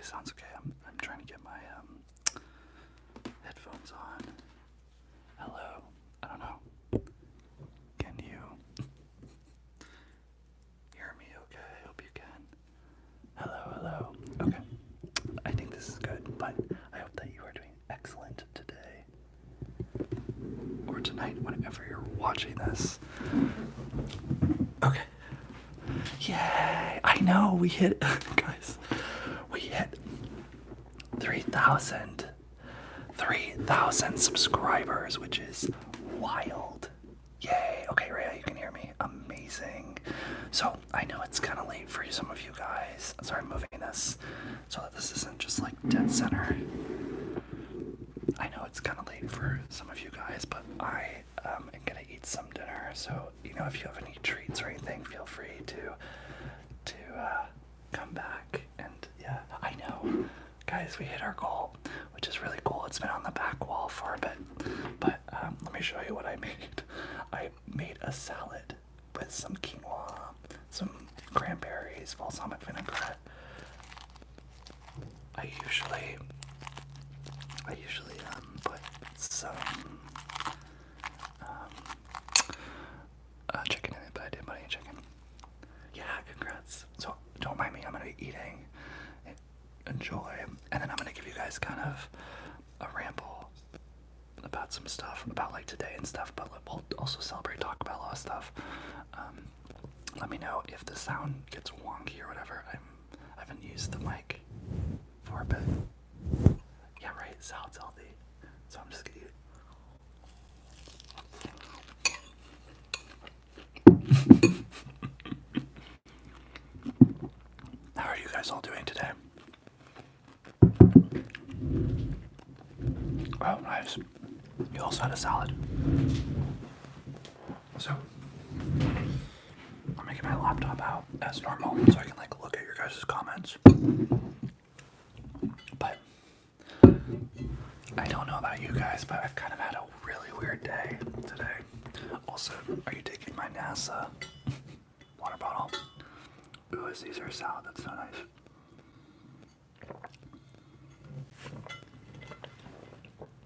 sounds okay. I'm trying to get my headphones on. Hello. I don't know. Can you hear me okay? I hope you can. Hello. Okay. I think this is good, but I hope that you are doing excellent today. Or tonight, whenever you're watching this. Okay. Yay! I know, we hit, guys, we hit 3,000 subscribers, which is wild. Yay! Okay, Rhea, you can hear me. Amazing. So, I know it's kind of late for some of you guys. Sorry, I'm moving this so that this isn't just like dead center. I know it's kind of late for some of you guys, but I am gonna eat some dinner. So, you know, if you have any treats or anything, feel free to come back. And yeah, I know, guys, we hit our goal, which is really cool. It's been on the back wall for a bit, but let me show you what I made. I made a salad with some quinoa, some cranberries, balsamic vinaigrette. I usually put some chicken in it, but I didn't put any chicken. Yeah, congrats. So don't mind me, I'm gonna be eating. Enjoy. And then I'm gonna give you guys kind of a ramble about some stuff, about like today and stuff, but we'll also celebrate, talk about a lot of stuff. Let me know if the sound gets wonky or whatever. I haven't used the mic for a bit. Yeah, right, salad's healthy. So I'm just gonna eat it. How are you guys all doing today? Oh, nice. You also had a salad. So, I'm making my laptop out as normal so I can like look at your guys' comments. But I don't know about you guys, but I've kind of had a really weird day today. Also, are you taking my NASA water bottle? Ooh, a Caesar salad, that's so nice.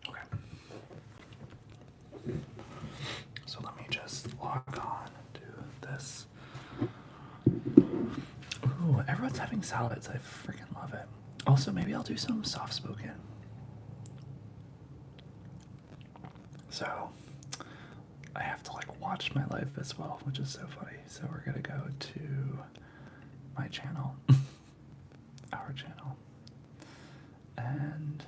Okay. So let me just log on to this. Ooh, everyone's having salads. I freaking love it. Also, maybe I'll do some soft-spoken. So, I have to like watch my life as well, which is so funny. So we're gonna go to my channel, our channel, and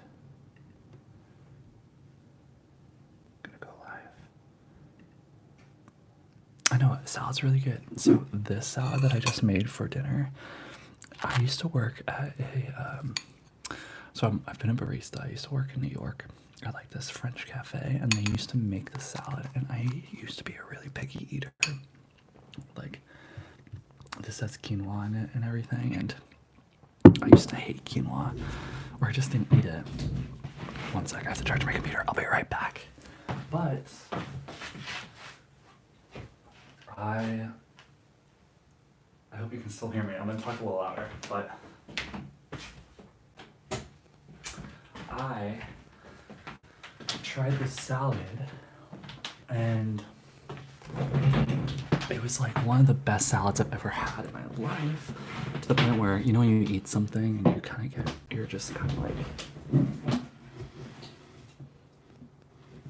I'm gonna go live. I know, salad's really good. So this salad that I just made for dinner, I used to work at a, I've been a barista. I used to work in New York at like this French cafe, and they used to make the salad, and I used to be a really picky eater. Like, this has quinoa in it and everything, and I used to hate quinoa, or I just didn't eat it. One sec, I have to charge my computer. I'll be right back. But I hope you can still hear me. I'm gonna talk a little louder, but I tried this salad, and it was like one of the best salads I've ever had in my life, to the point where, you know, when you eat something and you kind of you're just kind of like,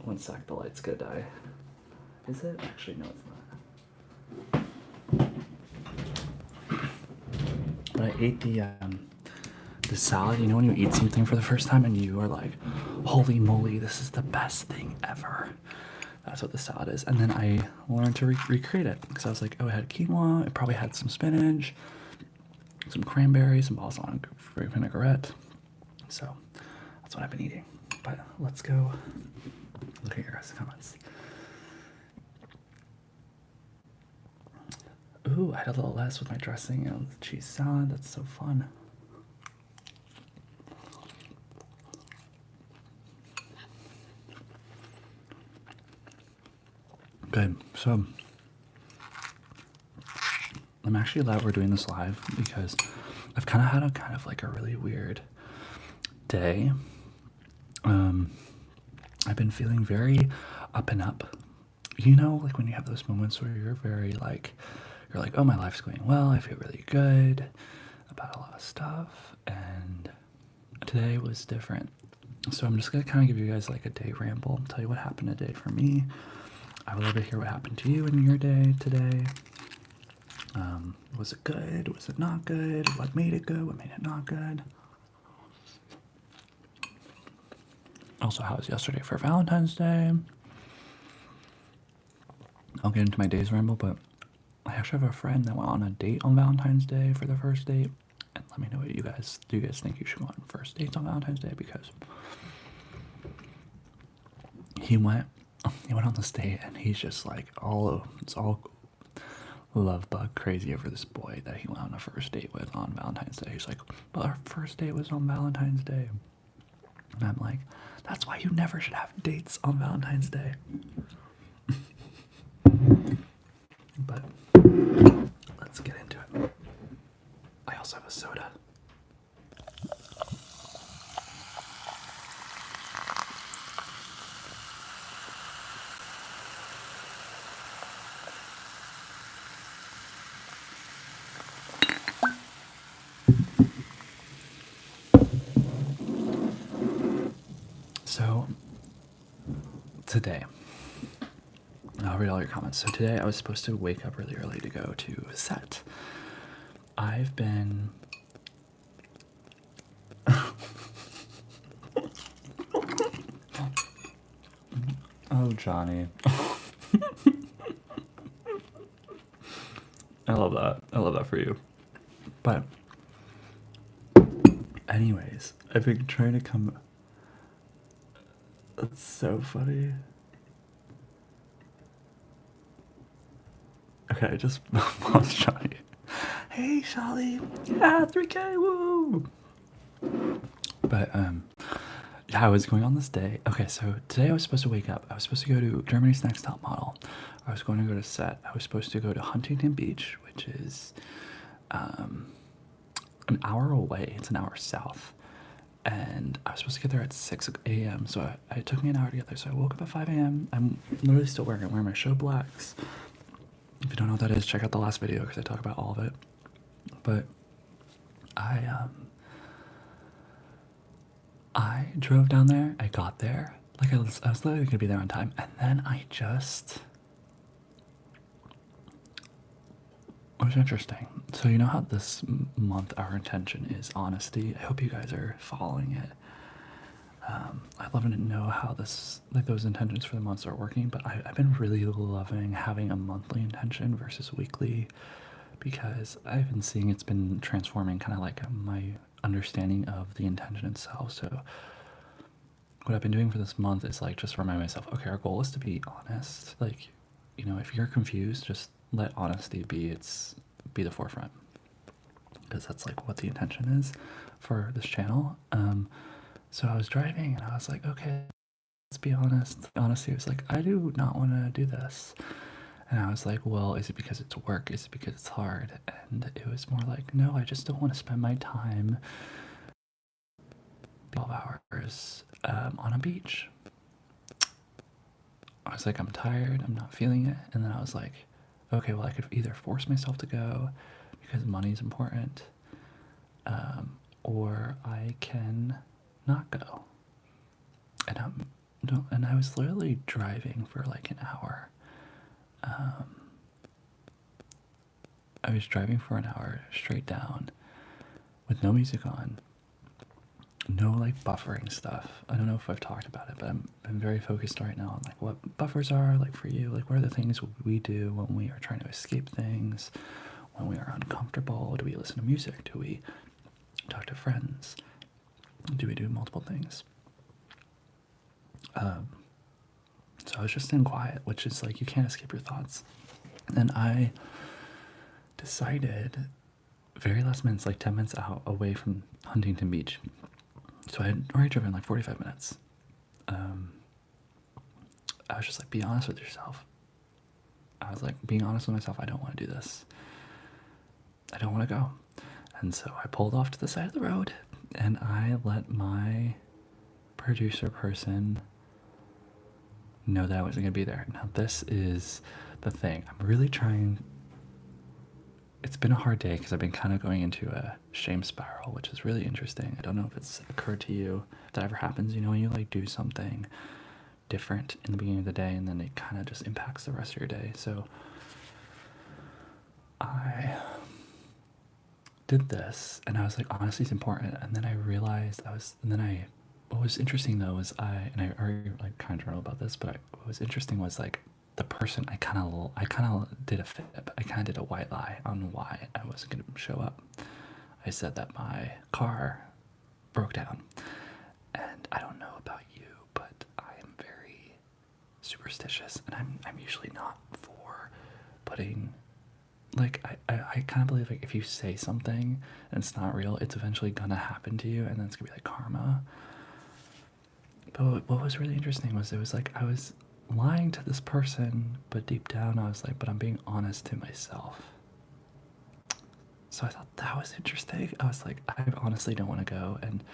one sec, the light's gonna die. Is it? Actually, no, it's not. But I ate the salad, you know, when you eat something for the first time and you are like, holy moly, this is the best thing ever. That's what the salad is. And then I learned to recreate it, because I was like, oh, it had quinoa, it probably had some spinach, some cranberries, some balsamic vinaigrette. So that's what I've been eating. But let's go look at your guys' comments. Ooh, I had a little less with my dressing and the cheese salad. That's so fun. Good. So I'm actually glad we're doing this live, because I've kind of had a really weird day. I've been feeling very up and up. You know, like when you have those moments where you're very like, you're like, oh, my life's going well. I feel really good about a lot of stuff. And today was different. So I'm just going to kind of give you guys like a day ramble, tell you what happened today for me. I would love to hear what happened to you in your day today. Was it good? Was it not good? What made it good? What made it not good? Also, how was yesterday for Valentine's Day? I'll get into my day's ramble, but I actually have a friend that went on a date on Valentine's Day for their first date. And let me know what you guys think you should go on first dates on Valentine's Day, because he went on this date and he's just like it's all love bug crazy over this boy that he went on a first date with on Valentine's Day. He's like, but our first date was on Valentine's Day. And I'm like, that's why you never should have dates on Valentine's Day. But let's get into it. I also have a soda. So today, I'll read all your comments. So today I was supposed to wake up really early to go to set. I've been oh, Johnny. I love that. I love that for you. But anyways, I've been trying to come. That's so funny. Okay, I just lost Johnny. Hey, Shelly. Yeah, 3K, woo! But, yeah, I was going on this day. Okay, so today I was supposed to wake up. I was supposed to go to Germany's Next Top Model. I was going to go to set. I was supposed to go to Huntington Beach, which is an hour away. It's an hour south. And I was supposed to get there at 6 a.m. So it took me an hour to get there. So I woke up at 5 a.m. I'm literally still wearing my show blacks. If you don't know what that is, check out the last video because I talk about all of it. But I drove down there. I got there. Like I was literally gonna be there on time, and then it was interesting. So you know how this month our intention is honesty. I hope you guys are following it. I'd love to know how those intentions for the months are working, but I've been really loving having a monthly intention versus weekly, because I've been seeing it's been transforming kind of like my understanding of the intention itself. So what I've been doing for this month is like just remind myself, okay, our goal is to be honest. Like, you know, if you're confused, just let honesty be the forefront, because that's like what the intention is for this channel. So I was driving and I was like, okay, let's be honest. Honesty was like, I do not want to do this. And I was like, well, is it because it's work? Is it because it's hard? And it was more like, no, I just don't want to spend my time 12 hours on a beach. I was like, I'm tired. I'm not feeling it. And then I was like, okay, well, I could either force myself to go because money's important, or I can not go. And I was literally driving for like an hour. I was driving for an hour straight down with no music on, no like buffering stuff. I don't know if I've talked about it, but I'm very focused right now on like what buffers are like for you. Like, what are the things we do when we are trying to escape things, when we are uncomfortable? Do we listen to music? Do we talk to friends? Do we do multiple things? So I was just in quiet, which is like, you can't escape your thoughts. And I decided very last minute, like 10 minutes out away from Huntington Beach. So I had already driven like 45 minutes. I was just like, be honest with yourself. I was like, being honest with myself, I don't want to do this. I don't want to go. And so I pulled off to the side of the road and I let my producer person know that I wasn't going to be there. Now, this is the thing. I'm really trying. It's been a hard day because I've been kind of going into a shame spiral, which is really interesting. I don't know if it's occurred to you if that ever happens, you know, when you like do something different in the beginning of the day and then it kind of just impacts the rest of your day. So I did this and I was like, honestly, it's important. And then I realized what was interesting though was I already like kind of journal about this, but what was interesting was like the person I kind of did a fib. I kind of did a white lie on why I wasn't going to show up. I said that my car broke down, and I don't know about you, but I am very superstitious, and I'm usually not for putting. Like, I kind of believe, like, if you say something and it's not real, it's eventually gonna happen to you, and then it's gonna be like karma. But what was really interesting was it was like I was lying to this person, but deep down I was like, but I'm being honest to myself. So I thought that was interesting. I was like, I honestly don't want to go, and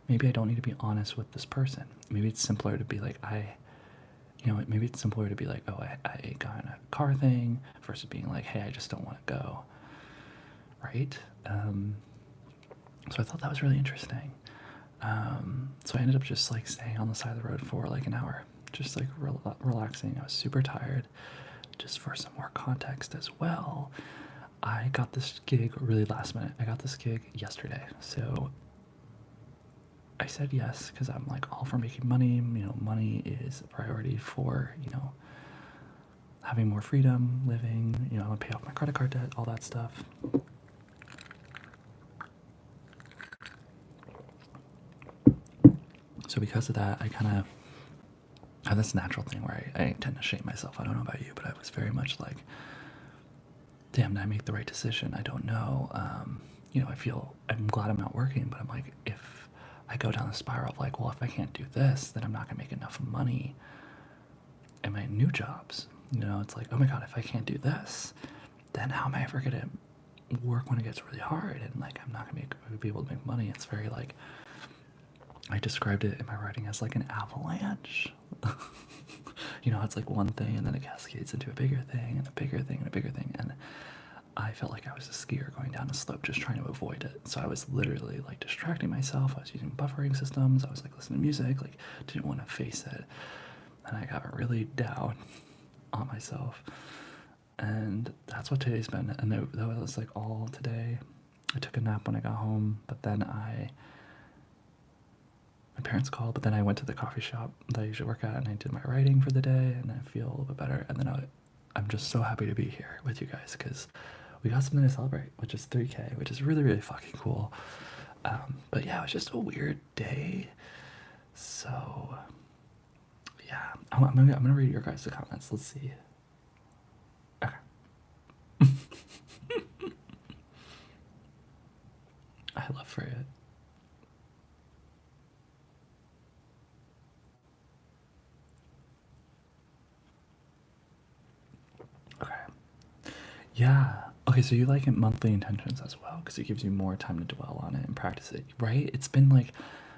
maybe I don't need to be honest with this person. Maybe it's simpler to be like, maybe it's simpler to be like, oh, I got in a car thing versus being like, hey, I just don't want to go. Right? So I thought that was really interesting. So I ended up just like staying on the side of the road for like an hour, just like relaxing. I was super tired. Just for some more context as well, I got this gig really last minute. I got this gig yesterday. So I said yes because I'm like all for making money. You know, money is a priority for, you know, having more freedom, living, you know, I want to pay off my credit card debt, all that stuff. So because of that, I kind of have this natural thing where I tend to shame myself. I don't know about you, but I was very much like, damn, did I make the right decision? I don't know. You know, I'm glad I'm not working, but I'm like, if I go down the spiral of like, well, if I can't do this, then I'm not gonna make enough money in my new jobs. You know, it's like, oh my God, if I can't do this, then how am I ever gonna work when it gets really hard? And like, I'm not gonna be able to make money. It's very like, I described it in my writing as like an avalanche. You know, it's like one thing and then it cascades into a bigger thing and a bigger thing and a bigger thing. And I felt like I was a skier going down a slope just trying to avoid it. So I was literally like distracting myself. I was using buffering systems. I was like listening to music, like didn't want to face it. And I got really down on myself. And that's what today's been. And that was like all today. I took a nap when I got home, but then my parents called, but then I went to the coffee shop that I usually work at and I did my writing for the day and I feel a little bit better. And then I'm just so happy to be here with you guys because we got something to celebrate, which is 3K, which is really, really fucking cool. But yeah, it was just a weird day. So yeah, I'm gonna read your guys' comments. Let's see. Okay. I love for it. Okay. Yeah. Okay, so you like it monthly intentions as well because it gives you more time to dwell on it and practice it, right? It's been like,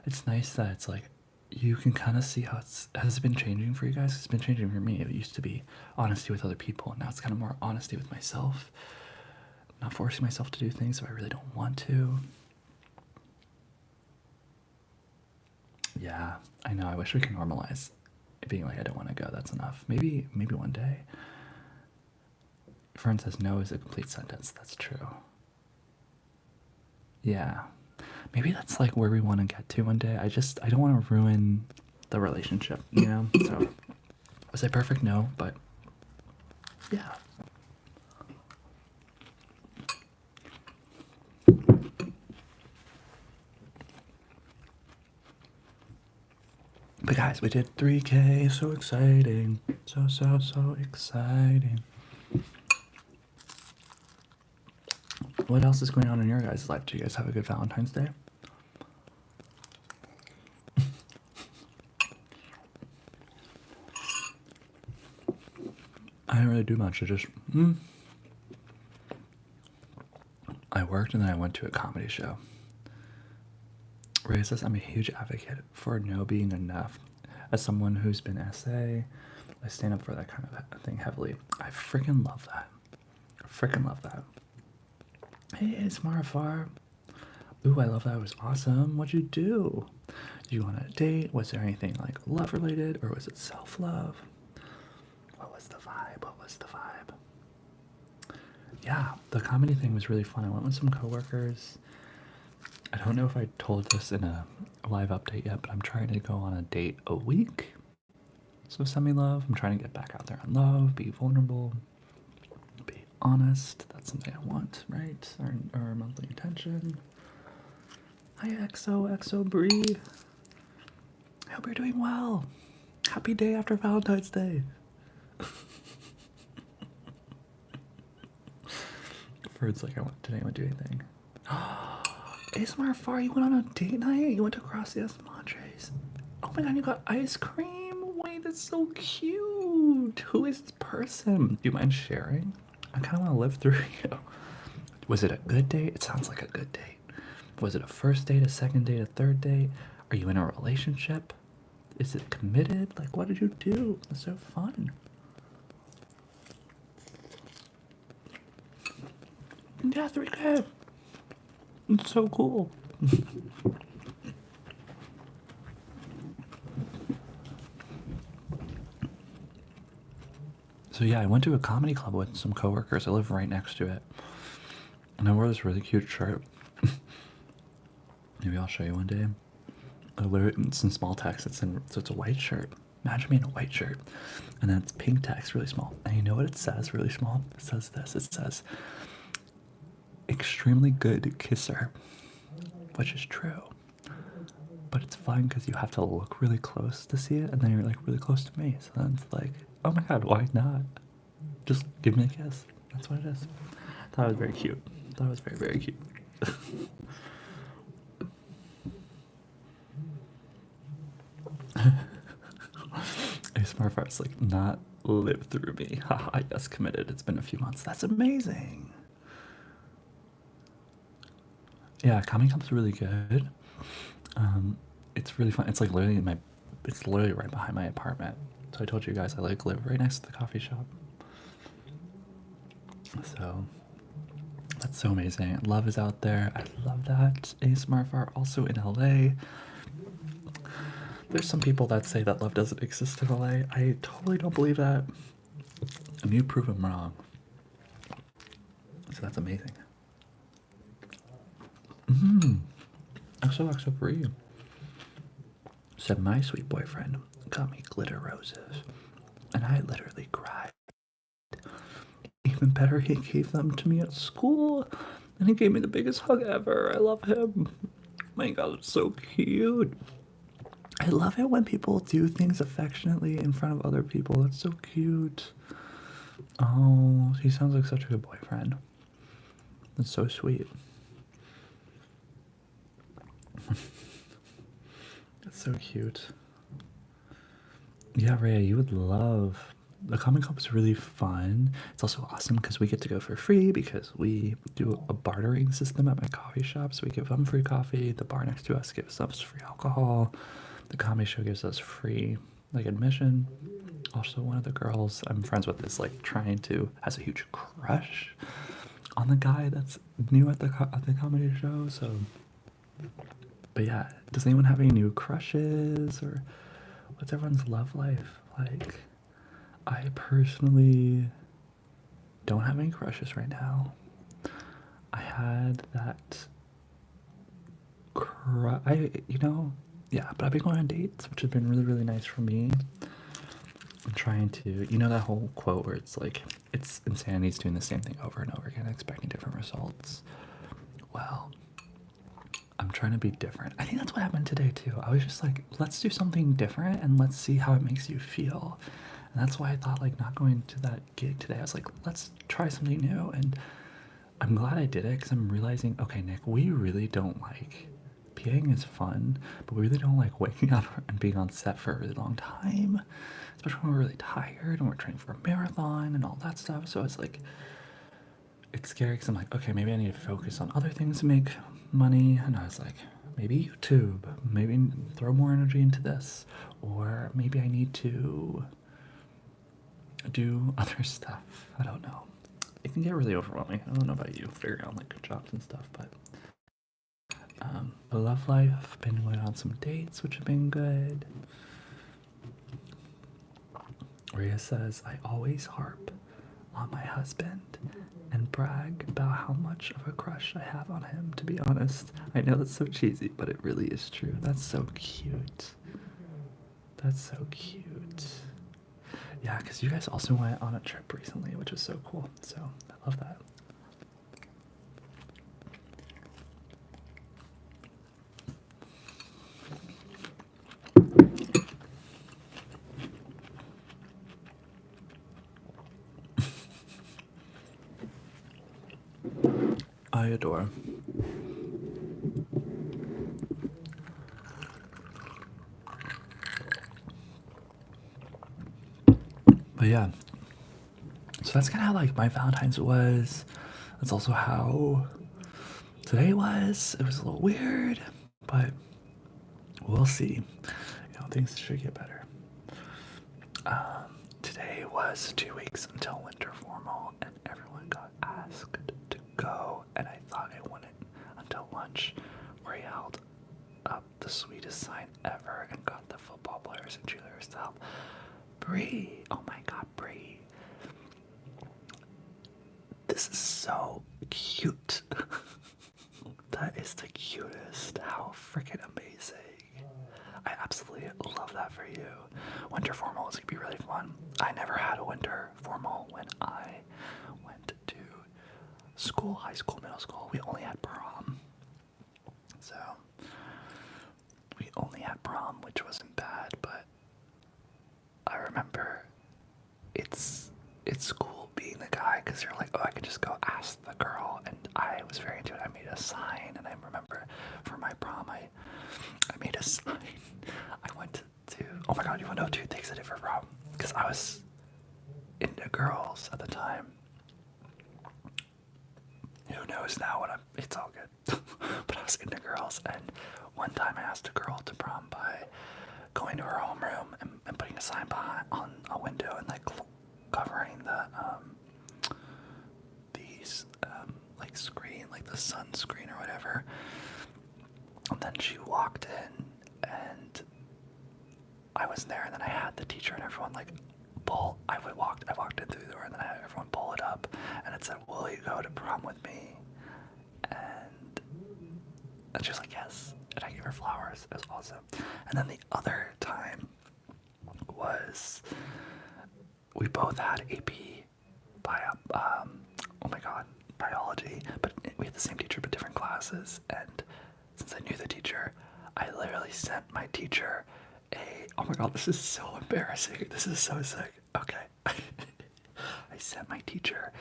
it's nice that it's like you can kind of see how has it been changing for you guys? It's been changing for me. It used to be honesty with other people, and now it's kind of more honesty with myself. Not forcing myself to do things if I really don't want to. Yeah, I know. I wish we could normalize it being like I don't want to go. That's enough. Maybe one day. Friend says no is a complete sentence. That's true. Yeah. Maybe that's like where we want to get to one day. I don't want to ruin the relationship, you know? So was I perfect? No, but yeah. But guys, we did 3K. So exciting. So exciting. What else is going on in your guys' life? Do you guys have a good Valentine's Day? I didn't really do much. I I worked and then I went to a comedy show. Ray says, I'm a huge advocate for no being enough. As someone who's been SA, I stand up for that kind of thing heavily. I freaking love that. Freaking love that. Hey, Smarafar. Ooh, I love that. It was awesome. What'd you do? Did you go on a date? Was there anything like love related or was it self-love? What was the vibe? What was the vibe? Yeah, the comedy thing was really fun. I went with some coworkers. I don't know if I told this in a live update yet, but I'm trying to go on a date a week. So send me love. I'm trying to get back out there on love, be vulnerable, be honest. That's something I want, right? Our monthly attention. Hi, XO Bree. I hope you're doing well. Happy day after Valentine's Day. Ferd's like, did anyone do anything? ASMR Far, you went on a date night? You went to Gracias Madres. Oh my god, you got ice cream? Wait, that's so cute. Who is this person? Do you mind sharing? I kind of want to live through you. Was it a good date? It sounds like a good date. Was it a first date, a second date, a third date? Are you in a relationship? Is it committed? Like, what did you do? It's so fun. Yeah, 3K. It's so cool. So yeah, I went to a comedy club with some coworkers. I live right next to it. And I wore this really cute shirt. Maybe I'll show you one day. It's in small text. So it's a white shirt. Imagine me in a white shirt. And then it's pink text, really small. And you know what it says really small? It says this. It says, extremely good kisser. Which is true. But it's fun because you have to look really close to see it. And then you're like really close to me. So then it's like, oh my god, why not? Just give me a kiss. That's what it is. Thought it was very cute. Thought it was very, very cute. A smart fart's like, not live through me. Haha, yes, committed. It's been a few months. That's amazing. Yeah, comedy club's really good. It's really fun. It's like literally it's literally right behind my apartment. So I told you guys I like live right next to the coffee shop. So that's so amazing. Love is out there. I love that. ASMR are also in LA. There's some people that say that love doesn't exist in LA. I totally don't believe that. And you prove them wrong. So that's amazing. XOXO for you. Said my sweet boyfriend got me glitter roses. And I literally cried. Even better, he gave them to me at school. And he gave me the biggest hug ever. I love him. My god, it's so cute. I love it when people do things affectionately in front of other people. That's so cute. Oh, he sounds like such a good boyfriend. That's so sweet. That's so cute. Yeah, Rhea, you would love. The Comic Club is really fun. It's also awesome because we get to go for free because we do a bartering system at my coffee shop. So we give them free coffee. The bar next to us gives us free alcohol. The comedy show gives us free like admission. Also, one of the girls I'm friends with is like has a huge crush on the guy that's new at the comedy show. So, but yeah, does anyone have any new crushes or what's everyone's love life like? I personally don't have any crushes right now. I had that yeah, but I've been going on dates, which has been really, really nice for me. I'm trying to, that whole quote where it's like, it's insanity doing the same thing over and over again, expecting different results. Well, I'm trying to be different. I think that's what happened today too. I was just like, let's do something different and let's see how it makes you feel. And that's why I thought like not going to that gig today. I was like, let's try something new. And I'm glad I did it because I'm realizing, okay, Nick, we really don't like PAing is fun, but we really don't like waking up and being on set for a really long time, especially when we're really tired and we're training for a marathon and all that stuff. So it's like, like scary because I'm like, okay, maybe I need to focus on other things to make money. And I was like, maybe YouTube, maybe throw more energy into this, or maybe I need to do other stuff. I don't know. It can get really overwhelming. I don't know about you, figuring out like jobs and stuff, but love life, been going on some dates, which have been good. Rhea says, I always harp on my husband and brag about how much of a crush I have on him, to be honest. I know that's so cheesy, but it really is true. That's so cute. That's so cute. Yeah, because you guys also went on a trip recently, which is so cool. So I love that. I adore. But yeah, so that's kind of how like my Valentine's was. That's also how today was. It was a little weird, but we'll see. You know, things should get better. Today was 2 weeks until winter formal, and everyone got asked to go, and I thought I wouldn't until lunch, where he held up the sweetest sign ever and got the football players and cheerleaders to help. Bree, oh my god, Bree. This is so cute. That is the cutest. How freaking amazing. I absolutely love that for you. Winter formal is going to be really fun. I never had a winter formal when I went to school, high school, middle school. We only had prom. So, we only had prom, which wasn't bad, but I remember it's cool being the guy because you're like, oh, I could just go ask the girl, and I was very into it. I made a sign, and I remember for my prom, I made a sign. I went to, oh my god, you want to know 2 things I did for prom? Because I was into girls at the time. Who knows now what it's all good. But I was into girls, and one time I asked a girl to prom by going to her homeroom and putting a sign behind on a window and like covering these like screen, like the sunscreen or whatever. And then she walked in, and I was there, and then I had the teacher and everyone like pull. I walked in through the door, and then I had everyone pull it up, and it said, "Will you go to prom with me?" And she was like, "Yes." And I gave her flowers. It was awesome. And then the other time was we both had AP oh my god, biology, but we had the same teacher but different classes. And since I knew the teacher, I literally sent my teacher oh my god, this is so embarrassing. This is so sick. Okay. I sent my teacher,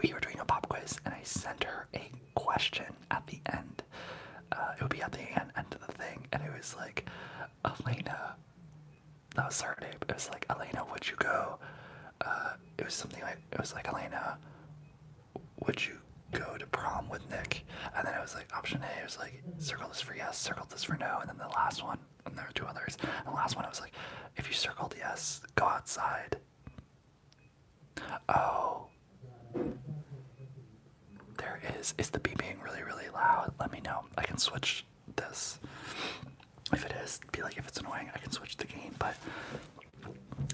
we were doing a pop quiz, and I sent her a question at the end. It would be at the end of the thing, and it was like, Elena, that was her name. It was like, Elena, would you go? It was something like, Elena, would you go to prom with Nick? And then it was like, option A, it was like, circle this for yes, circle this for no, and then the last one, and there were 2 others. And the last one, it was like, if you circled yes, go outside. Oh. There is. Is the beeping really, really loud? Let me know. I can switch this. If it is, be like, if it's annoying, I can switch the gain. But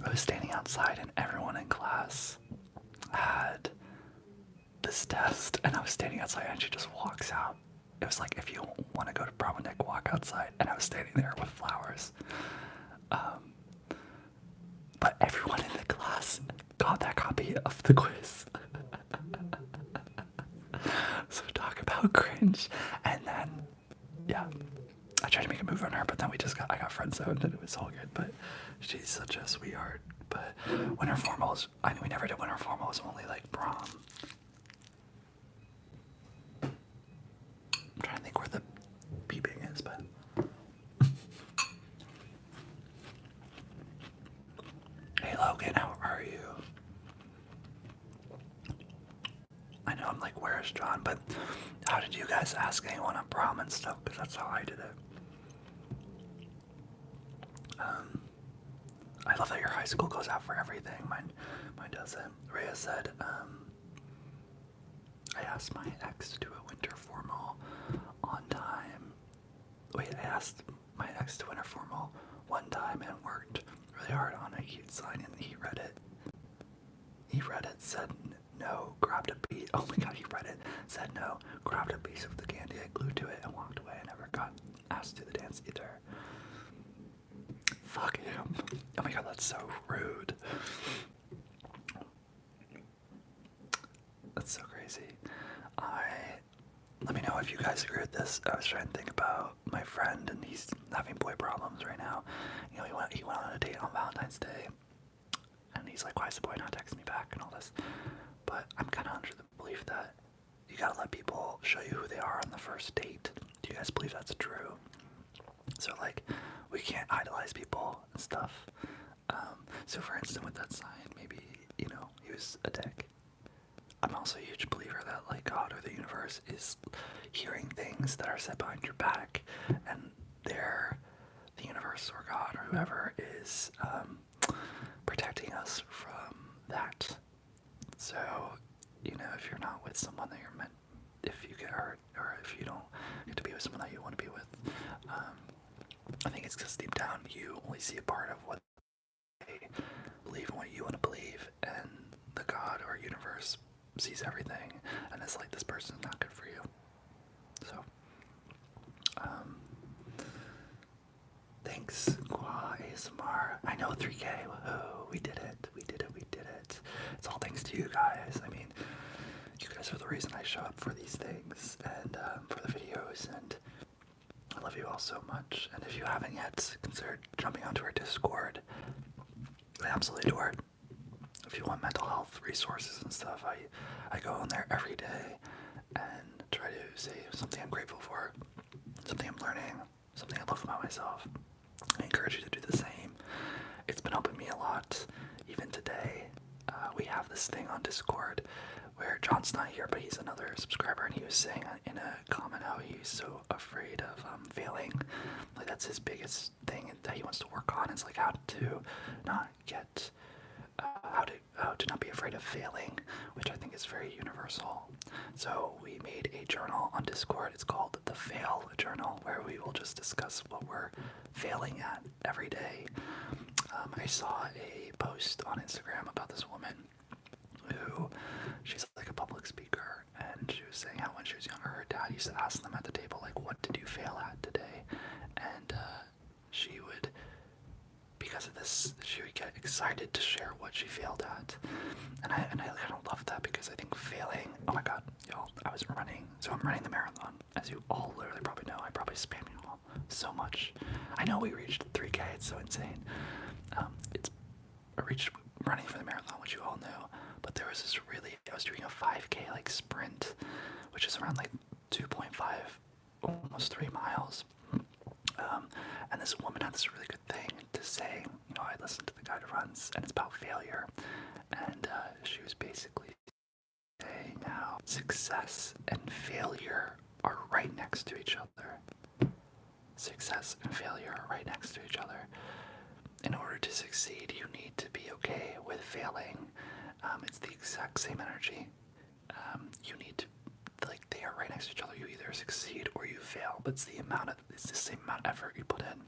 I was standing outside, and everyone in class had this test, and I was standing outside, and she just walks out. It was like, if you want to go to prom with Nick, walk outside. And I was standing there with flowers. But everyone in the class got that copy of the quiz. So talk about cringe. And then, yeah, I tried to make a move on her, but then I got friend zoned, and it was all good. But she's such a sweetheart. But winter formals, we never did winter formals, only like prom. I'm trying to think where the beeping is, but hey Logan, how are you? I know know, I'm like, where's John? But how did you guys ask anyone on prom and stuff? Because that's how I did it. I love that your high school goes out for everything. Mine doesn't. Rhea said, I asked my ex to do a winter formal on time. Wait, I asked my ex to winter formal one time and worked really hard on a cute sign, and he read it. He read it, said no, grabbed a piece. Oh my god, he read it, said no, grabbed a piece of the candy I glued to it, and walked away. I never got asked to the dance either. Fuck him. Oh my god, that's so rude. That's so crazy. Let me know if you guys agree with this. I was trying to think about my friend, and he's having boy problems right now. You know, he went on a date on Valentine's Day, and he's like, why is the boy not texting me back and all this? But I'm kind of under the belief that you gotta let people show you who they are on the first date. Do you guys believe that's true? So like, we can't idolize people and stuff. So for instance, with that sign, maybe, you know, he was a dick. I'm also a huge believer that like God or the universe is hearing things that are said behind your back, and the universe or God or whoever is protecting us from that. So, you know, if you're not with someone that you're meant, if you get hurt or if you don't get to be with someone that you want to be with, I think it's because deep down you only see a part of what they believe and what you want to believe, and the God or universe sees everything, and it's like, this person's not good for you. So, thanks, boyasmr. I know 3K. Woohoo! We did it. We did it. We did it. It's all thanks to you guys. I mean, you guys are the reason I show up for these things and for the videos, and I love you all so much. And if you haven't yet, consider jumping onto our Discord. I absolutely adore it. If you want mental health resources and stuff, I go on there every day and try to say something I'm grateful for, something I'm learning, something I love about myself. I encourage you to do the same. It's been helping me a lot. Even today, we have this thing on Discord where John's not here, but he's another subscriber, and he was saying in a comment how he's so afraid of failing. Like, that's his biggest thing that he wants to work on, is like how to not get how to not be afraid of failing, which I think is very universal. So we made a journal on Discord. It's called the Fail Journal, where we will just discuss what we're failing at every day. I saw a post on Instagram about this woman who, she's like a public speaker, and she was saying how when she was younger, her dad used to ask them at the table, like, what did you fail at today? And she would, because of this, she would get excited to share what she failed at. And I kind of love that, because I think failing, oh my god, y'all, I'm running the marathon, as you all literally probably know. I probably spam you all so much. I know we reached 3K, it's so insane. I reached running for the marathon, which you all know, but there was this I was doing a 5K like sprint, which is around like 2.5, almost 3 miles. And this woman had this really good thing to say. You know, I listened to the guy who runs, and it's about failure. And she was basically saying how success and failure are right next to each other. Success and failure are right next to each other. In order to succeed, you need to be okay with failing. It's the exact same energy. You need to, like, they are right next to each other. You either succeed or you fail, but it's the same amount of effort you put in,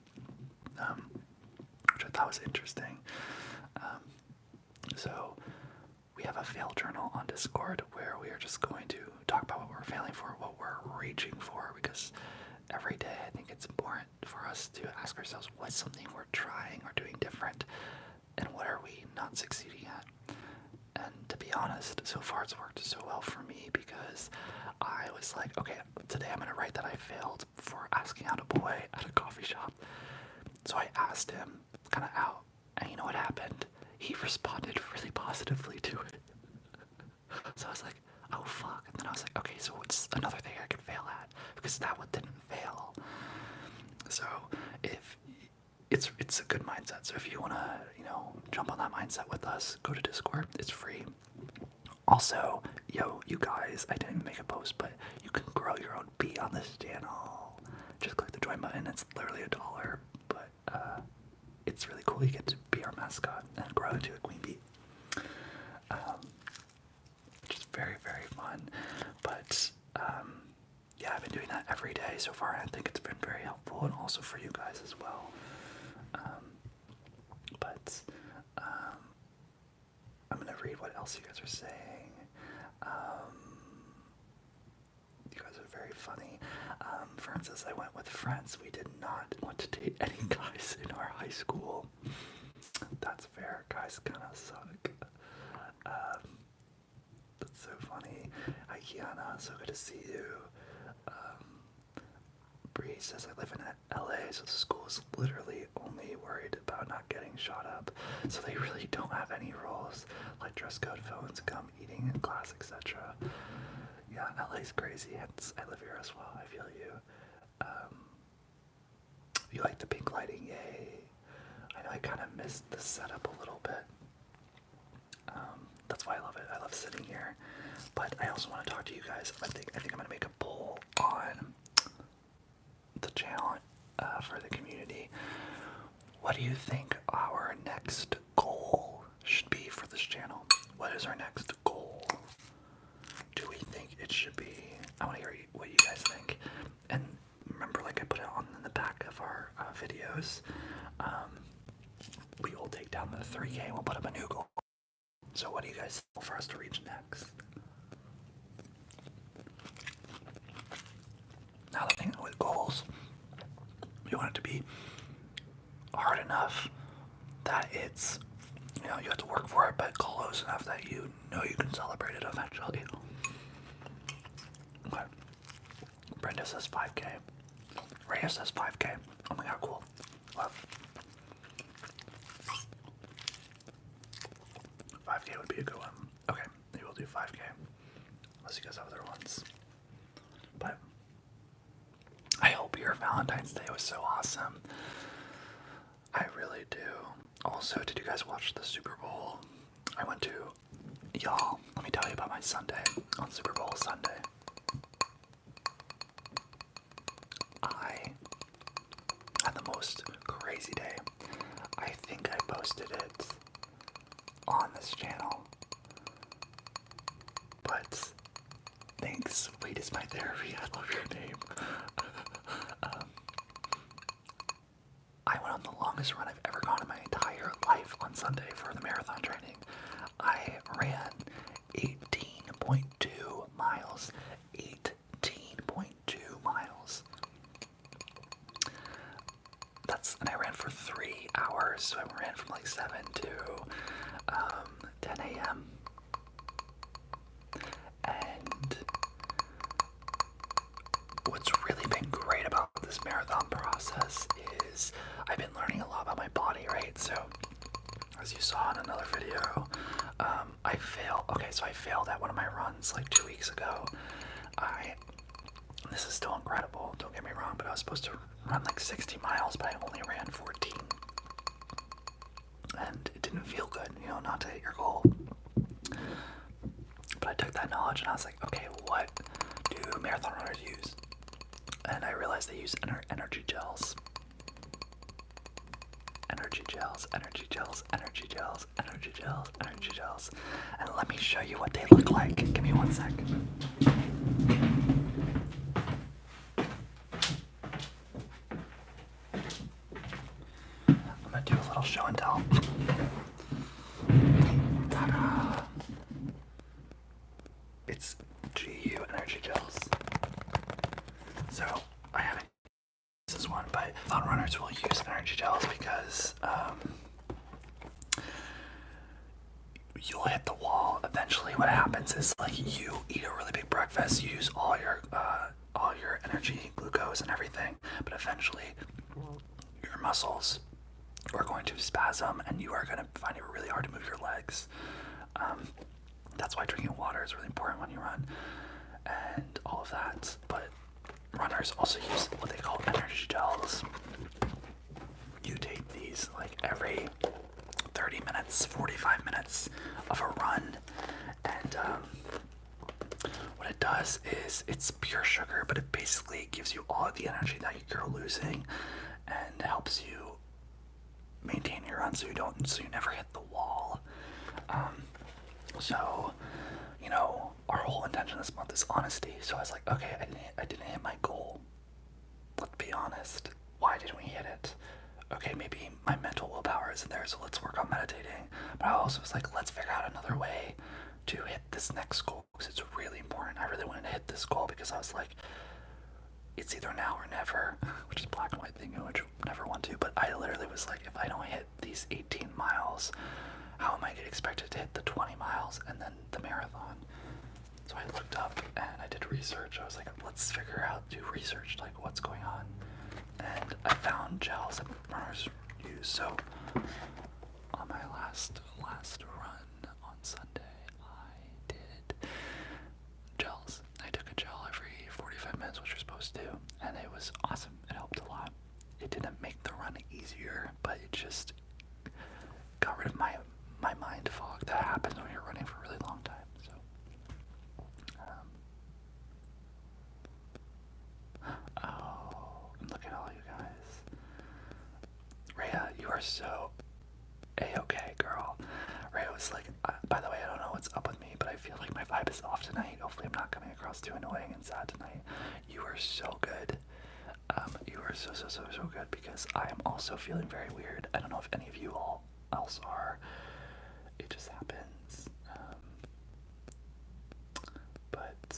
which I thought was interesting. So we have a fail journal on Discord where we are just going to talk about what we're failing for, what we're reaching for, because every day I think it's important for us to ask ourselves, what's something we're trying or doing different, and what are we not succeeding at? And to be honest, so far it's worked so well for me, because I was like, okay, today I'm going to write that I failed for asking out a boy at a coffee shop. So I asked him kind of out, and you know what happened? He responded really positively to it. So I was like, oh fuck. And then I was like, okay, so what's another thing I could fail at? Because that one didn't fail. So if it's a good mindset. So if you want to, jump on that mindset with us, go to Discord. It's free. Also, yo, you guys, I didn't even make a post, but you can grow your own bee on this channel. Just click the join button. It's literally $1, but it's really cool. You get to be our mascot and grow into a queen bee. Which is very, very fun. But yeah, I've been doing that every day so far, and I think it's been very helpful, and also for you guys as well. I'm gonna read what else you guys are saying. You guys are very funny. Francis, I went with friends. We did not want to date any guys in our high school. That's fair. Guys kind of suck. That's so funny. Hi, Kiana. So good to see you. Bree says I live in LA, so the school is literally only worried about not getting shot up. So they really don't have any rules like dress code, phones, gum, eating in class, etc. Yeah, LA's crazy. Hence, I live here as well. I feel you. You like the pink lighting? Yay! I know I kind of missed the setup a little bit. That's why I love it. I love sitting here. But I also want to talk to you guys. I think I'm gonna make a poll on the channel for the community. What do you think our next goal should be for this channel? What is our next goal? Do we think it should be? I want to hear what you guys think. And remember, like I put it on in the back of our videos, we will take down the 3K and we'll put up a new goal. So what do you guys think for us to reach next? Now the thing with goals, you want it to be hard enough that it's, you know, you have to work for it, but close enough that you know you can celebrate it eventually. Okay. Brenda says 5K. Rhea says 5K. Oh my god, cool. Love. 5K would be a good one. Okay, maybe we'll do 5K. Unless you guys have other ones. But I hope your Valentine's Day was so awesome. I really do. Also, did you guys watch the Super Bowl? I went to, y'all, let me tell you about my Sunday on Super Bowl Sunday. I had the most crazy day. I think I posted it on this channel. But thanks, weight is my therapy. I love your name. I went on the longest run I've ever gone in my entire life on Sunday for the marathon training. I ran 18.2 miles. 18.2 miles. And I ran for 3 hours, so I ran from like 7 to 10 a.m. And what's really been great about this marathon process is I've been learning a lot about my body, right? So, as you saw in another video, I failed. Okay, so I failed at one of my runs like 2 weeks ago. This is still incredible, don't get me wrong, but I was supposed to run like 60 miles, but I only ran 14. And it didn't feel good, you know, not to hit your goal. But I took that knowledge and I was like, okay, what do marathon runners use? And I realized they use energy gels. Energy gels, energy gels, energy gels, energy gels, energy gels. And let me show you what they look like. Give me 1 sec. I'm gonna do a little show and tell. Ta-da! It's GU energy gels. So I haven't used this one, but marathon runners will use energy gels because you'll hit the wall. Eventually, what happens is like you eat a really big breakfast, you use all your energy, glucose, and everything, but eventually your muscles are going to spasm, and you are going to find it really hard to move your legs. That's why drinking water is really important when you run, and all of that. But runners also use what they call energy gels. You take these like every 30 minutes, 45 minutes of a run, and what it does is it's pure sugar, but it basically gives you all of the energy that you're losing and helps you maintain your run so you never hit the wall. So, you know, our whole intention this month is honesty. So I was like, okay, I didn't hit my goal. Let's be honest. Why didn't we hit it? Okay, maybe my mental willpower isn't there, so let's work on meditating. But I also was like, let's figure out another way to hit this next goal because it's really important. I really wanted to hit this goal because I was like, it's either now or never, which is black and white thing, which I never want to. But I literally was like, if I don't hit these 18 miles, how am I expected to hit the 20 miles and then the marathon? So I looked up and I did research. I was like, let's figure out, do research, like what's going on. And I found gels that runners use. So on my last run on Sunday, I did gels. I took a gel every 45 minutes, which you're supposed to, and it was awesome. It helped a lot. It didn't make the run easier, but it just got rid of my mind fog that happens when you're running for a really long time. So, oh, look at all you guys. Rhea, you are so A-okay, girl. Rhea was like, by the way, I don't know what's up with me, but I feel like my vibe is off tonight. Hopefully I'm not coming across too annoying and sad tonight. You are so good. You are so good because I am also feeling very weird. I don't know if any of you all else are. It just happens. But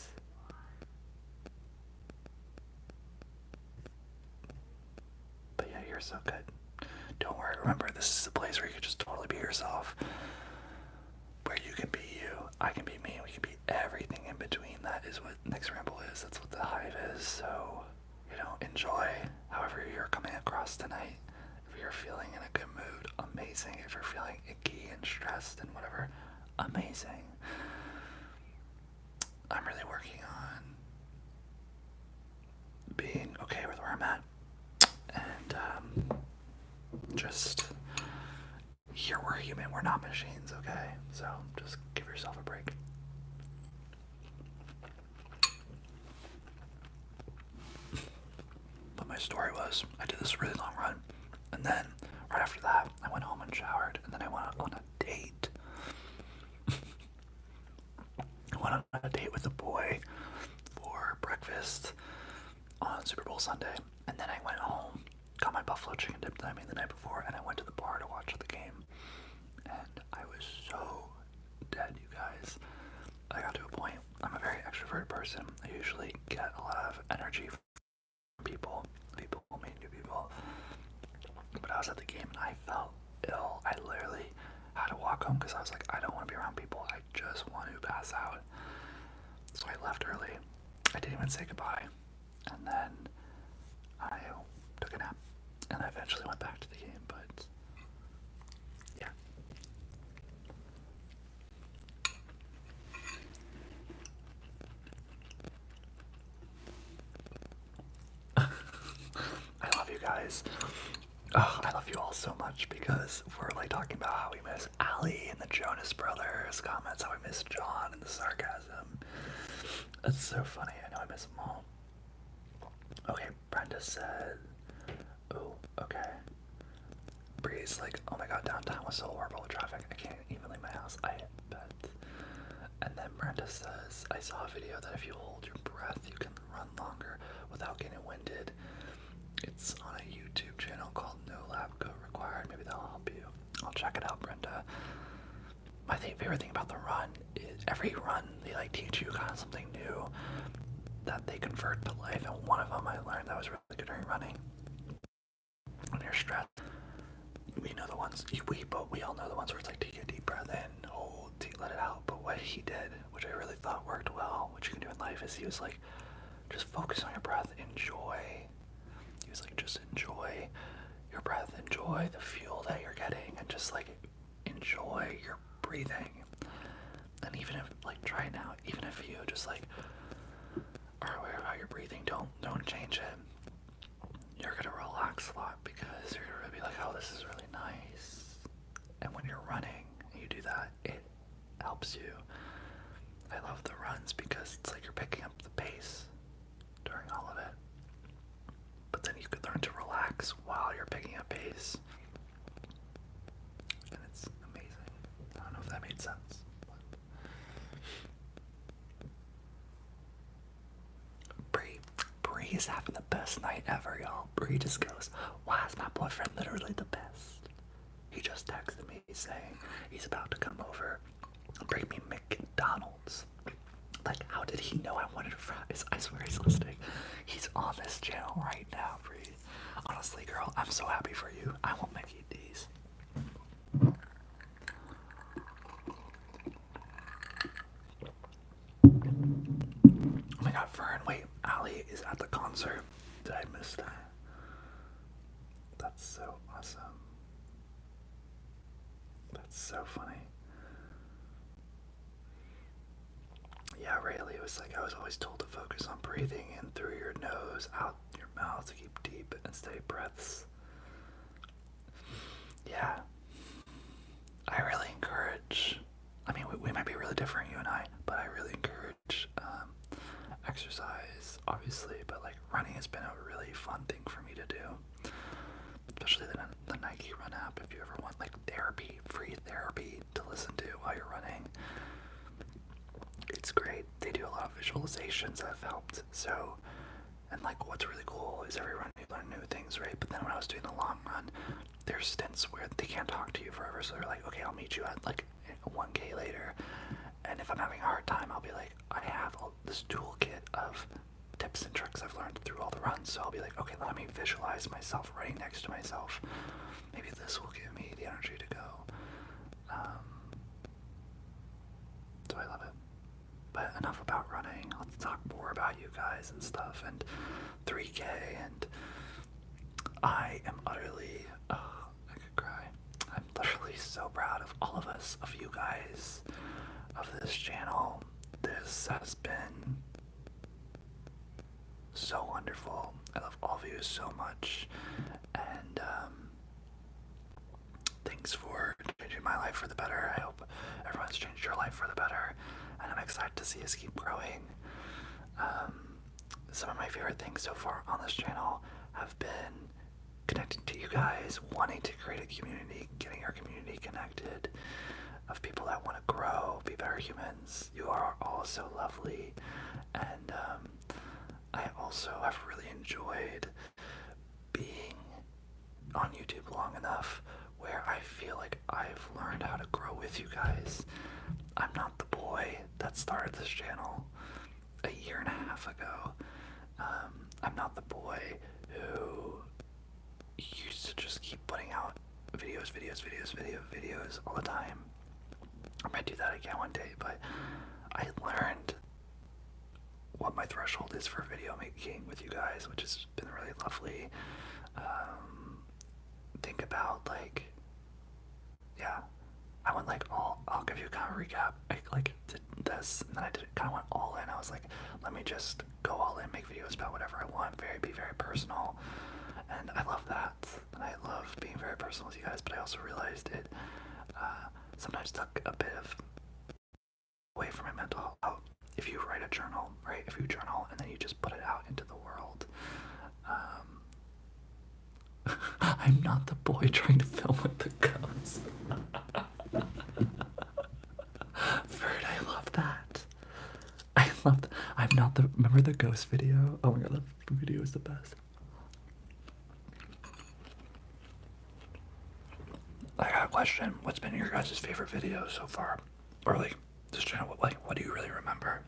yeah, you're so good. Don't worry. Remember, this is a place where you can just totally be yourself. Where you can be you, I can be me, we can be everything in between. That is what Nick's Ramble is. That's what the Hive is. So, you know, enjoy however you're coming across tonight. If you're feeling in a good mood, amazing. If you're feeling icky and stressed and whatever, amazing. I'm really working on being okay with where I'm at. And just here we're human, we're not machines, okay? So just give yourself a break. But my story was, I did this really long run, and then right after that, I went home and showered, and then I went on a date. I went on a date with a boy for breakfast on Super Bowl Sunday, and then I went home, got my buffalo chicken dip that I made the night before, and I went to the bar to watch the game. And I was so dead, you guys. I got to a point, I'm a very extroverted person. I usually get a lot of energy from people meet new people. But I was at the game and I felt ill. I literally had to walk home because I was like, I don't want to be around people. I just want to pass out. So I left early. I didn't even say goodbye. And then I took a nap. And I eventually went back to the game, but yeah. I love you guys. Oh, I love you all so much because we're like talking about how we miss Ali and the Jonas Brothers comments, how we miss John and the sarcasm. That's so funny. I know I miss them all. Okay, Brenda said, oh, okay. Breeze, like, oh my god, downtown was so horrible with traffic. I can't even leave my house. I bet. And then Brenda says, I saw a video that if you hold your breath, you can run longer without getting winded. It's on a YouTube channel called No Lab Coat Required. Maybe that'll help you. I'll check it out, Brenda. My favorite thing about the run is every run they like teach you kind of something new that they convert to life. And one of them I learned that was really good during running. When you're stressed, we know the ones we all know the ones where it's like take a deep breath in, hold, let it out. But what he did, which I really thought worked well, which you can do in life, is he was like, just focus on your breath, enjoy. He was like, just enjoy your breath, enjoy the fuel that you're getting, and just like enjoy your breathing. And even if like try it now, even if you just like are aware of how you're breathing, don't change it. You're gonna relax a lot because you're gonna be like, oh, this is really nice. And when you're running and you do that, it helps you. I love the runs because it's like you're picking is having the best night ever, y'all. Bree just goes, why is my boyfriend literally the best? He just texted me saying he's about to come over and bring me McDonald's. Like, how did he know I wanted fries? I swear he's listening. He's on this channel right now, Bree. Honestly, girl, I'm so happy for you. I want Mickey D's. Oh my god, Fern, wait, Allie is at the concert. Did I miss that? That's so awesome. That's so funny. Yeah, Rayleigh was like, I was always told to focus on breathing in through your nose, out your mouth, to keep deep and steady breaths. Yeah. I really encourage, I mean, we might be really different, you and I, but I really encourage exercise, obviously, but like running has been a really fun thing for me to do. Especially the Nike Run app, if you ever want like therapy, free therapy to listen to while you're running. It's great. They do a lot of visualizations that have helped. So, and like what's really cool is every run you learn new things, right? But then when I was doing the long run, there's stints where they can't talk to you forever. So they're like, okay, I'll meet you at like 1K later. And if I'm having a hard time, I'll be like, I have this toolkit of tips and tricks I've learned through all the runs. So I'll be like, okay, let me visualize myself running next to myself. Maybe this will give me the energy to go. So I love it. But enough about running. Let's talk more about you guys and stuff and 3K. And I am utterly, I could cry. I'm literally so proud of all of us, of you guys, of this channel. This has been so wonderful. I love all of you so much. And thanks for changing my life for the better. I hope everyone's changed your life for the better. And I'm excited to see us keep growing. Some of my favorite things so far on this channel have been connecting to you guys, wanting to create a community, getting our community connected, of people that want to grow, be better humans. You are all so lovely. And I also have really enjoyed being on YouTube long enough where I feel like I've learned how to grow with you guys. I'm not the boy that started this channel a year and a half ago. I'm not the boy who used to just keep putting out videos all the time. I might do that again one day, but I learned what my threshold is for video making with you guys, which has been really lovely. Think about like, yeah, I went like I'll give you kind of a recap. I like did this, and then I did it kind of went all in. I was like, let me just go all in, make videos about whatever I want, be very personal, and I love that, and I love being very personal with you guys. But I also realized it sometimes took a bit of away from my mental health. If you write a journal, right? If you journal and then you just put it out into the world. I'm not the boy trying to film with the ghost. Bird, I love that. I love that. I'm not the. Remember the ghost video? Oh my god, that video is the best. I got a question. What's been your guys' favorite video so far? Or like, this channel, what do you really remember?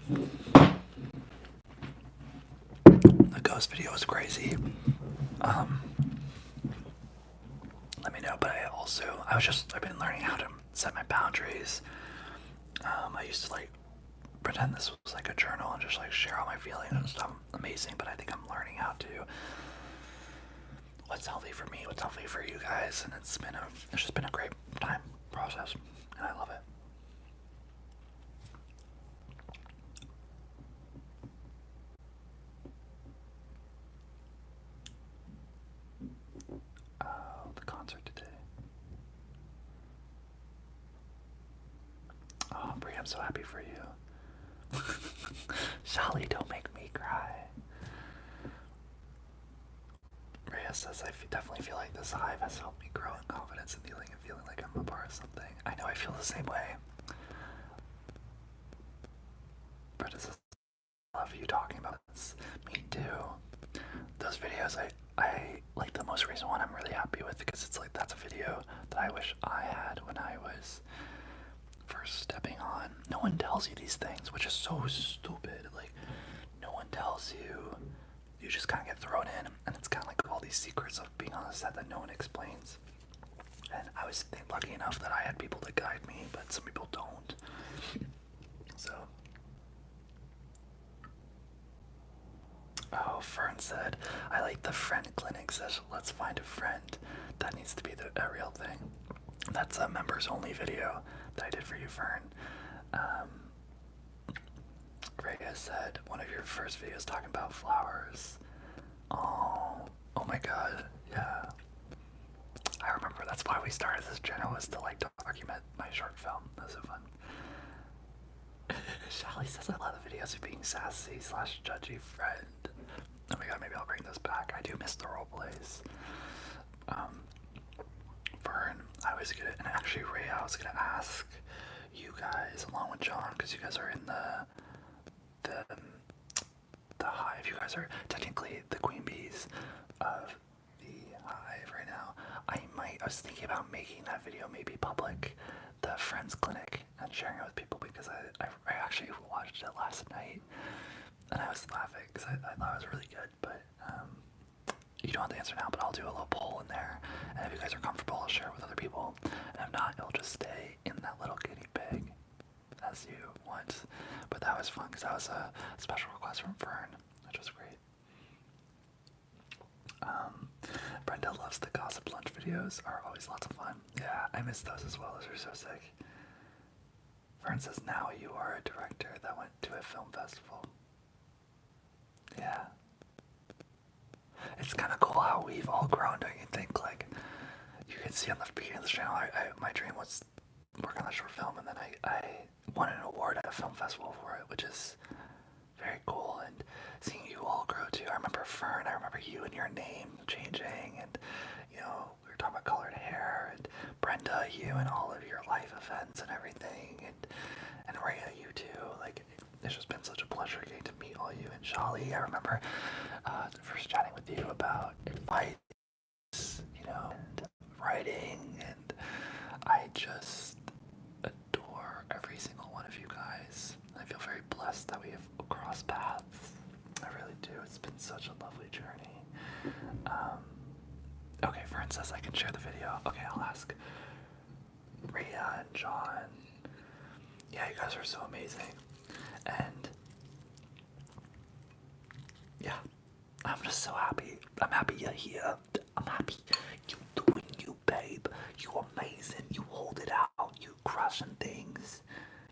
The ghost video was crazy. Let me know, but I've been learning how to set my boundaries. I used to like pretend this was like a journal and just like share all my feelings and stuff. Amazing, but I think I'm learning how to, what's healthy for me, what's healthy for you guys, and it's just been a great time process, and I love it. The concert today. Oh, Brie, I'm so happy for you. Sally, don't make me cry. Rhea says, I definitely feel like this hive has helped me grow in confidence and feeling like I'm a part of something. I know I feel the same way. Brenda says, I love you talking about this. Me too. those videos, I like the most recent one I'm really happy with because it's like that's a video that I wish I had when I was first stepping on. No one tells you these things, which is so stupid. Like, no one tells you. You just kind of get thrown in, and it's kind of like all these secrets of being on a set that no one explains. And I was lucky enough that I had people to guide me, but some people don't. So. Oh, Fern said, I like the friend clinic says, let's find a friend. That needs to be a real thing. That's a members only video that I did for you, Fern. Rhea said, one of your first videos talking about flowers. Oh my god, yeah. I remember that's why we started this channel, was to like document my short film. That was so fun. Shelly says, I love the videos of being sassy / judgy friend. Oh my god, maybe I'll bring this back. I do miss the role plays. Vern, I was gonna, and actually Ray, I was gonna ask you guys along with John, because you guys are in the hive. You guys are technically the queen bees of the hive right now. I was thinking about making that video maybe public, the friends clinic, and sharing it with people, because I actually watched it last night and I was laughing because I thought it was really good. But you don't have to answer now, but I'll do a little poll in there, and if you guys are comfortable, I'll share it with other people, and if not, it'll just stay in that little guinea pig as you want. But that was fun because that was a special request from Fern, which was great. Brenda loves the gossip lunch videos, are always lots of fun. Yeah, I miss those as well. Those are so sick. Fern says, now you are a director that went to a film festival. Yeah. It's kind of cool how we've all grown, don't you think? Like, you can see on the beginning of this channel, my dream was work on a short film, and then I won an award at a film festival for it, which is very cool. And seeing you all grow too. I remember Fern, I remember you and your name changing, and you know, we were talking about colored hair, and Brenda, you and all of your life events and everything, and Rhea, you too. Like, it's just been such a pleasure getting to meet all you. And Shali, I remember first chatting with you about advice, you know, and writing, and I just adore every single one of you guys. I feel very blessed that we have crossed paths. I really do. It's been such a lovely journey. Okay, Fern says I can share the video. Okay, I'll ask Rhea and John. Yeah, you guys are so amazing. And yeah, I'm just so happy. I'm happy you're here. I'm happy you doing you, babe. You're amazing. You hold it out. You're crushing things.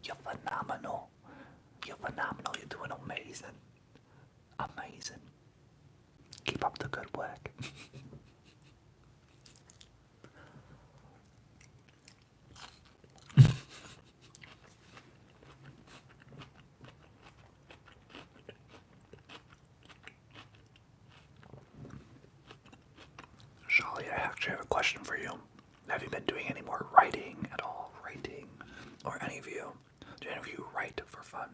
You're phenomenal. You're phenomenal. You're doing amazing. Amazing. Keep up the good work. Shali, I actually have a question for you. Have you been doing any more writing at all? Writing? Or any of you? Do any of you write for fun?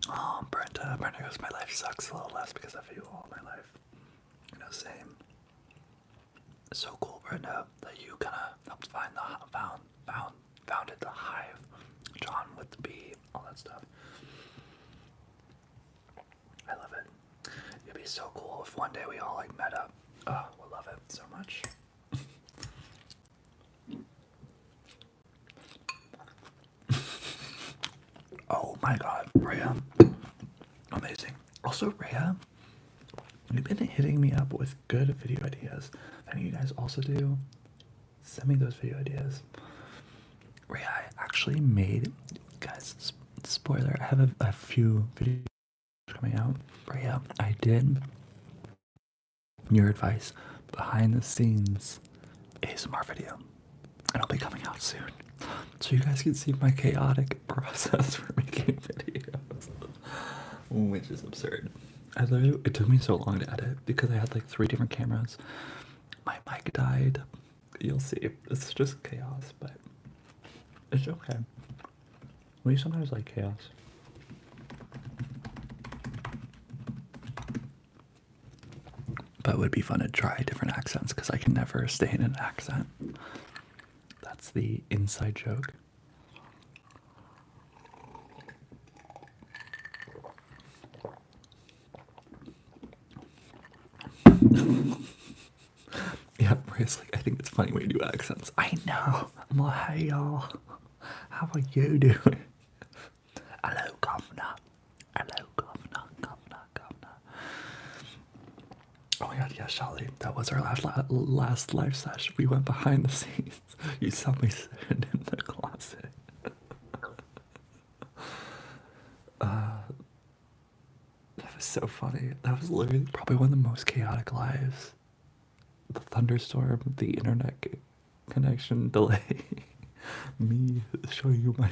Oh, Brenda goes, my life sucks a little less because of you all my life. You know, same. It's so cool, Brenda, that you kind of helped founded the hive. John with the bee, all that stuff. I love it. It'd be so cool if one day we all like met up. Oh, we'll love it so much. Oh my god, Rhea. Amazing. Also, Rhea, you've been hitting me up with good video ideas. If any of you guys also do, send me those video ideas. Rhea, I actually made, guys, spoiler, I have a few videos coming out. Rhea, I did your advice behind the scenes ASMR video, and it'll be coming out soon. So you guys can see my chaotic process for making videos, which is absurd. It took me so long to edit because I had like 3 different cameras. My mic died. You'll see. It's just chaos, but it's okay. We sometimes like chaos. it would be fun to try different accents because I can never stay in an accent. That's the inside joke. Yeah, Maria's like, I think it's funny when you do accents. I know. I'm like, hey y'all, how are you doing? Hello, governor. Hello, governor, governor, governor. Oh my god, yeah, Charlie, that was our last live session. We went behind the scenes. You saw me sitting in the closet. That was so funny. That was literally probably one of the most chaotic lives. The thunderstorm, the internet connection delay, me showing you my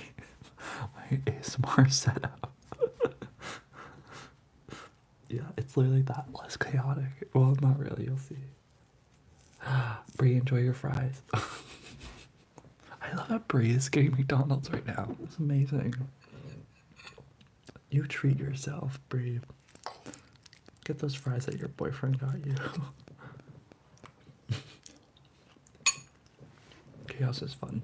ASMR setup. Yeah, it's literally that less chaotic. Well, not really, you'll see. Bree, enjoy your fries. I love that Bree is getting McDonald's right now. It's amazing. You treat yourself, Bree. Get those fries that your boyfriend got you. Chaos is fun.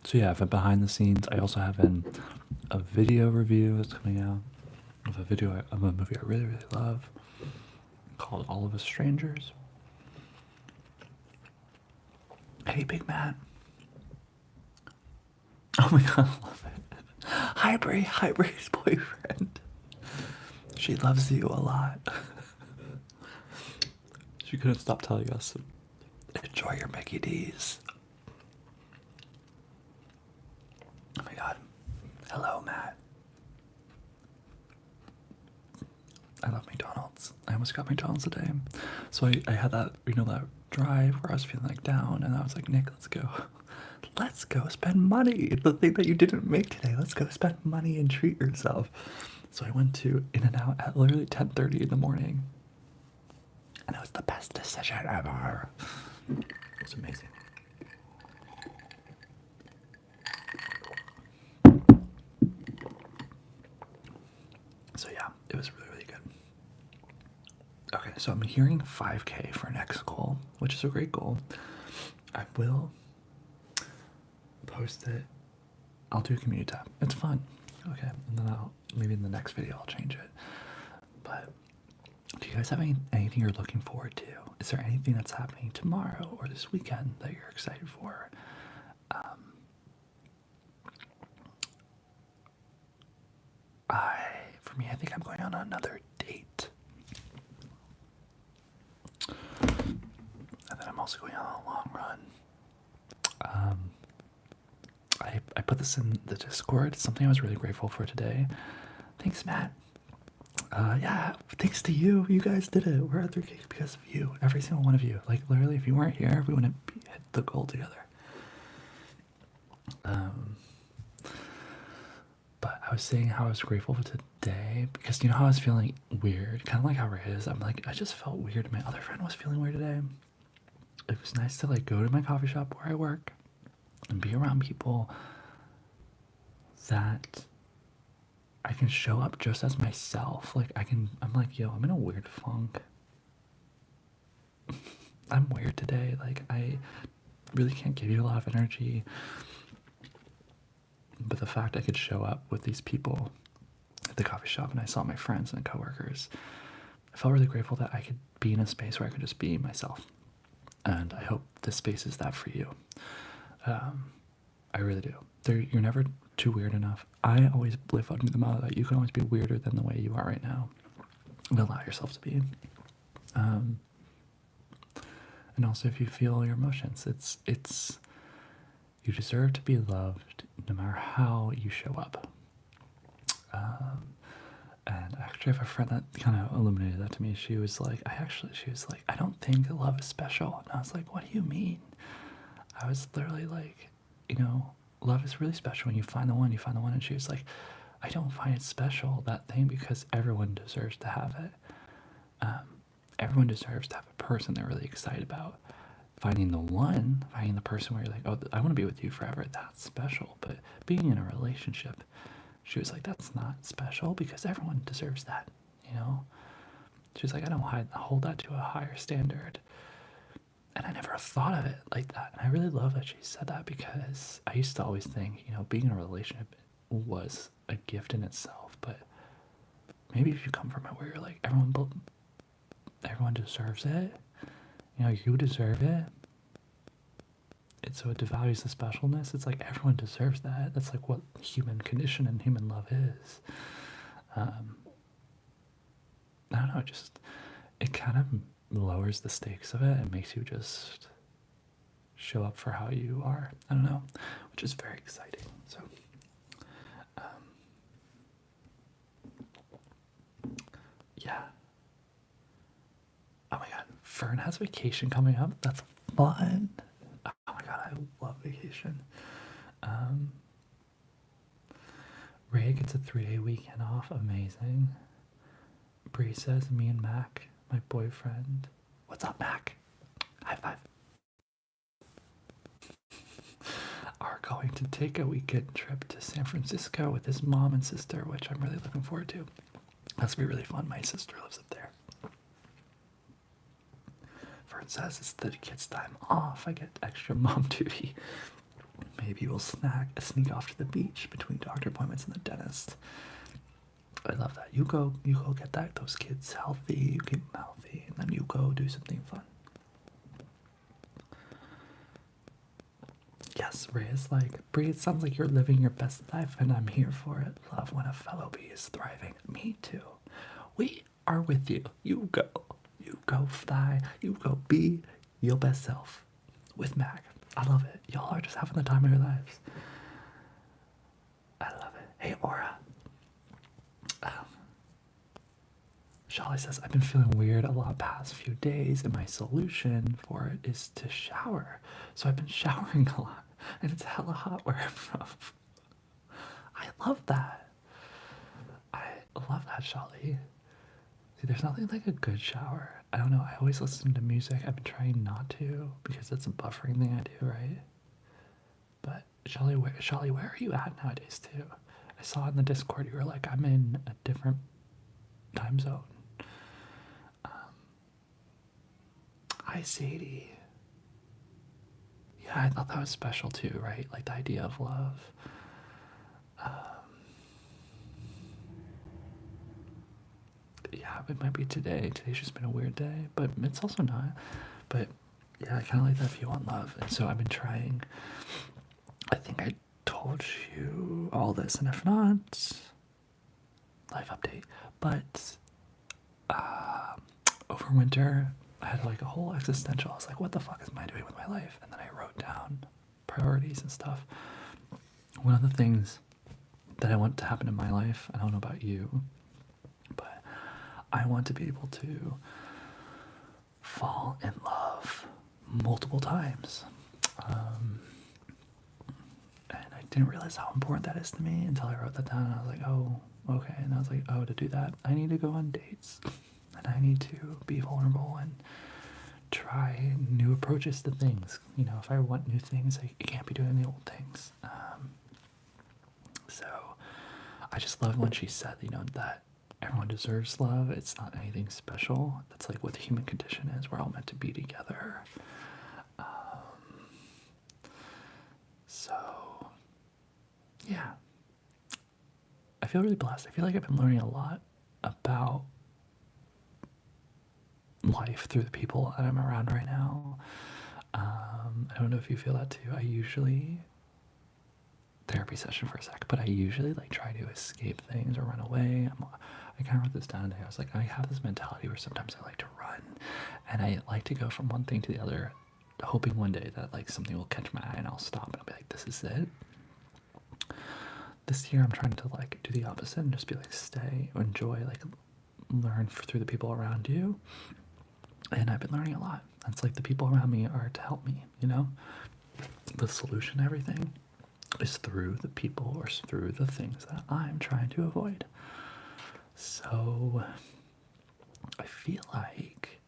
So yeah, for behind the scenes, I also have a video review that's coming out of a movie I really, really love called All of Us Strangers. Hey, big man. Oh my god, I love it. Hi, Bree. Hi, Bree's boyfriend. She loves you a lot. She couldn't stop telling us, enjoy your Mickey D's. Oh my god. Hello, Matt. I love McDonald's. I almost got McDonald's today. So I had that, that drive where I was feeling like down, and I was like, Nick, let's go. Let's go spend money. The thing that you didn't make today. Let's go spend money and treat yourself. So I went to In-N-Out at literally 10:30 in the morning. And it was the best decision ever. It was amazing. So yeah, it was really, really good. Okay, so I'm hearing 5K for next goal, which is a great goal. I will post it. I'll do a community tab. It's fun. Okay, and then maybe in the next video I'll change it. But do you guys have anything you're looking forward to? Is there anything that's happening tomorrow or this weekend that you're excited for? For me, I think I'm going on another date. And then I'm also going on a long run. I put this in the Discord. It's something I was really grateful for today. Thanks, Matt. Yeah, thanks to you. You guys did it. We're at 3K because of you. Every single one of you. Like, literally, if you weren't here, we wouldn't hit the goal together. But I was saying how I was grateful for today because how I was feeling weird, kind of like how Ray is. I'm like, I just felt weird. My other friend was feeling weird today. It was nice to go to my coffee shop where I work and be around people that I can show up just as myself. I'm like, yo, I'm in a weird funk. I'm weird today. I really can't give you a lot of energy. But the fact I could show up with these people at the coffee shop and I saw my friends and coworkers, I felt really grateful that I could be in a space where I could just be myself. And I hope this space is that for you. I really do. You're never too weird enough. I always live under the motto that you can always be weirder than the way you are right now. And allow yourself to be. And also, if you feel your emotions, it's you deserve to be loved no matter how you show up. And I actually have a friend that kind of illuminated that to me. She was like, I don't think love is special. And I was like, what do you mean? I was literally like, love is really special when you find the one, And she was like, I don't find it special, that thing, because everyone deserves to have it. Everyone deserves to have a person they're really excited about. finding the person where you're like, oh, I want to be with you forever, that's special. But being in a relationship, she was like, that's not special because everyone deserves that, you know? She was like, I don't hold that to a higher standard. And I never thought of it like that. And I really love that she said that because I used to always think, you know, being in a relationship was a gift in itself. But maybe if you come from it where you're like, everyone deserves it, you know, you deserve it. So it devalues the specialness. It's like everyone deserves that. That's like what human condition and human love is. I don't know, it kind of lowers the stakes of it and makes you just show up for how you are. I don't know, which is very exciting. So, yeah. Oh my god, Fern has vacation coming up. That's fun. Oh my god, I love vacation. Ray gets a 3-day weekend off. Amazing. Bree says, me and Mac, my boyfriend. What's up, Mac? High five. Are going to take a weekend trip to San Francisco with his mom and sister, which I'm really looking forward to. That's gonna be really fun. My sister lives up there. Fern says it's the kids' time off. I get extra mom duty. Maybe we'll sneak off to the beach between doctor appointments and the dentist. I love that. You go get those kids healthy. You keep them healthy, and then you go do something fun. Yes, Ray is like, Bree, it sounds like you're living your best life, and I'm here for it. Love when a fellow bee is thriving. Me too. We are with you. You go fly. You go be your best self. With Mac. I love it. Y'all are just having the time of your lives. I love it. Hey, Aura. Sholly says, I've been feeling weird a lot past few days, and my solution for it is to shower. So I've been showering a lot, and it's hella hot where I'm from. I love that. I love that, Sholly. See, there's nothing like a good shower. I don't know. I always listen to music. I've been trying not to because it's a buffering thing I do, right? But Sholly, where are you at nowadays too? I saw in the Discord you were like, I'm in a different time zone. Hi, Sadie. Yeah, I thought that was special too, right? Like the idea of love. Yeah, it might be today. Today's just been a weird day, but it's also not. But yeah, I kind of like that view on love. And so I've been trying. I think I told you all this, and if not, life update. But over winter, I had like a whole existential. I was like, what the fuck am I doing with my life? And then I wrote down priorities and stuff. One of the things that I want to happen in my life, I don't know about you, but I want to be able to fall in love multiple times. And I didn't realize how important that is to me until I wrote that down. And I was like, oh, okay. And I was like, oh, to do that, I need to go on dates. And I need to be vulnerable and try new approaches to things. You know, if I want new things, I can't be doing the old things. So I just love when she said, you know, that everyone deserves love. It's not anything special. That's like what the human condition is. We're all meant to be together. So, yeah. I feel really blessed. I feel like I've been learning a lot about life through the people that I'm around right now. I don't know if you feel that too. I usually, therapy session for a sec, but I usually like try to escape things or run away. I kind of wrote this down today. I was like, I have this mentality where sometimes I like to run, and I like to go from one thing to the other, hoping one day that like something will catch my eye and I'll stop and I'll be like, this is it. This year I'm trying to like do the opposite and just be like, stay, enjoy, like learn through the people around you. And I've been learning a lot. It's like the people around me are to help me, you know? The solution to everything is through the people or through the things that I'm trying to avoid. So I feel like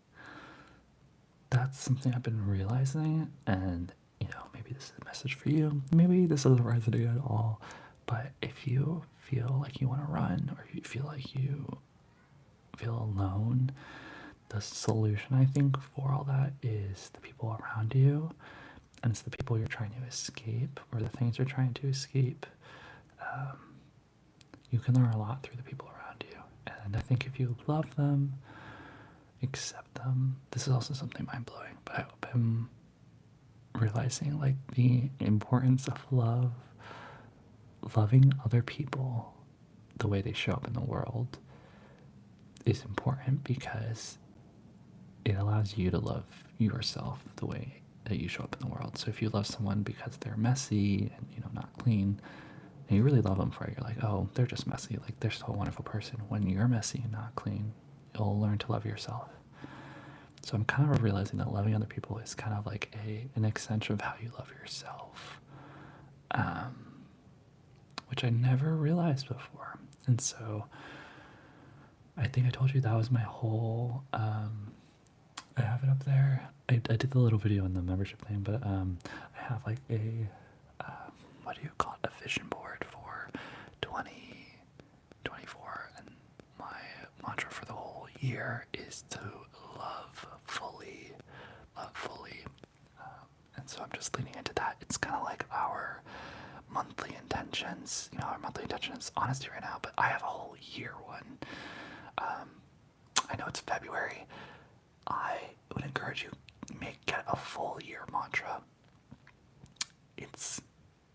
that's something I've been realizing, and maybe this is a message for you. Maybe this doesn't resonate at all, but if you feel like you want to run, or you feel like you feel alone, the solution I think for all that is the people around you, and it's the people you're trying to escape, or the things you're trying to escape. You can learn a lot through the people around you, and I think if you love them, accept them. This is also something mind-blowing, but I hope I'm realizing like the importance of love, loving other people the way they show up in the world is important, because it allows you to love yourself the way that you show up in the world. So if you love someone because they're messy and not clean, and you really love them for it, you're like, oh, they're just messy, like they're still a wonderful person. When you're messy and not clean, you'll learn to love yourself. So I'm kind of realizing that loving other people is kind of like an extension of how you love yourself, which I never realized before. And so I think I told you that was my whole, I have it up there. I did the little video in the membership thing, but I have like a, what do you call it, a vision board for 2024, and my mantra for the whole year is to love fully, love fully. And so I'm just leaning into that. It's kind of like our monthly intentions. Our monthly intention is honesty right now, but I have a whole year one. I know it's February. I would encourage you get a full year mantra.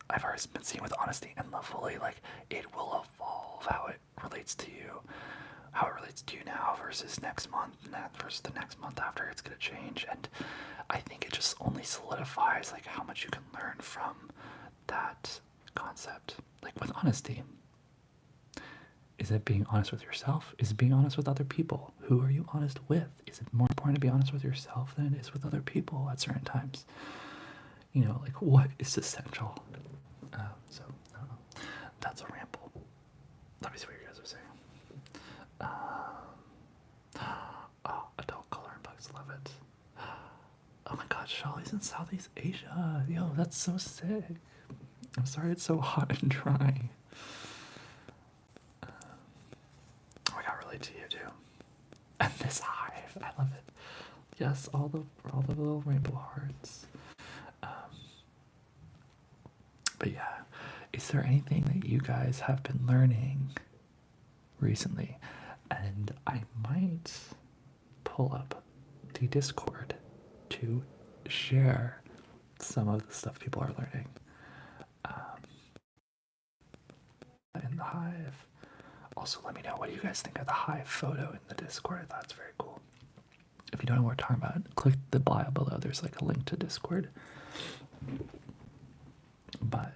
I've always been seeing with honesty and love fully, like it will evolve how it relates to you, now versus next month, and that versus the next month after. It's gonna change, and I think it just only solidifies like how much you can learn from that concept. Like with honesty, is it being honest with yourself? Is it being honest with other people? Who are you honest with? Is it more important to be honest with yourself than it is with other people at certain times? Like what is essential? So I don't know. That's a ramble. Let me see what you guys are saying. Oh, adult coloring books, love it. Oh my god, Shali's in Southeast Asia. Yo, that's so sick. I'm sorry it's so hot and dry. I got relate to you too. And this hive, I love it. Yes, all the little rainbow hearts. But yeah, is there anything that you guys have been learning recently? And I might pull up the Discord to share some of the stuff people are learning in the hive. Also, let me know what you guys think of the hive photo in the Discord. I thought it's very cool. If you don't know what we're talking about, click the bio below. There's like a link to Discord. But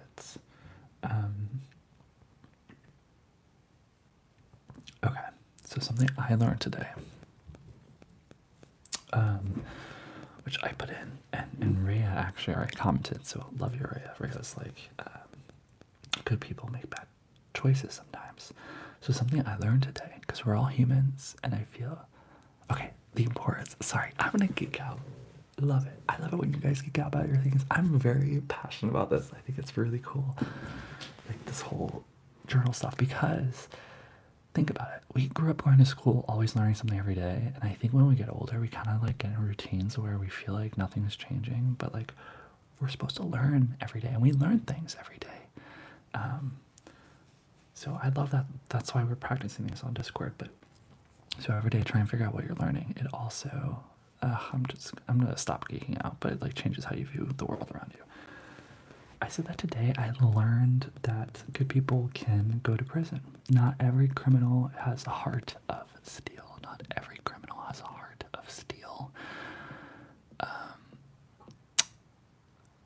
okay, so something I learned today, which I put in, and Rhea actually already commented, so love you, Rhea. Rhea's like, good people make bad choices sometimes. So something I learned today, because we're all humans, and I feel, okay, the importance, sorry, I'm gonna geek out. Love it. I love it when you guys geek out about your things. I'm very passionate about this. I think it's really cool, like this whole journal stuff, because think about it. We grew up going to school, always learning something every day, and I think when we get older, we kind of like get in routines where we feel like nothing's changing, but like we're supposed to learn every day, and we learn things every day. So I love that. That's why we're practicing this on Discord. But so every day, try and figure out what you're learning. It also, I'm gonna stop geeking out, but it like changes how you view the world around you. I said that today. I learned that good people can go to prison. Not every criminal has a heart of steel. Not every criminal has a heart of steel.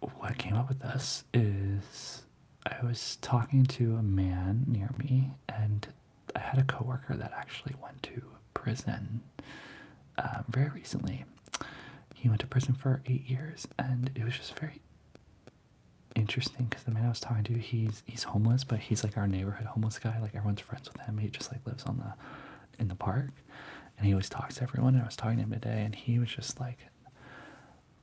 What came up with this is I was talking to a man near me, and I had a coworker that actually went to prison very recently. He went to prison for 8 years, and it was just very interesting because the man I was talking to, he's homeless, but he's like our neighborhood homeless guy. Like everyone's friends with him. He just like lives in the park, and he always talks to everyone. And I was talking to him today, and he was just like,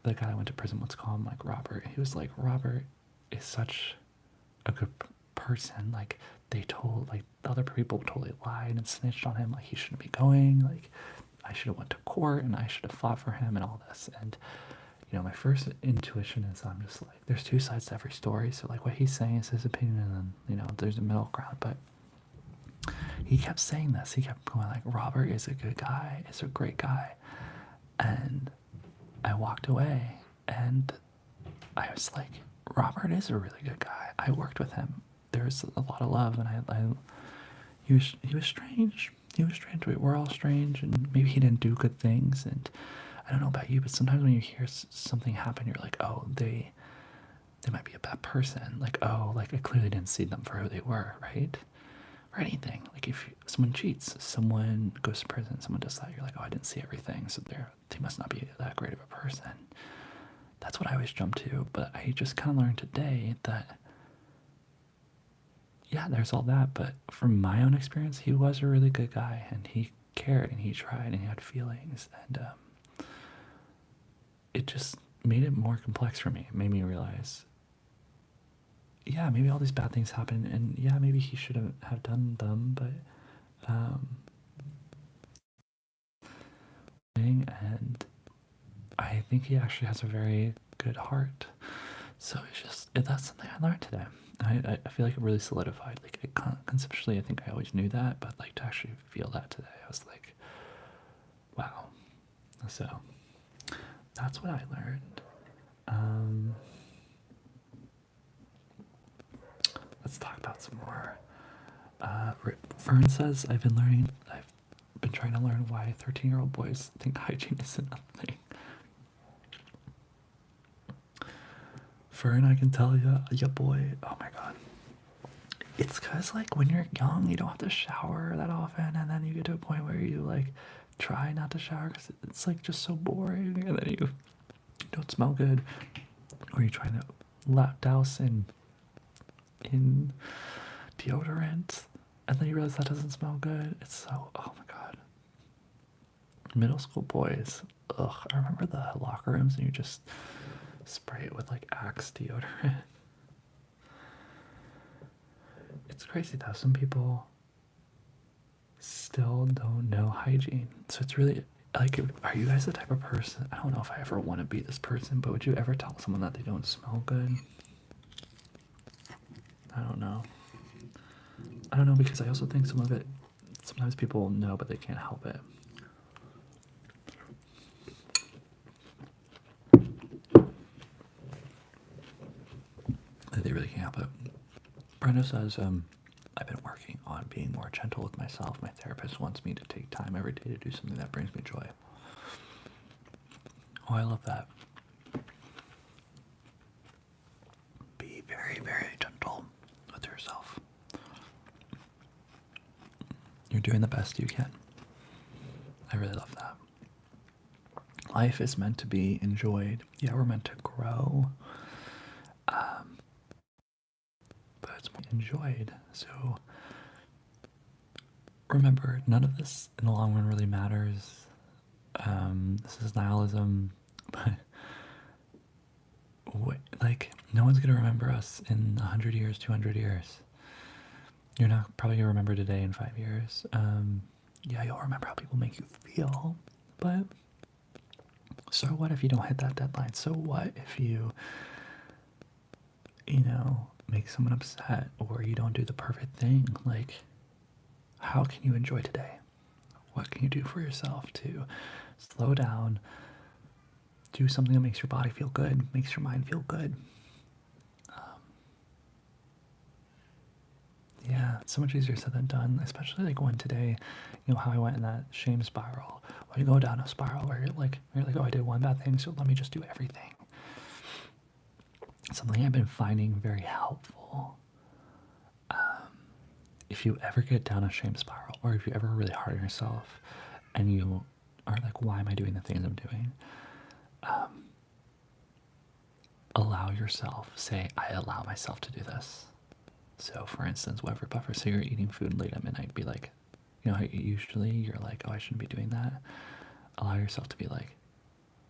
the guy I went to prison, let's call him like Robert. He was like, Robert is such a good person. Like they told, like the other people totally lied and snitched on him. Like he shouldn't be going. Like I should have went to court and I should have fought for him and all this. And you know, my first intuition is I'm just like, there's two sides to every story. So like what he's saying is his opinion, and then you know, there's a middle ground. But he kept saying this. He kept going like, Robert is a good guy. Is a great guy. And I walked away, and I was like, Robert is a really good guy. I worked with him. There's a lot of love, and he was strange. He was strange. We're all strange, and maybe he didn't do good things. And I don't know about you, but sometimes when you hear something happen, you're like, oh, they might be a bad person. Like, oh, like I clearly didn't see them for who they were, right? Or anything. Like if someone cheats, someone goes to prison, someone does that, you're like, oh, I didn't see everything, so they must not be that great of a person. That's what I always jump to, but I just kind of learned today that, yeah, there's all that, but from my own experience, he was a really good guy, and he cared, and he tried, and he had feelings, and it just made it more complex for me. It made me realize, yeah, maybe all these bad things happen, and yeah, maybe he should have done them, but and I think he actually has a very good heart. So it's just, that's something I learned today. I feel like it really solidified. Like conceptually, I think I always knew that, but like to actually feel that today, I was like, wow. So that's what I learned. Let's talk about some more. Fern says, I've been trying to learn why 13-year-old boys think hygiene isn't a thing. Fern, I can tell you, ya boy, oh my god. It's because, like, when you're young, you don't have to shower that often, and then you get to a point where you, like, try not to shower because it's, like, just so boring, and then you don't smell good, or you're trying to douse in deodorant, and then you realize that doesn't smell good. It's so, oh my god. Middle school boys, ugh. I remember the locker rooms, and you just spray it with like Axe deodorant. It's crazy though. Some people still don't know hygiene. So it's really like, are you guys the type of person? I don't know if I ever want to be this person, but would you ever tell someone that they don't smell good? I don't know. I don't know, because I also think some of it, sometimes people know, but they can't help it. They really can't help it. Brenda says, I've been working on being more gentle with myself. My therapist wants me to take time every day to do something that brings me joy. Oh, I love that. Be very, very gentle with yourself. You're doing the best you can. I really love that. Life is meant to be enjoyed. Yeah, we're meant to grow. But it's enjoyed. So remember, none of this in the long run really matters. This is nihilism, but like, no one's gonna remember us in 100 years, 200 years. You're not probably gonna remember today in 5 years. Yeah, you'll remember how people make you feel, but so what if you don't hit that deadline? So what if you make someone upset, or you don't do the perfect thing? Like, how can you enjoy today? What can you do for yourself to slow down, do something that makes your body feel good, makes your mind feel good? Yeah, it's so much easier said than done, especially like when today, how I went in that shame spiral. When you go down a spiral where you're like, oh, I did one bad thing, so let me just do everything. Something I've been finding very helpful. If you ever get down a shame spiral, or if you ever really hard on yourself, and you are like, why am I doing the things I'm doing? Allow yourself, say, I allow myself to do this. So for instance, whatever buffer, so you're eating food late at midnight, be like, usually you're like, oh, I shouldn't be doing that. Allow yourself to be like,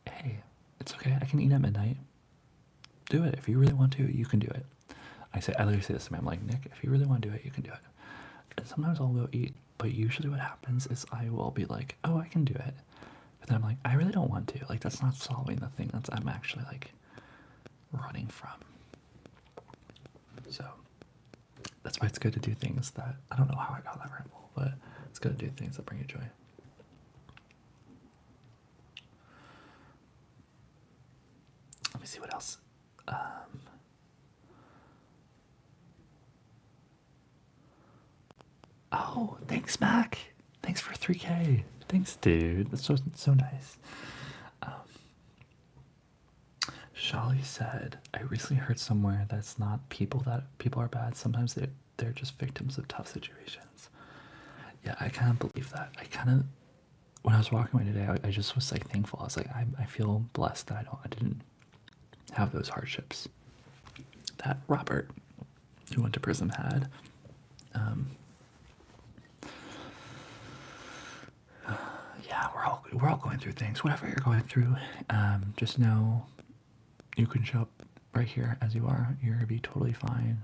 hey, It's okay. I can eat at midnight. Do it. If you really want to, you can do it. I literally say this to me. I'm like, Nick, if you really want to do it, you can do it. And sometimes I'll go eat, but usually what happens is I will be like, oh, I can do it. But then I'm like, I really don't want to. Like, that's not solving the thing that's I'm actually like running from. So that's why it's good to do things that, I don't know how I got that ramble, but it's good to do things that bring you joy. Let me see what else. Oh, thanks, Mac. Thanks for 3K. Thanks, dude. That's so nice. Shali said, I recently heard somewhere that it's not people are bad. Sometimes they're just victims of tough situations. Yeah, I kind of believe that. When I was walking away today, I just was like thankful. I was like, I feel blessed that I didn't have those hardships that Robert, who went to prison, had. Yeah, we're all going through things. Whatever you're going through, just know you can show up right here as you are. You're gonna be totally fine.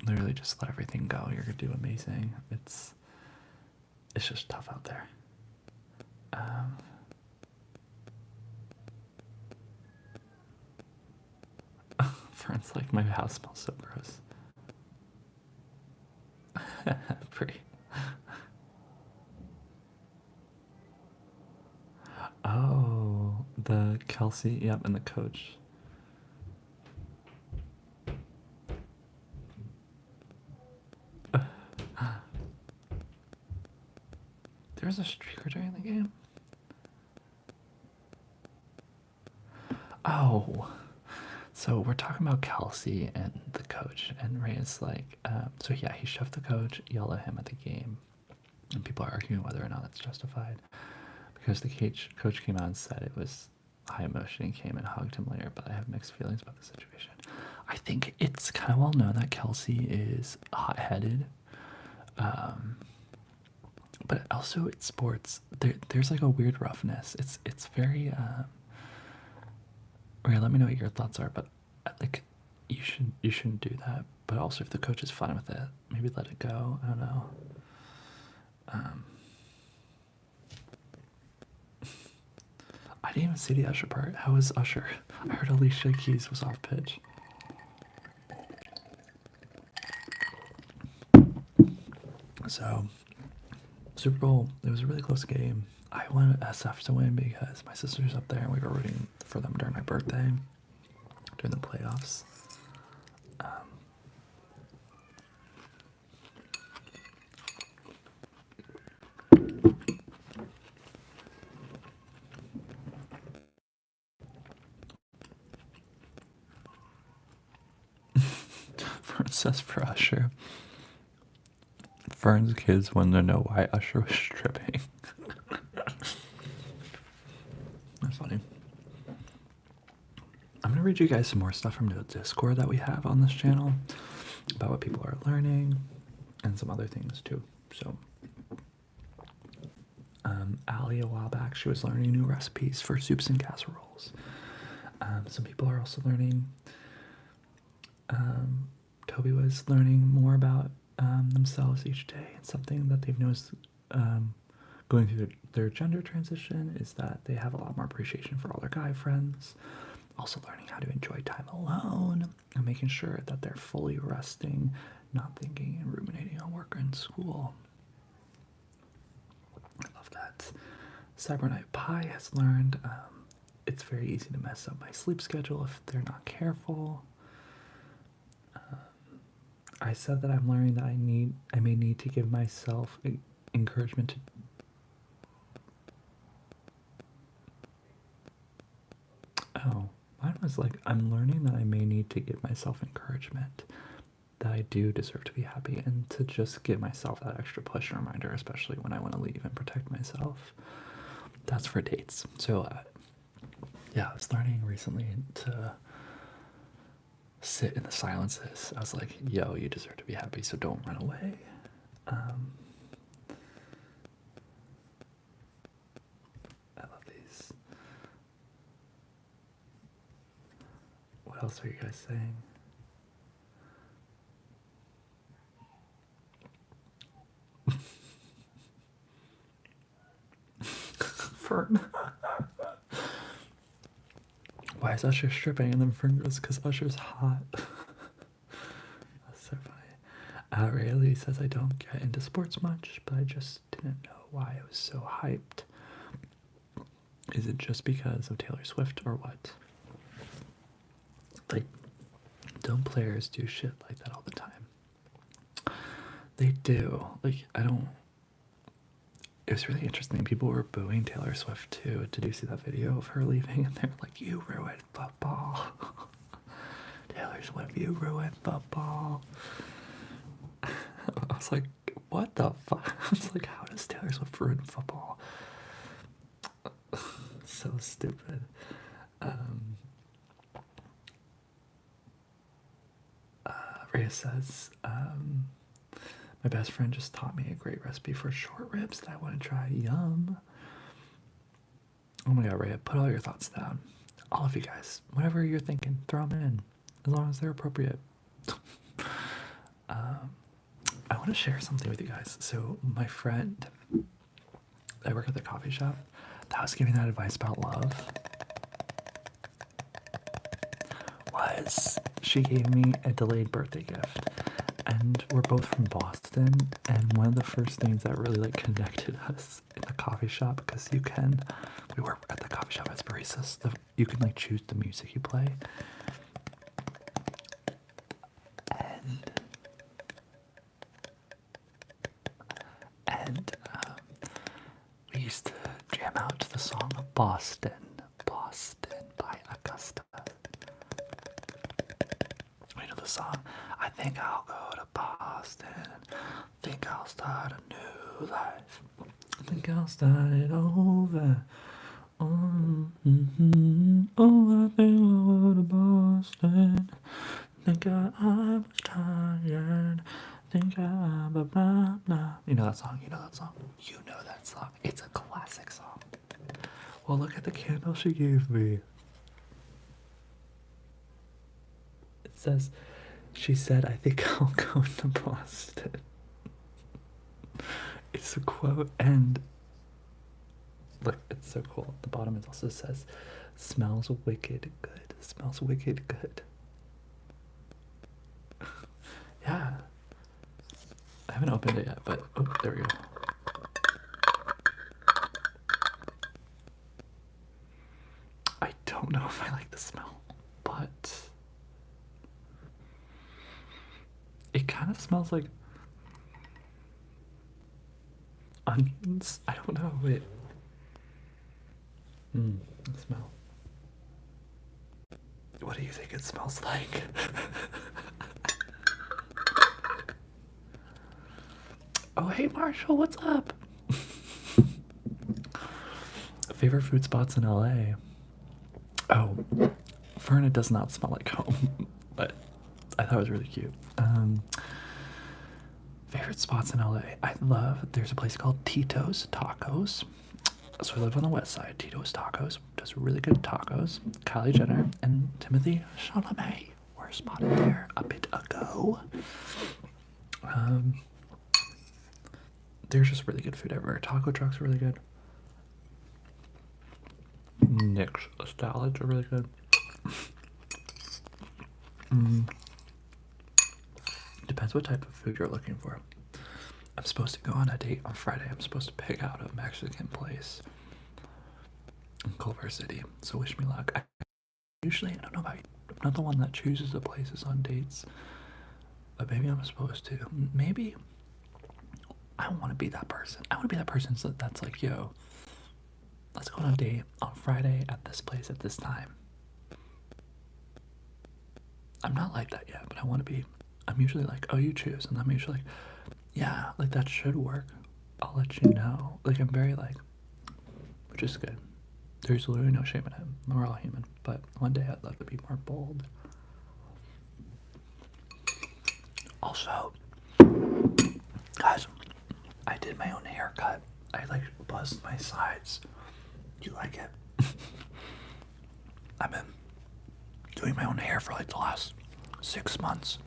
Literally, just let everything go. You're gonna do amazing. It's just tough out there. Friends, like, my house smells so gross. Pretty. Oh, the Kelsey, yep, and the coach. There's a streaker during the game. Oh, so we're talking about Kelsey and the coach, and Ray is like, so yeah, he shoved the coach, yelled at him at the game, and people are arguing whether or not that's justified, because the coach came out and said it was high emotion and came and hugged him later, but I have mixed feelings about the situation. I think it's kind of well known that Kelsey is hot-headed, but also in sports, there's like a weird roughness. It's very, okay, let me know what your thoughts are, but like, you shouldn't do that. But also, if the coach is fine with it, maybe let it go. I don't know. I didn't even see the Usher part. How was Usher? I heard Alicia Keys was off pitch. So, Super Bowl, it was a really close game. I wanted SF to win because my sister's up there and we were rooting for them during my birthday, during the playoffs. Fern says for Usher. Fern's kids wanted to know why Usher was stripping. That's funny. I'm gonna read you guys some more stuff from the Discord that we have on this channel about what people are learning and some other things too. So, Allie, a while back, she was learning new recipes for soups and casseroles. Some people are also learning. Toby was learning more about themselves each day, and something that they've noticed going through their gender transition is that they have a lot more appreciation for all their guy friends. Also learning how to enjoy time alone and making sure that they're fully resting, not thinking and ruminating on work and school. I love that. Cyber Night Pie has learned it's very easy to mess up my sleep schedule if they're not careful. I said that I'm learning that I may need to give myself encouragement to. Oh, mine was like, I'm learning that I may need to give myself encouragement, that I do deserve to be happy, and to just give myself that extra push and reminder, especially when I want to leave and protect myself. That's for dates. So, yeah, I was learning recently to sit in the silences. I was like, yo, you deserve to be happy, so don't run away. What else are you guys saying? Fern. Why is Usher stripping? And then Fern goes, because Usher's hot. That's so funny. Rayleigh says, I don't get into sports much, but I just didn't know why it was so hyped. Is it just because of Taylor Swift or what? Like, don't players do shit like that all the time? They do. Like, I don't. It was really interesting. People were booing Taylor Swift too. Did you see that video of her leaving? And they're like, you ruined football. Taylor Swift, you ruined football. I was like, what the fuck? I was like, how does Taylor Swift ruin football? So stupid. Rhea says, my best friend just taught me a great recipe for short ribs that I want to try. Yum. Oh my god, Rhea, put all your thoughts down. All of you guys, whatever you're thinking, throw them in, as long as they're appropriate. I want to share something with you guys. So my friend, I work at the coffee shop, that was giving that advice about love, was she gave me a delayed birthday gift. And we're both from Boston, and one of the first things that really like connected us in the coffee shop, because we work at the coffee shop as baristas, you can like choose the music you play. And we used to jam out to the song Boston by Augusta. You know the song? I think I'll go to Boston. Think I'll start a new life. Think I'll start it over. Oh, I think I'll go to Boston. Think I was tired. Think I blah blah blah. You know that song? You know that song? You know that song. It's a classic song. Well, look at the candle she gave me. It says, she said, I think I'll go to Boston. It's a quote, and look, it's so cool. At the bottom it also says, smells wicked good. Smells wicked good. Yeah. I haven't opened it yet, but oh, there we go. I don't know if I like the smell, but it kind of smells like onions. I don't know. Wait. The smell. What do you think it smells like? Oh, hey Marshall, what's up? Favorite food spots in LA? Oh, Verna does not smell like home, but I thought it was really cute. Favorite spots in LA? There's a place called Tito's Tacos. So I live on the west side. Tito's Tacos does really good tacos. Kylie Jenner and Timothy Chalamet were spotted there a bit ago. There's just really good food everywhere. Taco trucks are really good. Nick's salads are really good. Depends what type of food you're looking for. I'm supposed to go on a date on Friday. I'm supposed to pick out a Mexican place in Culver City. So wish me luck. I don't know about you. I'm not the one that chooses the places on dates. But maybe I'm supposed to. Maybe I don't want to be that person. I want to be that person that's like, yo, let's go on a date on Friday at this place at this time. I'm not like that yet, but I want to be. I'm usually like, oh, you choose. And I'm usually like, yeah, like that should work. I'll let you know. Like, I'm very like, which is good. There's literally no shame in it. We're all human. But one day I'd love to be more bold. Also, guys, I did my own haircut. I like buzzed my sides. Do you like it? I'm in. doing my own hair for like the last 6 months.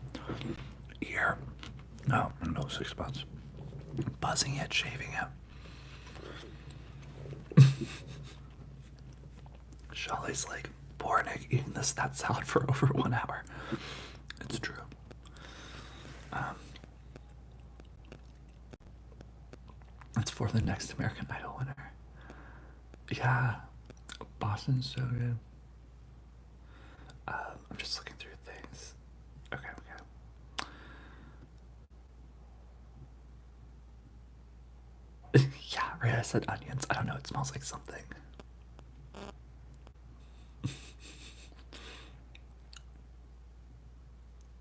Year. No, 6 months. Buzzing it, shaving it. Shelley's like, poor Nick eating that salad for over 1 hour. It's true. It's for the next American Idol winner. Yeah, Boston's so good. I'm just looking through things. Okay. Yeah, right. I said onions. I don't know. It smells like something.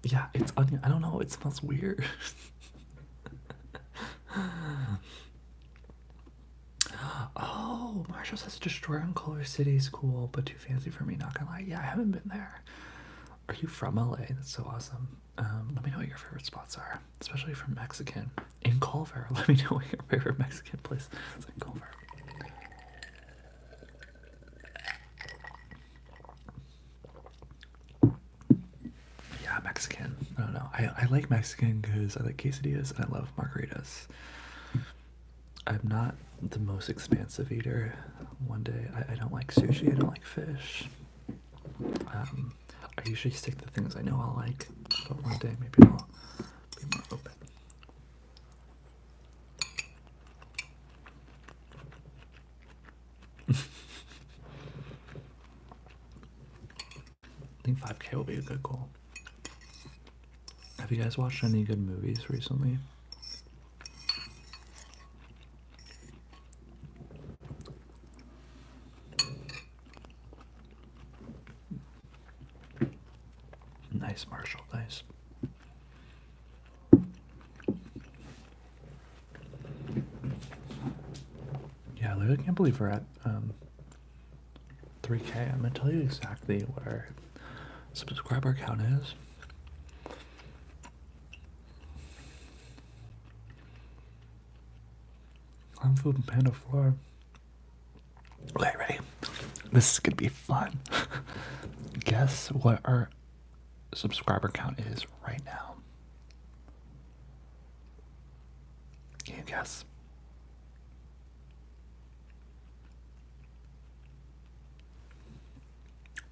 Yeah, it's onion. I don't know. It smells weird. Oh, Marshall says Destroyer in Color City is cool, but too fancy for me, not gonna lie. Yeah, I haven't been there. Are you from LA? That's so awesome. Let me know what your favorite spots are, especially from Mexican. In Culver, let me know what your favorite Mexican place is in Culver. Yeah, Mexican. I don't know. I like Mexican because I like quesadillas and I love margaritas. I'm not the most expansive eater. One day, I don't like sushi, I don't like fish. I usually stick to things I know I'll like, but one day maybe I'll be more open. I think 5K will be a good goal. Have you guys watched any good movies recently? Nice, Marshall, nice. Yeah, I literally can't believe we're at 3K. I'm gonna tell you exactly what our subscriber count is. I'm Food and Panda 4. Okay, ready? This is gonna be fun. Guess what our subscriber count is right now. Can you guess?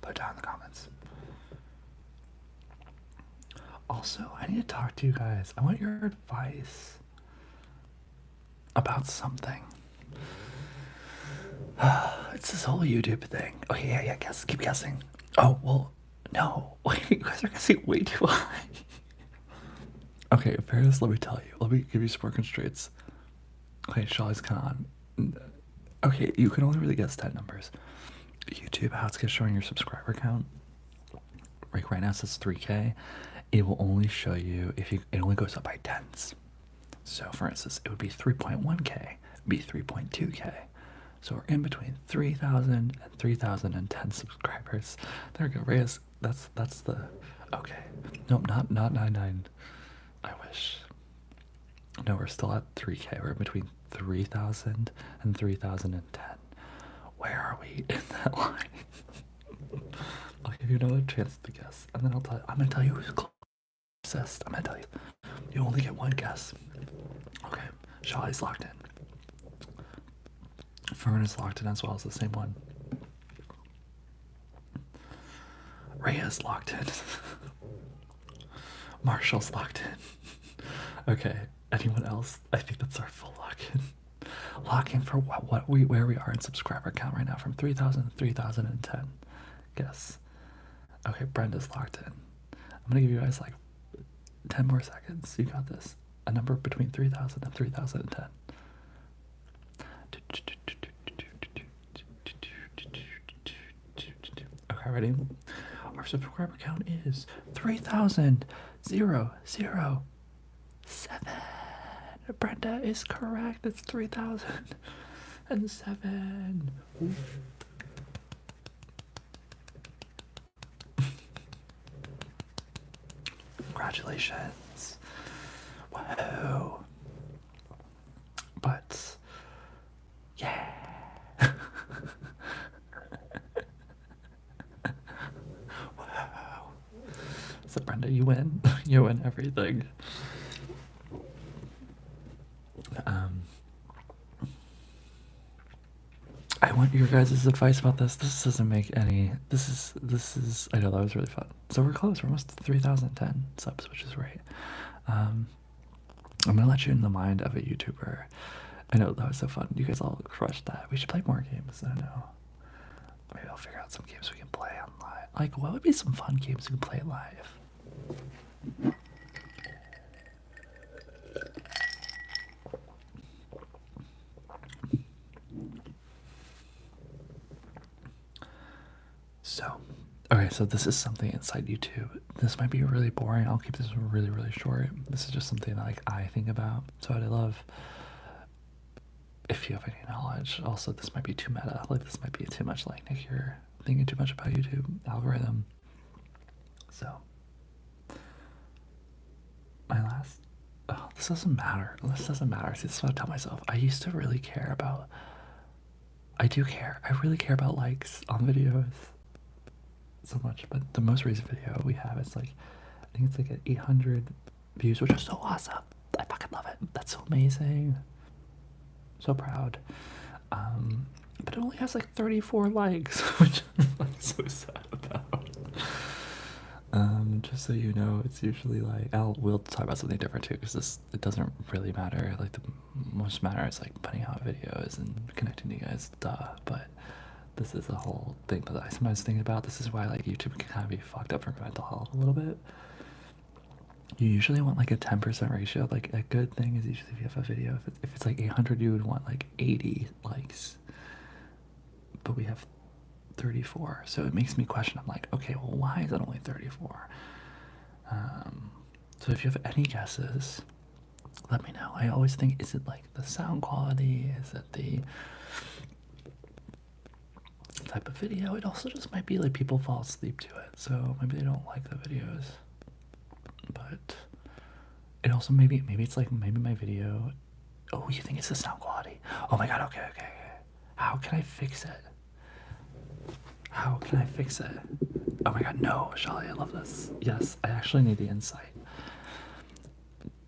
Put it down in the comments. Also, I need to talk to you guys. I want your advice about something. It's this whole YouTube thing. Okay, yeah, guess. Keep guessing. Oh, well, no. Wait, you guys are guessing way too high. Okay, in fairness, let me tell you. Let me give you some more constraints. Okay, Shaw's con. Okay, you can only really guess 10 numbers. YouTube, how it's showing your subscriber count. Like right now it says 3K. It will only show you if it only goes up by tens. So for instance, it would be 3.1K, be 3.2K. So we're in between 3,000 and 3,010 subscribers. There we go, Reyes. That's the okay. Nope, not 99. I wish. No, we're still at 3K. We're in between 3,000 and 3,010. Where are we in that line? I'll give you another chance to guess, and then I'm gonna tell you who's closest. I'm gonna tell you. You only get one guess. Okay, Shawty's locked in. Fern is locked in as well as the same one. Rhea is locked in. Marshall's locked in. Okay, anyone else? I think that's our full lock-in. Lock-in for where we are in subscriber count right now, from 3,000 to 3,010. Guess. Okay, Brenda's locked in. I'm gonna give you guys like 10 more seconds. You got this. A number between 3,000 and 3,010. Okay, ready? Our subscriber count is 3,007. Brenda is correct. It's 3,007. Congratulations. Whoa. But yeah. So Brenda, you win. You win everything. I want your guys' advice about this. This doesn't make any. This is. I know that was really fun. So we're close. We're almost 3,010 subs, which is great. I'm gonna let you in the mind of a YouTuber. I know that was so fun. You guys all crushed that. We should play more games. I don't know. Maybe I'll figure out some games we can play on live. Like, what would be some fun games we can play live? So, okay, so this is something inside YouTube. This might be really boring. I'll keep this really, really short. This is just something that, like, I think about. So I'd love if you have any knowledge. Also, this might be too meta. Like, this might be too much, like, Nick, you're thinking too much about YouTube algorithm. So, my last, oh, this doesn't matter. This doesn't matter. See, this is what I tell myself. I used to really care about, I do care. I really care about likes on videos so much. But the most recent video we have is like, I think it's like at 800 views, which is so awesome. I fucking love it. That's so amazing. So proud. But it only has like 34 likes, which I'm like so sad about. Just so you know, it's usually like we'll talk about something different too, because it doesn't really matter. Like the most matter is like putting out videos and connecting to you guys, but this is a whole thing that I sometimes think about. This is why like YouTube can kind of be fucked up for mental health a little bit. You usually want like a 10% ratio. Like a good thing is usually if you have a video, if it's like 800, you would want like 80 likes. But we have 34, so it makes me question. I'm like, okay, well, why is it only 34? So if you have any guesses, let me know. I always think, is it like the sound quality? Is it the type of video? It also just might be like people fall asleep to it, so maybe they don't like the videos. But it also maybe it's like maybe my video. Oh, you think it's the sound quality? Oh my god. Okay. How can I fix it? How can I fix it? Oh my god, no, Shelly, I love this. Yes, I actually need the insight.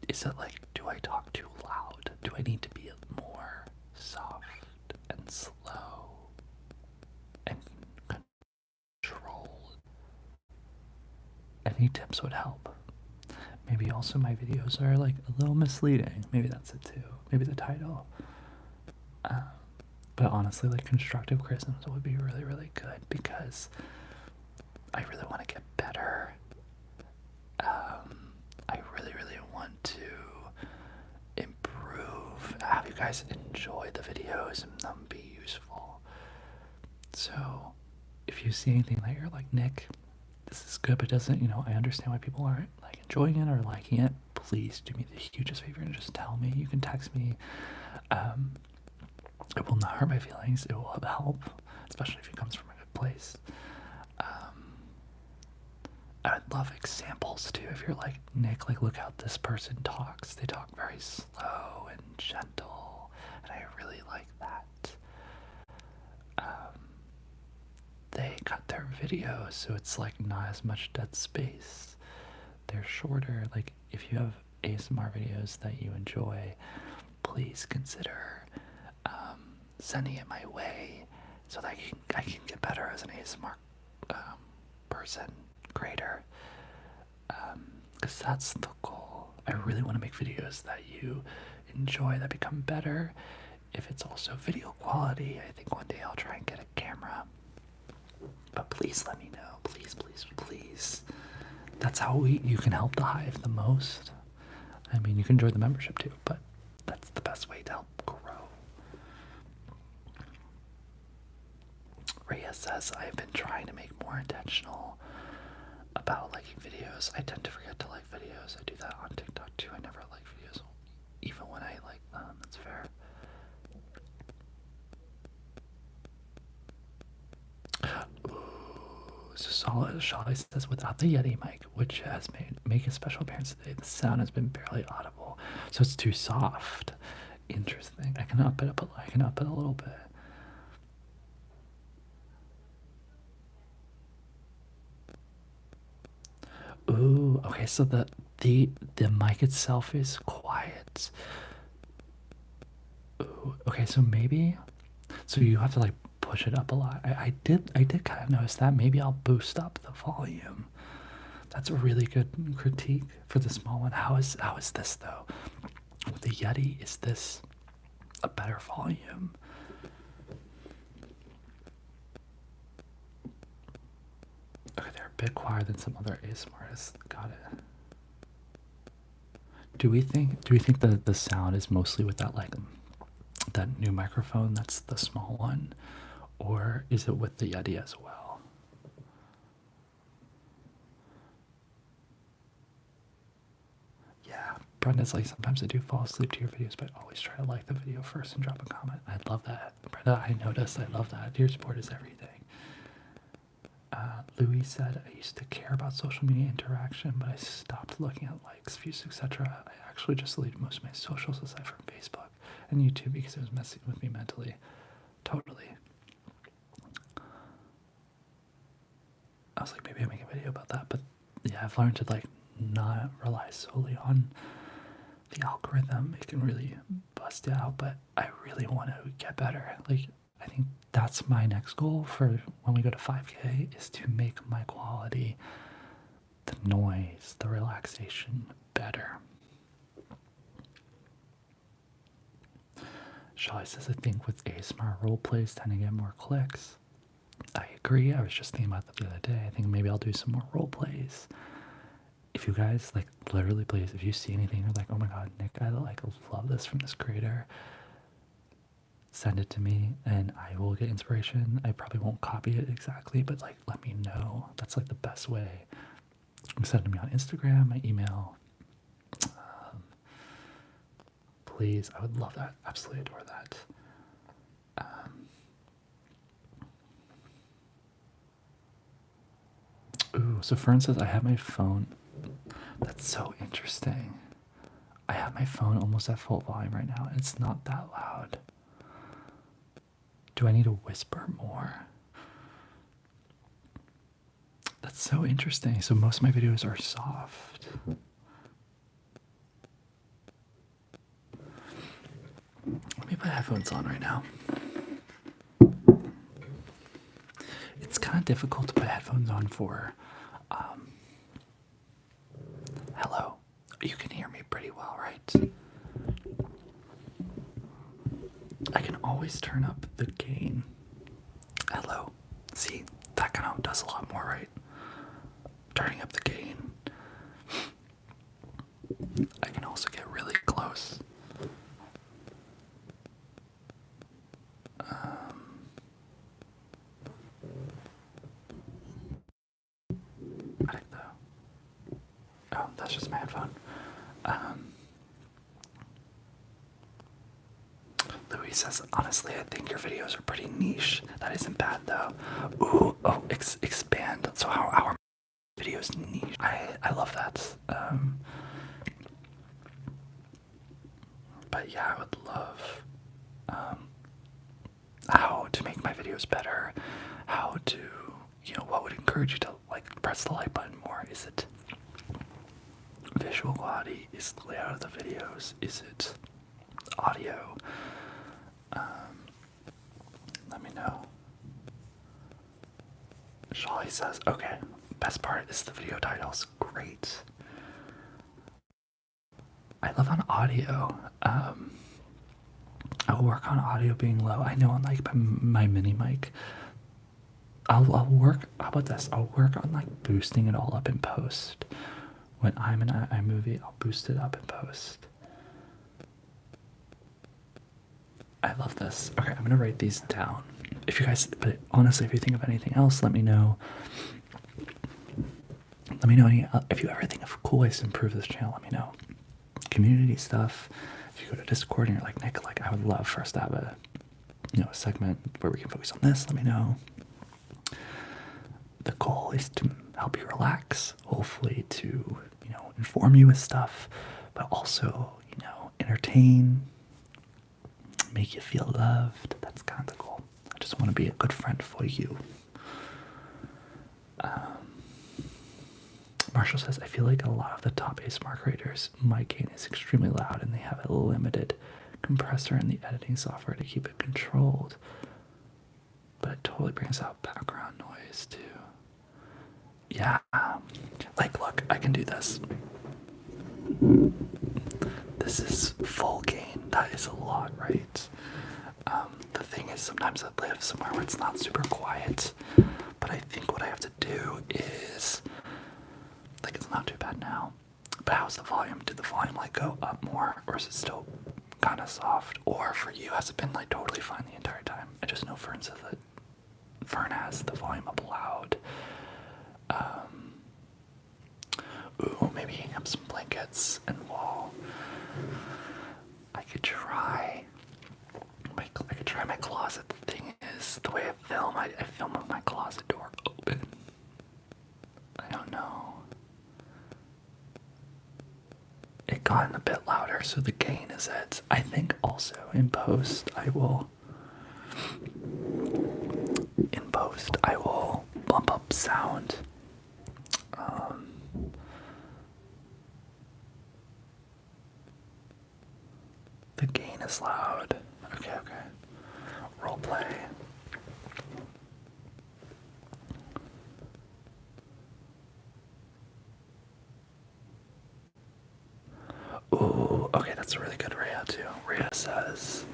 Is it like, do I talk too loud? Do I need to be more soft and slow and controlled? Any tips would help. Maybe also my videos are like a little misleading. Maybe that's it too. Maybe the title. But honestly, like constructive criticisms would be really, really good because I really want to get better. I really, really want to improve, have you guys enjoy the videos and them be useful. So if you see anything that you're like, Nick, this is good, but doesn't, I understand why people aren't like enjoying it or liking it, please do me the hugest favor and just tell me. You can text me. It will not hurt my feelings. It will help, especially if it comes from a good place. I would love examples too. If you're like, Nick, like look how this person talks. They talk very slow and gentle, and I really like that. They cut their videos so it's like not as much dead space. They're shorter. Like if you have ASMR videos that you enjoy, please consider sending it my way so that I can get better as an ASMR person, creator, because that's the goal. I really want to make videos that you enjoy, that become better. If it's also video quality, I think one day I'll try and get a camera, but please let me know. Please. That's how you can help the Hive the most. I mean, you can join the membership too, but that's the best way to help grow. Rhea says, I've been trying to make more intentional about liking videos. I tend to forget to like videos. I do that on TikTok too. I never like videos, even when I like them. That's fair. Ooh, so Shali says, without the Yeti mic, which has make a special appearance today, the sound has been barely audible. So it's too soft. Interesting. I can up it a little bit. Ooh, Okay, so the mic itself is quiet. Ooh, okay, so maybe so you have to like push it up a lot. I did kind of notice that. Maybe I'll boost up the volume. That's a really good critique for the small one. How is this though? With the Yeti, is this a better volume? Okay, they're a bit quieter than some other ASMRs. Got it. Do we think the sound is mostly with that like that new microphone that's the small one, or is it with the Yeti as well? Yeah, Brenda's like, sometimes I do fall asleep to your videos, but always try to like the video first and drop a comment. I love that. Brenda, I noticed. I love that. Your support is everything. Louis said, I used to care about social media interaction, but I stopped looking at likes, views, etc. I actually just deleted most of my socials aside from Facebook and YouTube because it was messing with me mentally. Totally. I was like, maybe I make a video about that, but yeah, I've learned to like not rely solely on the algorithm. It can really bust you out, but I really want to get better. Like, I think that's my next goal for when we go to 5K, is to make my quality, the noise, the relaxation better. Shai says, I think with ASMR roleplays tend to get more clicks. I agree. I was just thinking about that the other day. I think maybe I'll do some more roleplays. If you guys like, literally, please, if you see anything, you're like, oh my god, Nick, I like love this from this creator, send it to me and I will get inspiration. I probably won't copy it exactly, but like, let me know. That's like the best way. Send it to me on Instagram, my email. Please, I would love that. Absolutely adore that. Ooh, so Fern says, I have my phone. That's so interesting. I have my phone almost at full volume right now, and it's not that loud. Do I need to whisper more? That's so interesting. So most of my videos are soft. Let me put headphones on right now. It's kind of difficult to put headphones on for, hello. You can hear me pretty well, right? I can always turn up the gain. Hello. See, that kind of does a lot more, right? Turning up the gain. I can also get really close. I think oh, that's just my headphone. Louis says, honestly, I think your videos are pretty niche. That isn't bad though. Ooh, oh, expand. So how our videos niche? I love that. But yeah, I would love how to make my videos better. How to, what would encourage you to like press the like button more? Is it visual quality? Is the layout of the videos? Is it audio? Let me know. Sholly says, okay, best part is the video titles. Great. I love on audio. I'll work on audio being low. I know on like my mini mic. I'll work, how about this? I'll work on like boosting it all up in post. When I'm in iMovie, I'll boost it up in post. I love this. Okay, I'm gonna write these down. If you guys, but honestly, if you think of anything else, let me know. Let me know if you ever think of cool ways to improve this channel. Let me know. Community stuff. If you go to Discord and you're like, Nick, like I would love for us to have a, a segment where we can focus on this. Let me know. The goal is to help you relax. Hopefully, to inform you with stuff, but also entertain. Make you feel loved. That's kind of the goal. I just want to be a good friend for you. Marshall says, I feel like a lot of the top ASMR creators, mic gain is extremely loud and they have a limited compressor in the editing software to keep it controlled. But it totally brings out background noise too. Yeah, like look, I can do this. This is full gain. That is a lot, right? The thing is, sometimes I live somewhere where it's not super quiet, but I think what I have to do is, like, it's not too bad now, but how's the volume? Did the volume like go up more, or is it still kind of soft? Or for you, has it been like totally fine the entire time? I just know Fern says that Fern has the volume up loud. Ooh, maybe hang up some blankets and wall. I could try my closet. The thing is, the way I film, I film with my closet door open. I don't know. It got a bit louder, so the gain is it. I think also in post I will bump up sound. The gain is loud. Okay. Roleplay. Ooh, okay, that's really good, Rhea, too. Rhea says,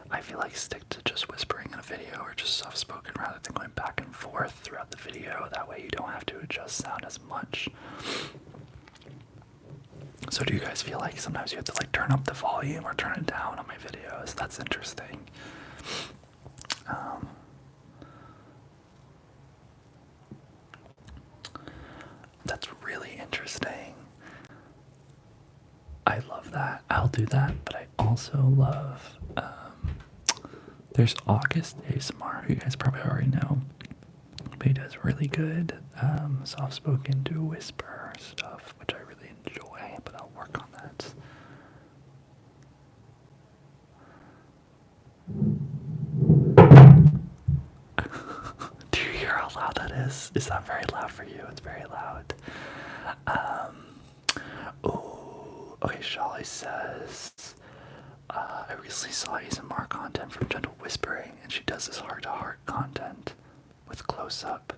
I feel like stick to just whispering in a video or just soft-spoken rather than going back and forth throughout the video. That way you don't have to adjust sound as much. So do you guys feel like sometimes you have to like turn up the volume or turn it down on my videos? That's interesting. That's really interesting. I love that. I'll do that, but I also love, there's August ASMR, who you guys probably already know. But he does really good soft-spoken to whisper stuff, which I really enjoy, but I'll work on that. Do you hear how loud that is? Is that very loud for you? It's very loud. Okay, Sholly says, I recently saw ASMR content from Gentle Whispering, and she does this heart-to-heart content with close-up.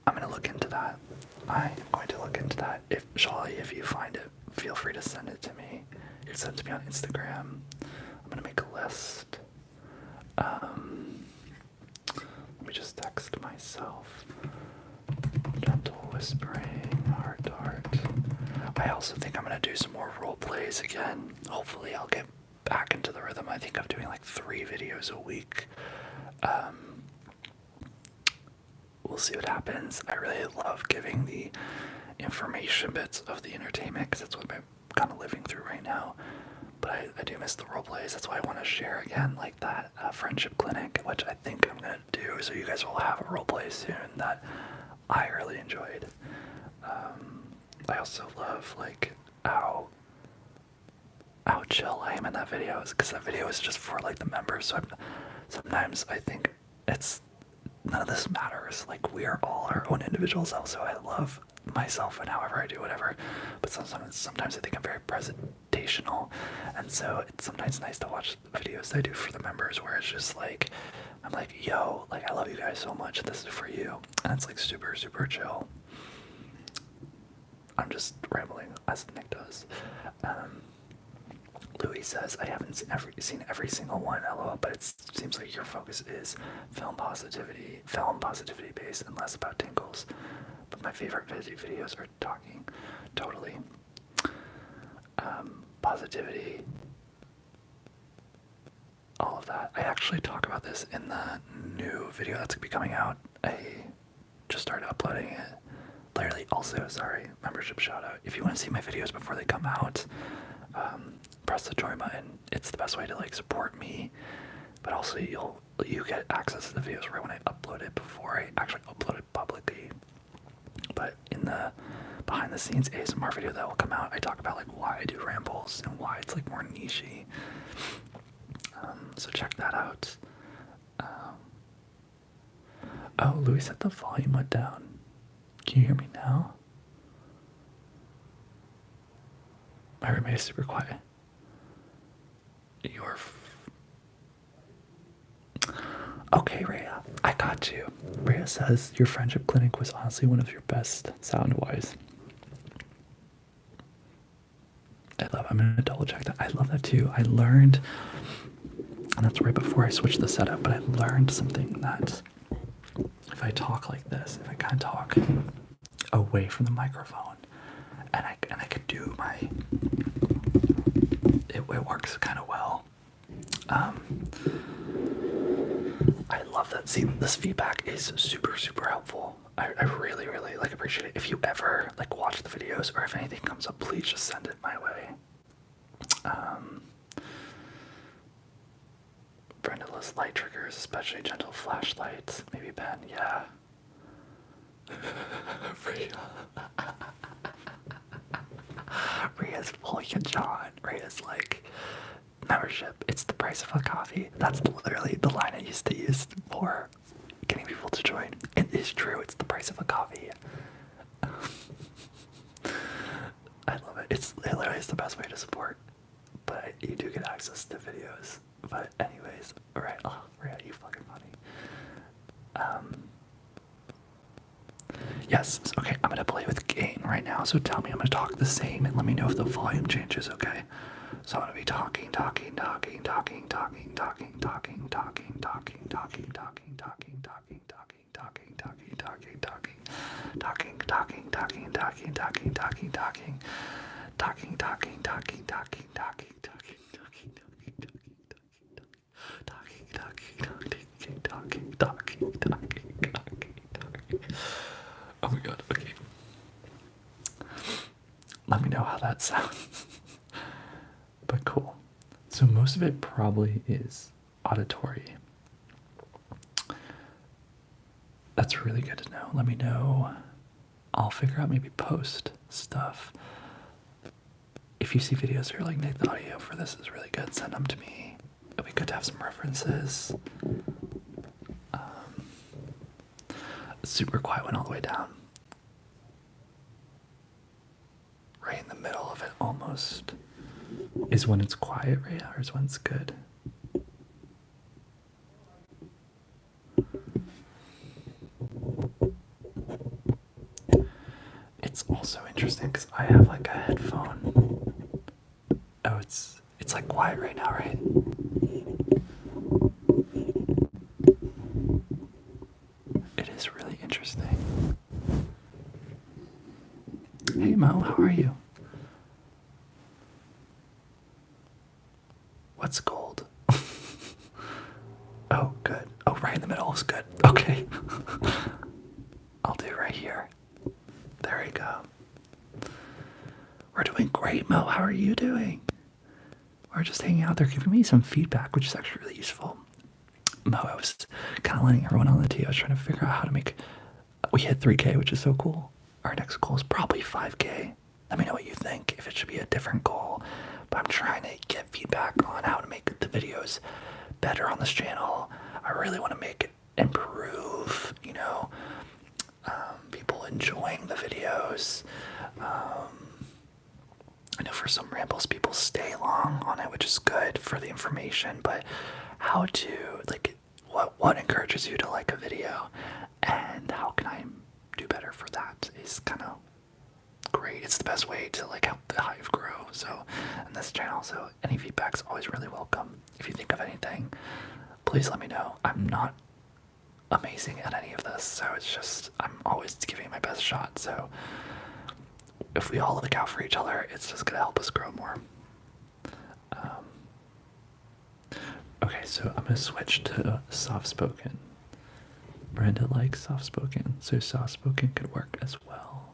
I'm going to look into that. I am going to look into that. If Sholly, if you find it, feel free to send it to me. You can send it to me on Instagram. I'm going to make a list. Let me just text myself. Gentle Whispering, heart-to-heart. I also think I'm going to do some more role plays again. Hopefully I'll get back into the rhythm. I think I'm doing like 3 videos a week. We'll see what happens. I really love giving the information bits of the entertainment because that's what I'm kind of living through right now. But I do miss the role plays. That's why I want to share again, like that friendship clinic, which I think I'm going to do. So you guys will have a role play soon that I really enjoyed. I also love like how chill I am in that video, because that video is just for like the members. So sometimes I think it's none of this matters. Like, we are all our own individual selves. So I love myself and however I do whatever. But sometimes I think I'm very presentational, and so it's sometimes nice to watch the videos I do for the members where it's just like I'm like, yo, like, I love you guys so much. This is for you, and it's like super chill. I'm just rambling as Nick does. Louis says, I haven't seen every single one, LOL, but it seems like your focus is film positivity based and less about tingles. But my favorite videos are talking. Totally. Positivity. All of that. I actually talk about this in the new video that's going to be coming out. I just started uploading it. Literally, also, sorry, membership shout out. If you want to see my videos before they come out, press the join button. It's the best way to like support me, but also you get access to the videos right when I upload it before I actually upload it publicly. But in the behind the scenes ASMR video that will come out, I talk about like why I do rambles and why it's like more niche-y. So check that out. Oh, Louis said the volume went down. Can you hear me now? My roommate is super quiet. Okay, Rhea, I got you. Rhea says your friendship clinic was honestly one of your best sound-wise. I'm gonna double check that. I love that too. I learned, and that's right before I switched the setup, but I learned something that if I talk like this, if I kind of talk away from the microphone, and I could do my, it works kind of well. I love that. See, this feedback is super, super helpful. I really, really like appreciate it. If you ever like watch the videos or if anything comes up, please just send it my way. Brenda loves light triggers, especially gentle flashlights. Maybe Ben, yeah. Rhea's pulling a John. Rhea's like, membership, it's the price of a coffee. That's literally the line I used to use for getting people to join. It is true, it's the price of a coffee. I love it. It literally is the best way to support. But you do get access to videos. But anyways, alright, oh, Rhea, you fucking funny. Yes, okay, I'm gonna play with gain right now, so tell me I'm gonna talk the same and let me know if the volume changes, okay? So I'm gonna be talking, Oh my god, okay. Let me know how that sounds. But cool. So most of it probably is auditory. That's really good to know. Let me know. I'll figure out maybe post stuff. If you see videos where you're like, Nick, the audio for this is really good, send them to me. It'll be good to have some references. Super quiet went all the way down. Right in the middle of it almost. Is when it's quiet, right? Or is when it's good? It's also interesting because I have like a headphone. Oh, it's like quiet right now, right? It is really interesting. Hey Mo, how are you? What's gold? Oh, good. Oh, right in the middle is good. Okay. I'll do right here. There we go. We're doing great, Mo. How are you doing? We're just hanging out. They're giving me some feedback, which is actually really useful. Mo, I was kind of letting everyone on the tee. I was trying to figure out how to make... We hit 3K, which is so cool. Our next goal is probably 5K. Let me know what you think, if it should be a different goal. But I'm trying to get feedback on how to make the videos better on this channel. I really want to make it improve, you know, people enjoying the videos. I know for some rambles people stay long on it, which is good for the information, but how to, like, what encourages you to like a video and how can I do better for that is kind of great. It's the best way to like help the hive grow. So, and this channel, so any feedback's always really welcome. If you think of anything, please let me know. I'm not amazing at any of this, so it's just, I'm always giving my best shot. So if we all look out for each other, it's just gonna help us grow more. Okay, so I'm gonna switch to soft-spoken. Brenda likes soft-spoken, so soft-spoken could work as well.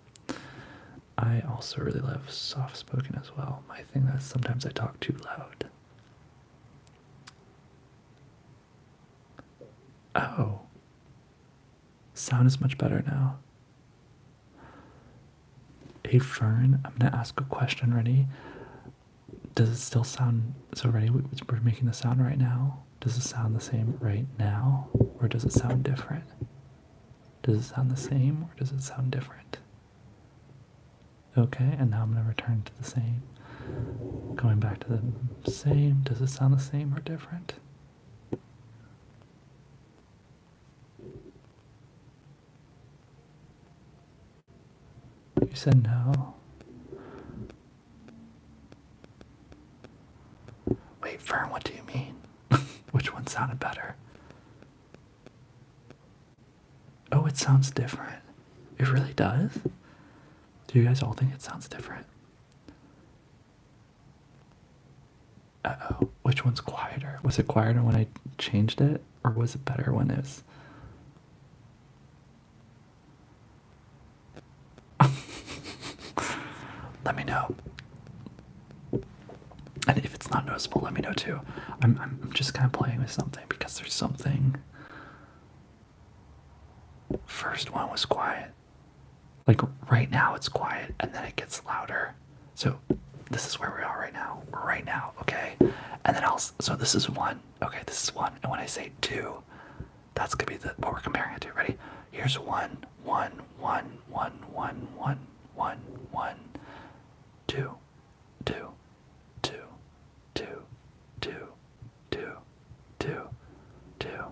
I also really love soft-spoken as well. My thing is sometimes I talk too loud. Oh. Sound is much better now. Hey Fern, I'm gonna ask a question. Ready? Does it still sound so? Ready? We're making the sound right now. Does it sound the same right now, or does it sound different? Does it sound the same or does it sound different? Okay, and now I'm going to return to the same. Going back to the same. Does it sound the same or different? You said no. Wait, Fern, what do you mean? Which one sounded better? Oh, it sounds different. It really does? Do you guys all think it sounds different? Uh-oh. Which one's quieter? Was it quieter when I changed it? Or was it better when it was... Let me know. And if it's not noticeable, let me know too. I'm just kind of playing with something because there's something. First one was quiet. Like right now it's quiet and then it gets louder. So this is where we are right now. Right now, okay? And then so this is one. Okay, this is one. And when I say two, that's gonna be what we're comparing it to. Ready? Here's one, one, one, one, one, one, one, one, two, two, two, two, two, two, two, two,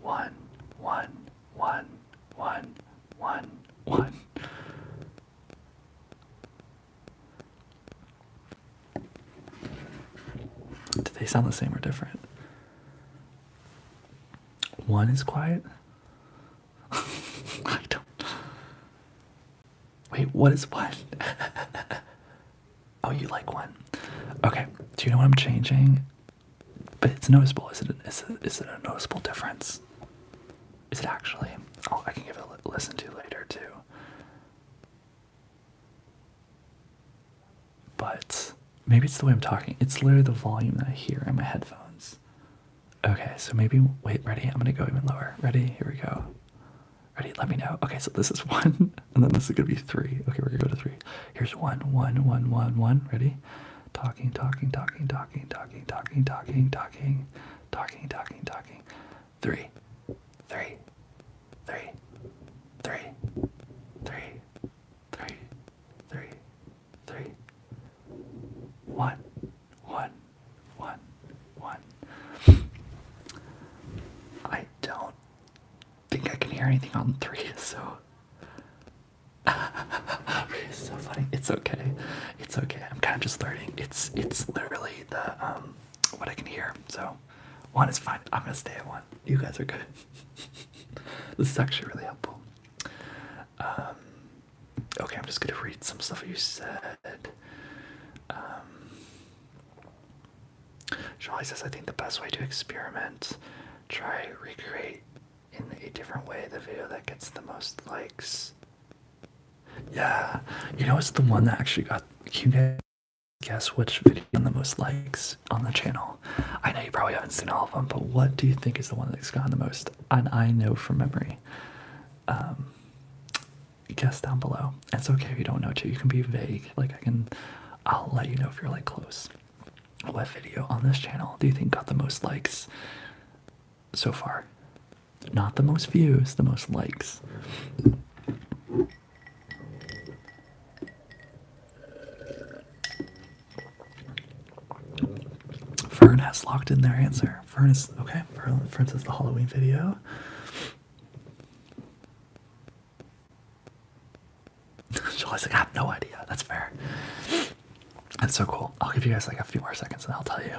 one, one, one, one, one, one. Do they sound the same or different? One is quiet? I don't. Wait, what is one? Oh, you like one. Okay, do you know what I'm changing? But it's noticeable. Is it a noticeable difference? Is it actually? Oh, I can give it a listen to later too. But maybe it's the way I'm talking. It's literally the volume that I hear in my headphones. Okay, so maybe, wait, ready? I'm gonna go even lower. Ready? Here we go. Ready? Let me know. Okay, so this is one, and then this is gonna be three. Okay, we're gonna go to three. Here's one, one, one, one, one. Ready? Talking, talking, talking, talking, talking, talking, talking, talking, talking, talking, talking. Three, three, three, three, three, three, three, three. One, one, one, one. I don't think I can hear anything on three, so it's so funny. It's okay. It's okay. I'm kind of just learning. It's literally the what I can hear. So one is fine. I'm gonna stay at one. You guys are good. This is actually really helpful. Okay, I'm just gonna read some stuff you said. Charlie says, I think the best way to experiment, try recreate in a different way the video that gets the most likes. Yeah, you know, it's the one that actually got, can you guess which video got the most likes on the channel? I know you probably haven't seen all of them, but what do you think is the one that's gotten the most? And I know from memory. Guess down below. It's okay if you don't know too. You can be vague. Like I'll let you know if you're like close. What video on this channel do you think got the most likes so far? Not the most views, the most likes. Fern has locked in their answer. Fern is, okay, Fern says the Halloween video. Charlie's like, I have no idea. That's fair. That's so cool. I'll give you guys like a few more seconds and I'll tell you.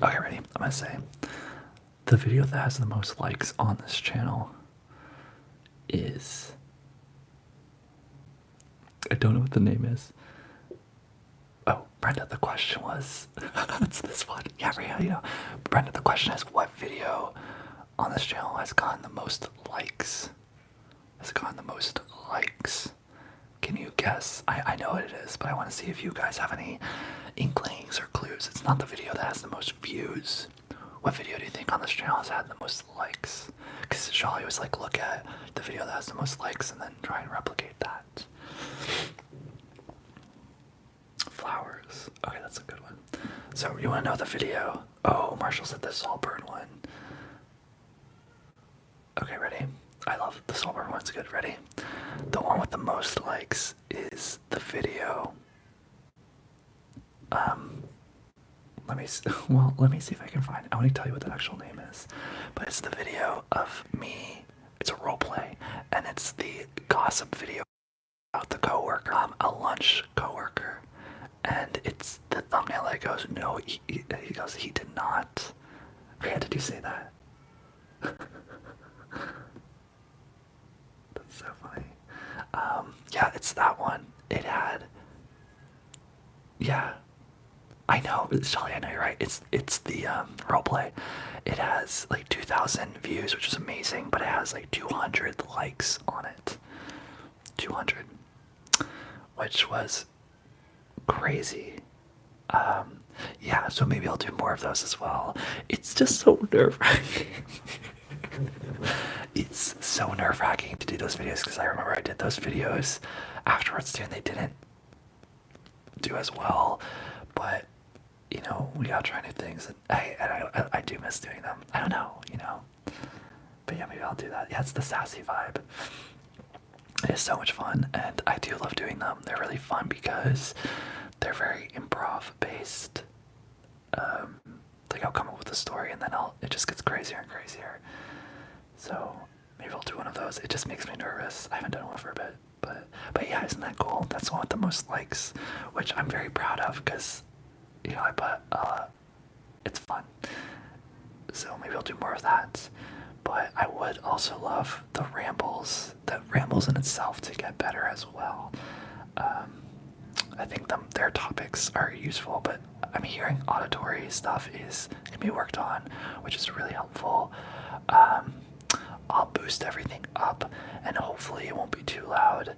Okay, ready? I'm gonna say the video that has the most likes on this channel is, I don't know what the name is. Oh, Brenda, the question was, it's this one. Yeah, Rhea, you know. Brenda, the question is, what video on this channel has gotten the most likes? Has gotten the most likes? Can you guess? I know what it is, but I want to see if you guys have any inklings or clues. It's not the video that has the most views. What video do you think on this channel has had the most likes? Because Charlie was like, look at the video that has the most likes and then try and replicate that. flowers. Okay, that's a good one. So you want to know the video? Oh, Marshall said the Saltburn one. Okay, ready? I love the Saltburn one's good. Ready? The one with the most likes is the video. Let me see if I can find it. I want to tell you what the actual name is, but it's the video of me. It's a role play, and it's the gossip video about the coworker, a lunch coworker, and it's the thumbnail that goes, no, he goes, he did not. Wait, did you say that? That's so funny. Yeah, it's that one. It had, yeah. I know, Shelly, I know you're right. It's the roleplay. It has like 2,000 views, which is amazing, but it has like 200 likes on it. 200, which was crazy. Yeah, so maybe I'll do more of those as well. It's just so nerve-wracking. It's so nerve-wracking to do those videos because I remember I did those videos afterwards too, and they didn't do as well, but you know, we gotta try new things, and I do miss doing them. I don't know, you know, but yeah, maybe I'll do that. Yeah, it's the sassy vibe. It is so much fun, and I do love doing them. They're really fun because they're very improv based. Like I'll come up with a story and then it just gets crazier and crazier. So maybe I'll do one of those. It just makes me nervous. I haven't done one for a bit, but yeah, isn't that cool? That's the one with the most likes, which I'm very proud of because, you know, it's fun. So maybe I'll do more of that. But I would also love the rambles in itself to get better as well. I think their topics are useful, but I'm hearing auditory stuff can be worked on, which is really helpful. I'll boost everything up, and hopefully it won't be too loud.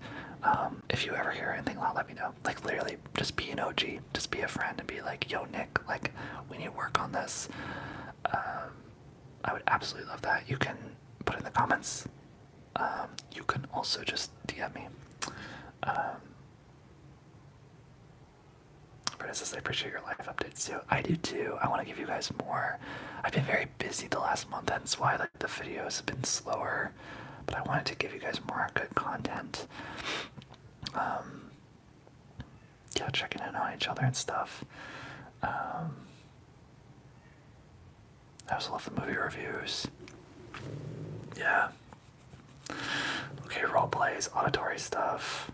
If you ever hear anything loud, let me know. Like literally, just be an OG, just be a friend, and be like, "Yo, Nick, like we need to work on this." I would absolutely love that. You can put in the comments. You can also just DM me. Says, I appreciate your life updates too. I do too. I want to give you guys more. I've been very busy the last month, hence why like the videos have been slower. But I wanted to give you guys more good content. Yeah, checking in on each other and stuff. I also love the movie reviews. Yeah. Okay, role plays, auditory stuff.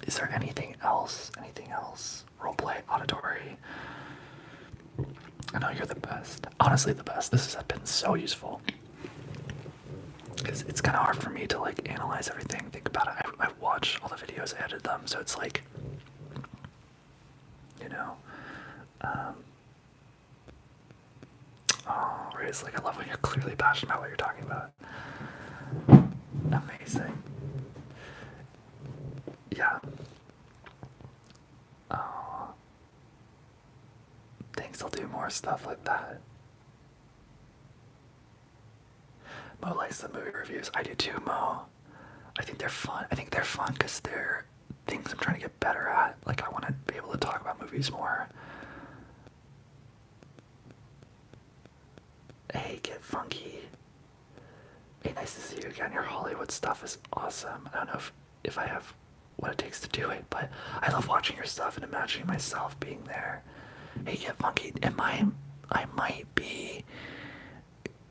Is there anything else? Anything else? Roleplay, auditory. I know you're the best. Honestly, the best. This has been so useful. Because it's kind of hard for me to like analyze everything, think about it. I watch all the videos, I edit them, so it's like, you know. Oh, Riz, like I love when you're clearly passionate about what you're talking about. Amazing. Yeah. Oh. Thanks, I'll do more stuff like that. Mo likes the movie reviews. I do too, Mo. I think they're fun. I think they're fun because they're things I'm trying to get better at. Like, I want to be able to talk about movies more. Hey, Get Funky. Hey, nice to see you again. Your Hollywood stuff is awesome. I don't know if I have what it takes to do it, but I love watching your stuff and imagining myself being there. Hey, Get Funky. I might be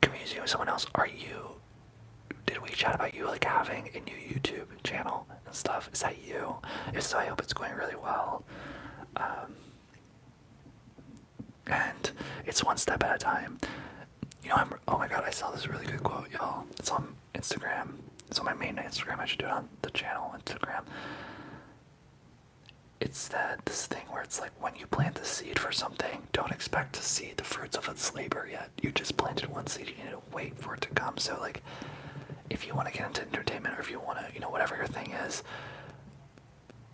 communicating with someone else. Did we chat about you like having a new YouTube channel and stuff? Is that you? If so, I hope it's going really well. And it's one step at a time. You know, oh my god, I saw this really good quote, y'all. It's on Instagram. It's on my main Instagram. I should do it on the channel Instagram. It's this thing where it's like when you plant the seed for something, don't expect to see the fruits of its labor yet. You just planted one seed, you need to wait for it to come. So like, if you want to get into entertainment, or if you want to, you know, whatever your thing is,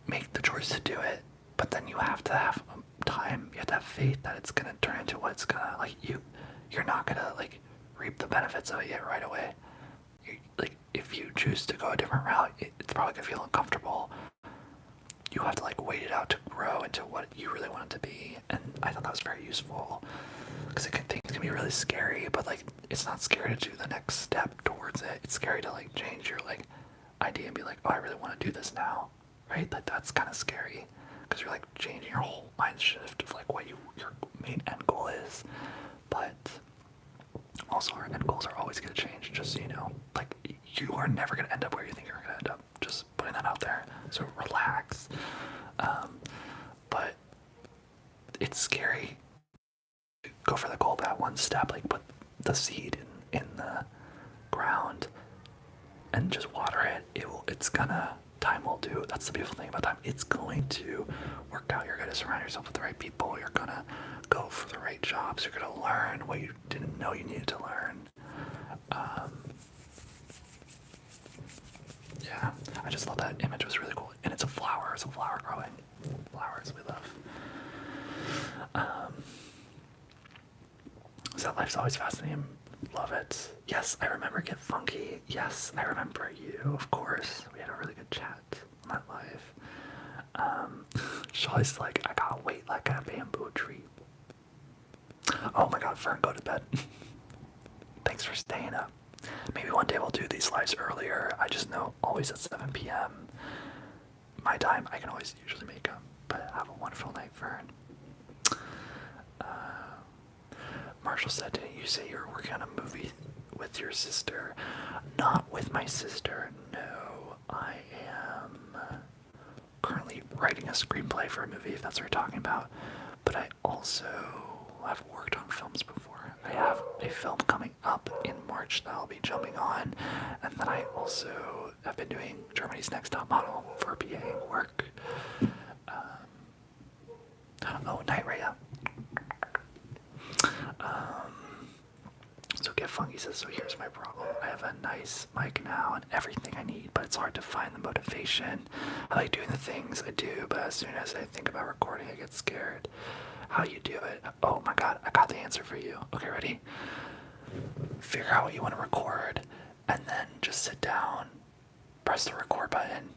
make the choice to do it. But then you have to have time. You have to have faith that it's gonna turn into what it's gonna like. You're not gonna like reap the benefits of it yet right away. Like if you choose to go a different route, it's probably gonna feel uncomfortable. you have to like wait it out to grow into what you really want it to be. And I thought that was very useful because things can be really scary, but like it's not scary to do the next step towards it. It's scary to like change your like idea and be like, oh, I really want to do this now, right? Like that's kind of scary because you're like changing your whole mind shift of like what your main end goal is. But also our end goals are always going to change, just so you know. Like you are never going to end up where you think you're going to end up. Just putting that out there. So relax. But it's scary. Go for the goal that one step, like put the seed in the ground and just water it. Time will do. That's the beautiful thing about time. It's going to work out. You're going to surround yourself with the right people. You're going to go for the right jobs. You're going to learn what you didn't know you needed to learn. Yeah, I just thought that image was really cool. And it's a flower. It's a flower growing. Flowers we love. So that life's always fascinating. Love it. Yes, I remember Get Funky. Yes, I remember you, of course. We had a really good chat on that live. Shaw's like, I gotta wait like a bamboo tree. Oh my god, Fern, go to bed. Thanks for staying up. Maybe one day we'll do these lives earlier. I just know always at 7 p.m. my time, I can always usually make them. But have a wonderful night, Fern. Marshall said, didn't you say you were working on a movie with your sister? Not with my sister, no. I am currently writing a screenplay for a movie, if that's what you're talking about. But I also have worked on films before. I have a film coming up in March that I'll be jumping on. And then I also have been doing Germany's Next Top Model for PA work. Night Rhea. So Get Funky says, so here's my problem. I have a nice mic now and everything I need, but it's hard to find the motivation. I like doing the things I do, but as soon as I think about recording, I get scared. How you do it? Oh my god, I got the answer for you. Okay, ready? Figure out what you want to record, and then just sit down, press the record button,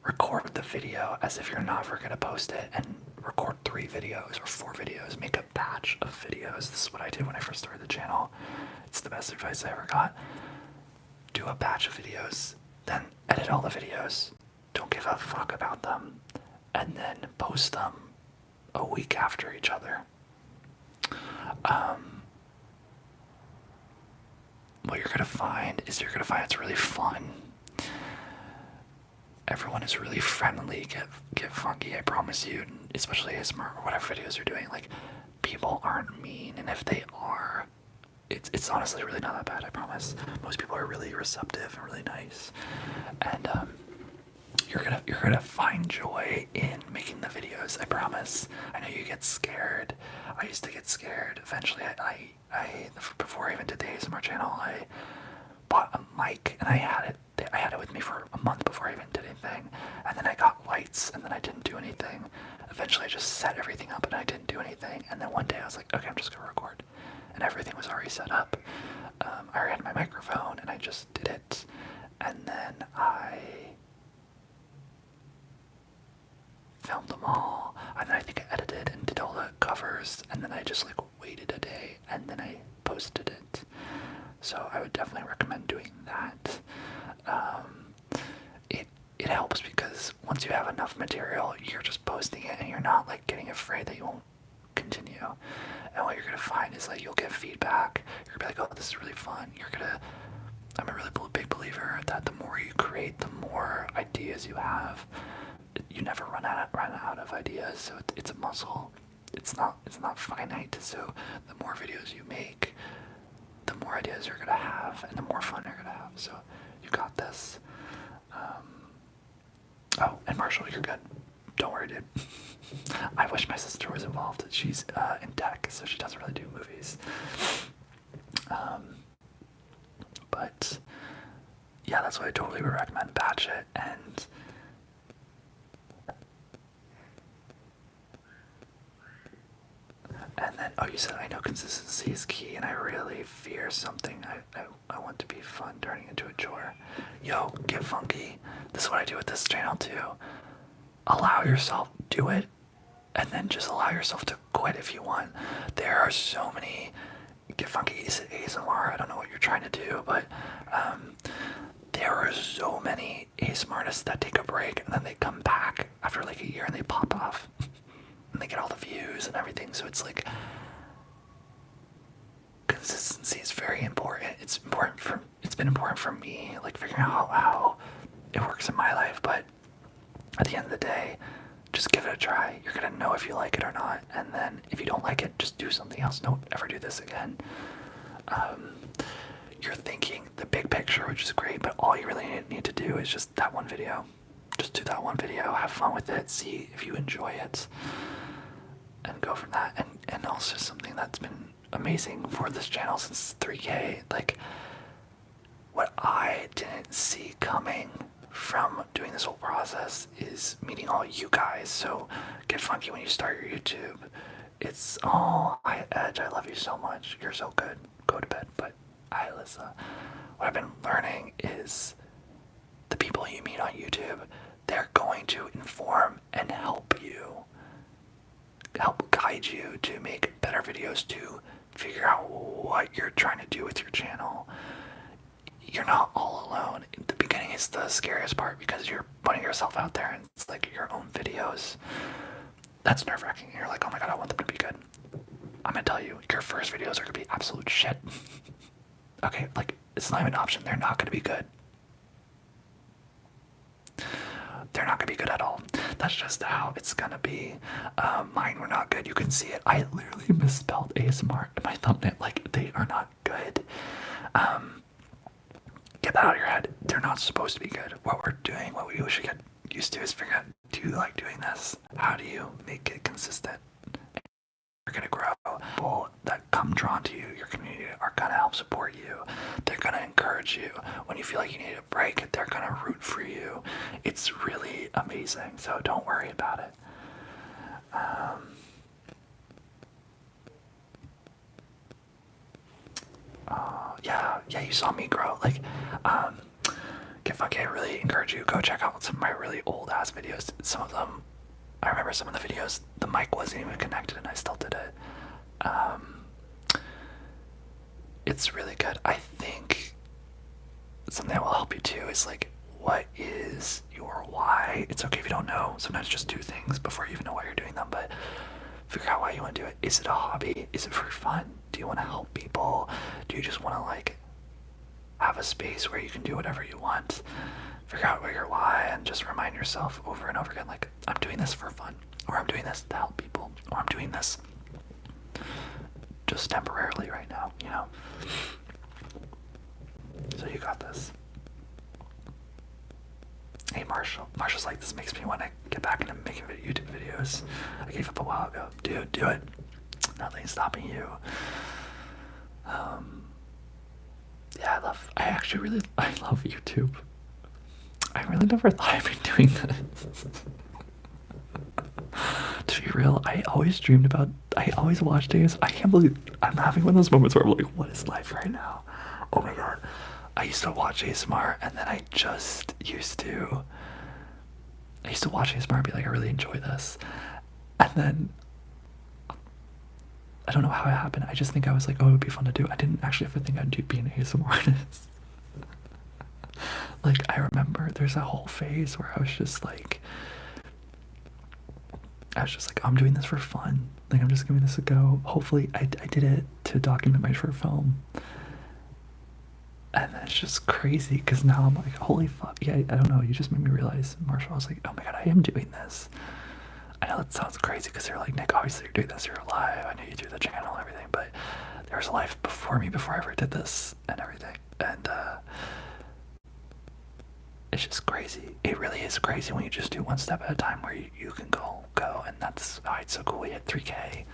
record the video as if you're never going to post it, and record 3 videos or 4 videos. Make a batch of videos. This is what I did when I first started the channel. It's the best advice I ever got. Do a batch of videos, then edit all the videos. Don't give a fuck about them, and then post them a week after each other. What you're gonna find is it's really fun. Everyone is really friendly. Get funky, I promise you. Especially asmr or whatever videos you're doing. Like, people aren't mean, and if they are, it's honestly really not that bad. I promise. Most people are really receptive and really nice, and you're gonna find joy in making the videos. I promise. I know you get scared. I used to get scared. Eventually, I before I even did the ASMR channel, I bought a mic and I had it with me for a month before I even did anything. And then I got lights and then I didn't do anything. Eventually I just set everything up and I didn't do anything. And then one day I was like, okay, I'm just gonna record. And everything was already set up. I already had my microphone and I just did it. And then I filmed them all. And then I think I edited and did all the covers. And then I just like waited a day and then I posted it. So I would definitely recommend doing that. It helps because once you have enough material, you're just posting it and you're not like getting afraid that you won't continue. And what you're gonna find is like you'll get feedback. You're gonna be like, oh, this is really fun. I'm a really big believer that the more you create, the more ideas you have. You never run out of ideas. So it's a muscle. It's not finite. So the more videos you make, the more ideas you're gonna have and the more fun you're gonna have. So you got this. Oh, and Marshall, you're good. Don't worry, dude. I wish my sister was involved. She's in tech, so she doesn't really do movies. But yeah, that's what I totally would recommend. Batch it and then, oh, you said, I know consistency is key, and I really fear something I want to be fun turning into a chore. Yo, get funky. This is what I do with this channel, too. allow yourself, do it, and then just allow yourself to quit if you want. There are so many, get funky, is it ASMR? I don't know what you're trying to do, but there are so many ASMR artists that take a break and then they come back after like a year and they pop off and they get all the views and everything. So it's like, consistency is very important. It's been important for me, like figuring out how it works in my life. But at the end of the day, just give it a try. You're gonna know if you like it or not, and then if you don't like it, just do something else. Don't ever do this again. You're thinking the big picture, which is great, but all you really need to do is just that one video. Just do that one video, have fun with it, see if you enjoy it, and go from that. And also something that's been amazing for this channel since 3K, like what I didn't see coming from doing this whole process is meeting all you guys. So get funky when you start your YouTube. It's Edge, I love you so much. You're so good. Go to bed. But Alyssa, what I've been learning is the people you meet on YouTube, they're going to inform and help you, help guide you to make better videos, to figure out what you're trying to do with your channel. You're not all alone. The beginning is the scariest part because you're putting yourself out there and it's like your own videos. That's nerve-wracking. You're like, oh my god, I want them to be good. I'm gonna tell you, your first videos are gonna be absolute shit. Okay, like, it's not even an option. They're not gonna be good. They're not gonna be good at all. That's just how it's gonna be. Mine were not good. You can see it. I literally misspelled ASMR in my thumbnail. Like, they are not good. Get that out of your head. They're not supposed to be good. What we're doing, what we should get used to is figure out, do you like doing this? How do you make it consistent? You're gonna grow. People that come drawn to you, your community, are gonna help support you. They're gonna encourage you. When you feel like you need a break, they're gonna root for you. It's really amazing, so don't worry about it. Yeah, you saw me grow. Like, get funky. I really encourage you, go check out some of my really old ass videos. Some of them, I remember some of the videos, the mic wasn't even connected and I still did it. It's really good. I think something that will help you too is like, what is your why? It's okay if you don't know. Sometimes just do things before you even know why you're doing them, but figure out why you want to do it. Is it a hobby? Is it for fun? Do you want to help people? Do you just want to like have a space where you can do whatever you want? Figure out where your why and just remind yourself over and over again, like, I'm doing this for fun, or I'm doing this to help people, or I'm doing this just temporarily right now, you know? So you got this. Hey Marshall's like, this makes me want to get back into making YouTube videos. I gave up a while ago. Dude, do it. Nothing's stopping you. Yeah, I love YouTube. I really never thought I'd be doing this. To be real, I always watched ASMR. I can't believe I'm having one of those moments where I'm like, what is life right now? Oh my god. I used to watch ASMR and then I used to watch ASMR and be like, I really enjoy this. And then I don't know how it happened. I just think I was like, oh, it would be fun to do. I didn't actually ever think I'd be an ASMR artist. Like, I remember there's a whole phase where I was just like, I'm doing this for fun. Like, I'm just giving this a go. Hopefully, I did it to document my short film. And that's just crazy, because now I'm like, holy fuck. Yeah, I don't know. You just made me realize, Marshall, I was like, oh my god, I am doing this. I know that sounds crazy, because you're like, Nick, obviously you're doing this, you're alive. I knew you through the channel and everything, but there was a life before me, before I ever did this and everything. And, it's just crazy. It really is crazy when you just do one step at a time where you can go, and that's why it's so cool. We hit 3K.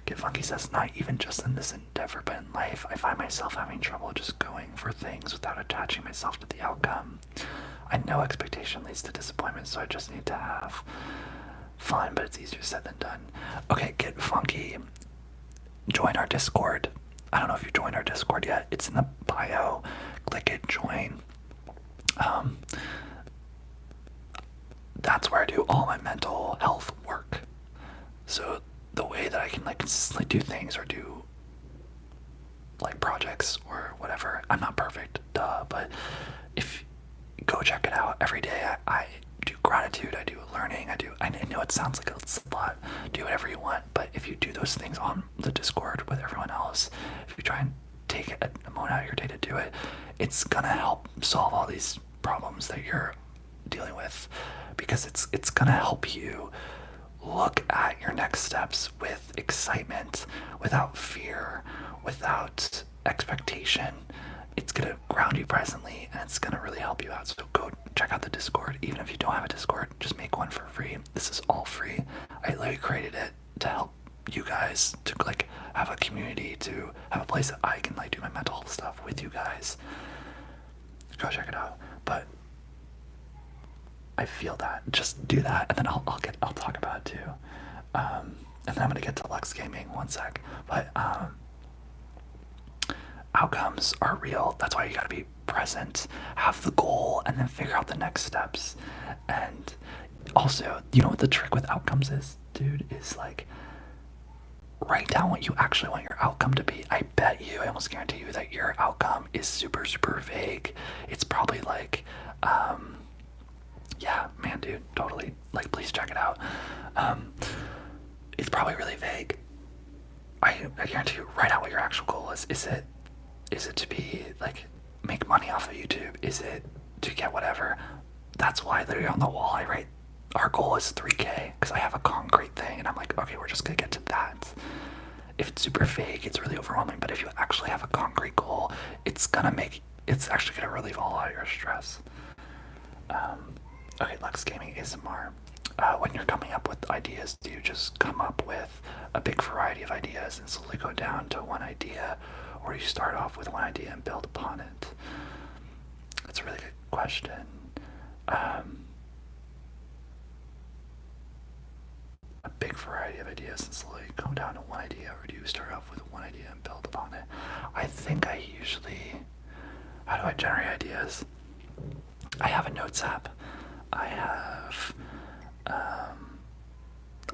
Get Funky says, not even just in this endeavor, but in life, I find myself having trouble just going for things without attaching myself to the outcome. I know expectation leads to disappointment, so I just need to have fun, but it's easier said than done. Okay, Get Funky. Join our Discord. I don't know if you joined our Discord yet. It's in the bio. Click it, join. Um, that's where I do all my mental health work. So the way that I can like consistently do things or do like projects or whatever, I'm not perfect, duh, but if go check it out every day. I do gratitude, I do learning, I know it sounds like it's a lot, do whatever you want, but if you do those things on the Discord with everyone else, if you try and take a moment out of your day to do it, it's gonna help solve all these problems that you're dealing with, because it's gonna help you look at your next steps with excitement, without fear, without expectation. It's gonna ground you presently, and it's gonna really help you out. So go check out the Discord. Even if you don't have a Discord, just make one for free. This is all free. I literally created it to help you guys, to like have a community, to have a place that I can like do my mental health stuff with you guys. Go check it out. But I feel that. Just do that, and then I'll talk about it too. And then I'm gonna get to Lux Gaming one sec. But outcomes are real. That's why you gotta be present, have the goal, and then figure out the next steps. And also, you know what the trick with outcomes is, dude? Is like write down what you actually want your outcome to be. I bet you, I almost guarantee you that your outcome is super, super vague. It's probably like, yeah, man, dude, totally. Like, please check it out. It's probably really vague. I guarantee you, write out what your actual goal is. Is it to be like make money off of YouTube? Is it to get whatever? That's why literally on the wall I write our goal is 3K, because I have a concrete thing, and I'm like, okay, we're just gonna get to that. If it's super vague, it's really overwhelming. But if you actually have a concrete goal, it's actually gonna relieve all of your stress. Okay, Lux Gaming ASMR. When you're coming up with ideas, do you just come up with a big variety of ideas and slowly go down to one idea, or you start off with one idea and build upon it? That's a really good question. A big variety of ideas and slowly come down to one idea, or do you start off with one idea and build upon it? I think I usually, how do I generate ideas? I have a notes app. I have,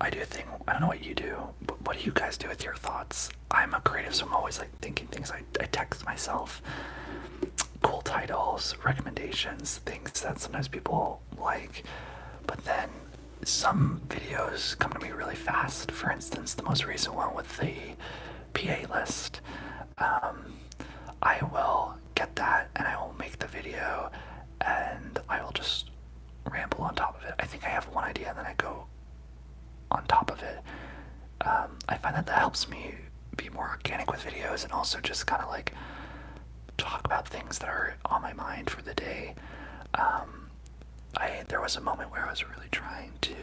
I do a thing, I don't know what you do, but what do you guys do with your thoughts? I'm a creative, so I'm always like thinking things. I text myself cool titles, recommendations, things that sometimes people like, but then some videos come to me really fast. For instance, the most recent one with the PA list, I will get that and I will make the video and I will just ramble on top of it. I think I have one idea and then I go on top of it. I find that helps me be more organic with videos, and also just kind of like talk about things that are on my mind for the day. There was a moment where I was really trying to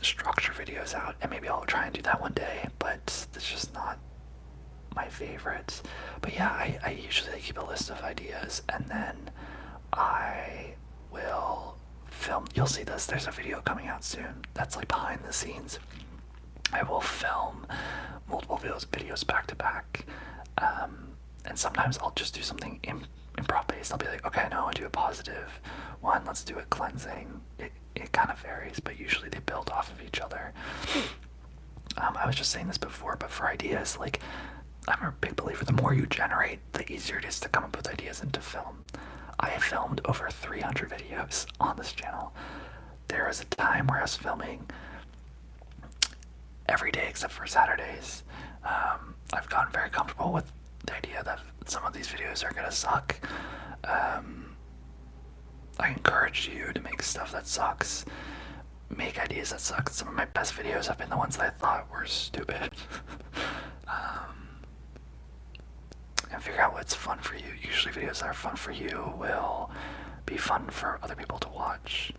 structure videos out, and maybe I'll try and do that one day, but it's just not my favorite. But yeah, I usually keep a list of ideas, and then I will film. You'll see this, there's a video coming out soon that's like behind the scenes. I will film multiple videos back to back, and sometimes I'll just do something improv based. I'll be like, okay, no, I do a positive one, let's do a cleansing. It kind of varies, but usually they build off of each other. I was just saying this before, but for ideas, like, I'm a big believer, the more you generate, the easier it is to come up with ideas and to film. I have filmed over 300 videos on this channel. There was a time where I was filming every day except for Saturdays. I've gotten very comfortable with the idea that some of these videos are gonna suck. I encourage you to make stuff that sucks. Make ideas that suck. Some of my best videos have been the ones that I thought were stupid. And figure out what's fun for you. Usually videos that are fun for you will be fun for other people to watch.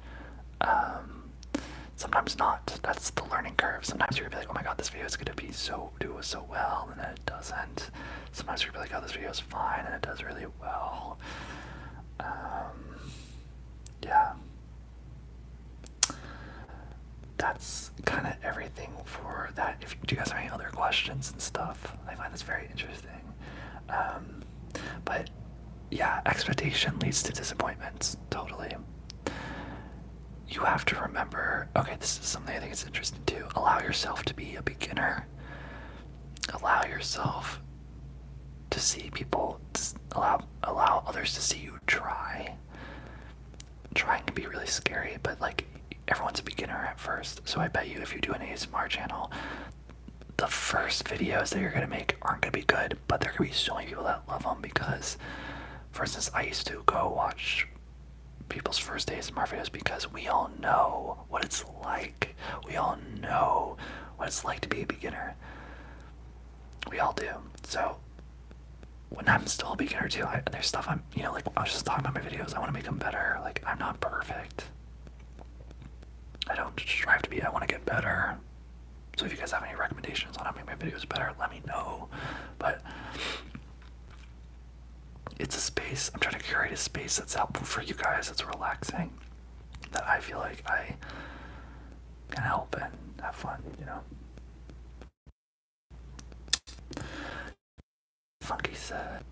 Sometimes not. That's the learning curve. Sometimes you're gonna be like, oh my god, this video is gonna be do so well, and then it doesn't. Sometimes you're gonna be like, oh, this video is fine, and it does really well. Yeah. That's kind of everything for that. Do you guys have any other questions and stuff? I find this very interesting. But yeah, expectation leads to disappointments. Totally. You have to remember, okay, this is something I think is interesting too. Allow yourself to be a beginner. Allow yourself to see people, allow others to see you try. Trying can be really scary, but like everyone's a beginner at first. So I bet you if you do an ASMR channel, the first videos that you're gonna make aren't gonna be good, but there could be so many people that love them because, for instance, I used to go watch people's first ASMR videos because we all know what it's like. We all know what it's like to be a beginner. We all do. So when I'm still a beginner too, there's stuff I'm, like I was just talking about my videos. I want to make them better. Like I'm not perfect. I don't strive to be. I want to get better. So if you guys have any recommendations on how to make my videos better, let me know. But it's a space. I'm trying to curate a space that's helpful for you guys. That's relaxing. That I feel like I can help and have fun. Funky said.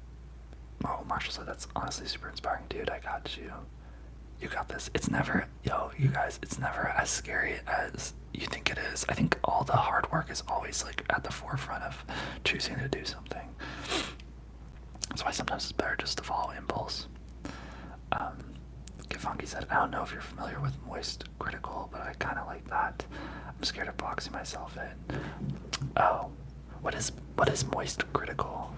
Oh, Marshall said that's honestly super inspiring, dude. I got you. You got this. It's never, you guys, it's never as scary as you think it is. I think all the hard work is always like at the forefront of choosing to do something. That's why sometimes it's better just to follow impulse. Funky said, I don't know if you're familiar with moist critical, but I kind of like that. I'm scared of boxing myself in. Oh, what is moist critical?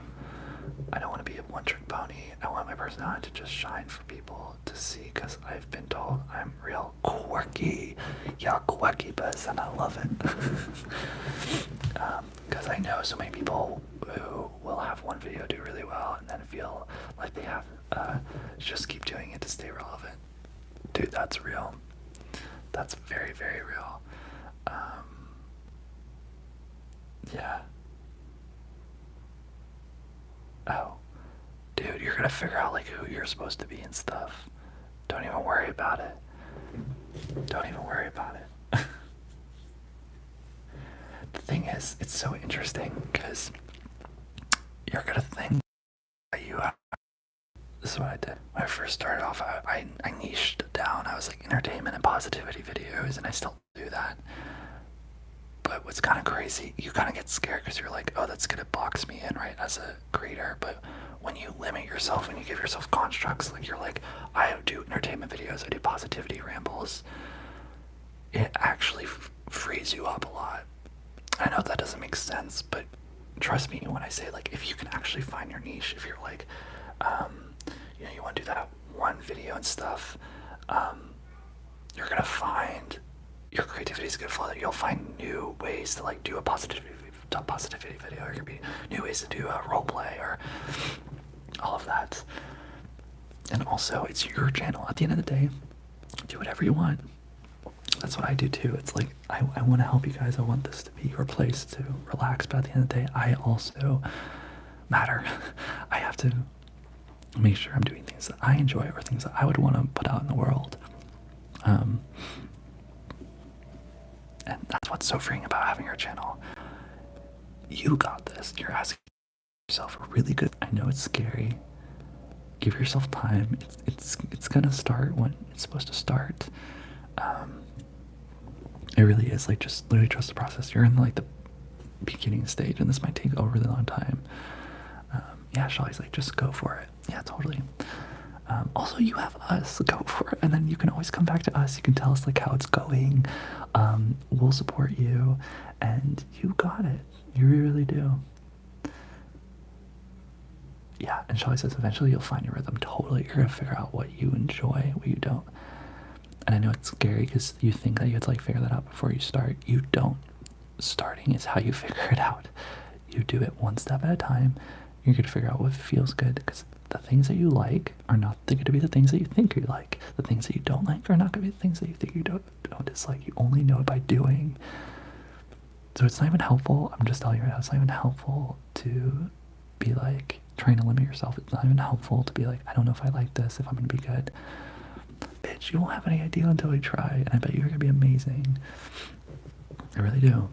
I don't want to be a one-trick pony. I want my personality to just shine for people to see, because I've been told I'm real quirky. Yeah, quirky buzz, and I love it. Because I know so many people who will have one video do really well and then feel like they have just keep doing it to stay relevant. Dude, that's real. That's very, very real. Yeah. Oh, dude, you're gonna figure out like who you're supposed to be and stuff. Don't even worry about it. Don't even worry about it. The thing is, it's so interesting because you're gonna think that you have. This is what I did. When I first started off, I niched down. I was like entertainment and positivity videos, and I still do that. But what's kind of crazy, you kind of get scared because you're like, oh, that's gonna box me in, right, as a creator. But when you limit yourself, when you give yourself constructs, like you're like, I do entertainment videos, I do positivity rambles, it actually frees you up a lot. I know that doesn't make sense, but trust me when I say, like, if you can actually find your niche, if you're like, you want to do that one video and stuff, you're gonna find your creativity is gonna flow. You'll find new ways to like do a positivity video. There could be new ways to do a role play or all of that. And also, it's your channel. At the end of the day, do whatever you want. That's what I do too. It's like I want to help you guys. I want this to be your place to relax. But at the end of the day, I also matter. I have to make sure I'm doing things that I enjoy or things that I would want to put out in the world. And that's what's so freeing about having your channel. You got this. You're asking yourself a really good. I know it's scary. Give yourself time. It's gonna start when it's supposed to start. It really is like just literally trust the process. You're in like the beginning stage, and this might take a really long time. Yeah, Shelly's like, just go for it. Yeah, totally. Also, you have us. Go for it, and then you can always come back to us. You can tell us like how it's going. We'll support you, and you got it. You really do. Yeah, and Shelly says eventually you'll find your rhythm. Totally, you're gonna figure out what you enjoy, what you don't. And I know it's scary because you think that you have to like figure that out before you start. You don't. Starting is how you figure it out. You do it one step at a time. You're gonna figure out what feels good, because the things that you like are not going to be the things that you think you like. The things that you don't like are not going to be the things that you think you don't dislike. You only know it by doing. So it's not even helpful. I'm just telling you right now, it's not even helpful to be like trying to limit yourself. It's not even helpful to be like, I don't know if I like this, if I'm going to be good. Bitch, you won't have any idea until you try, and I bet you're going to be amazing. I really do.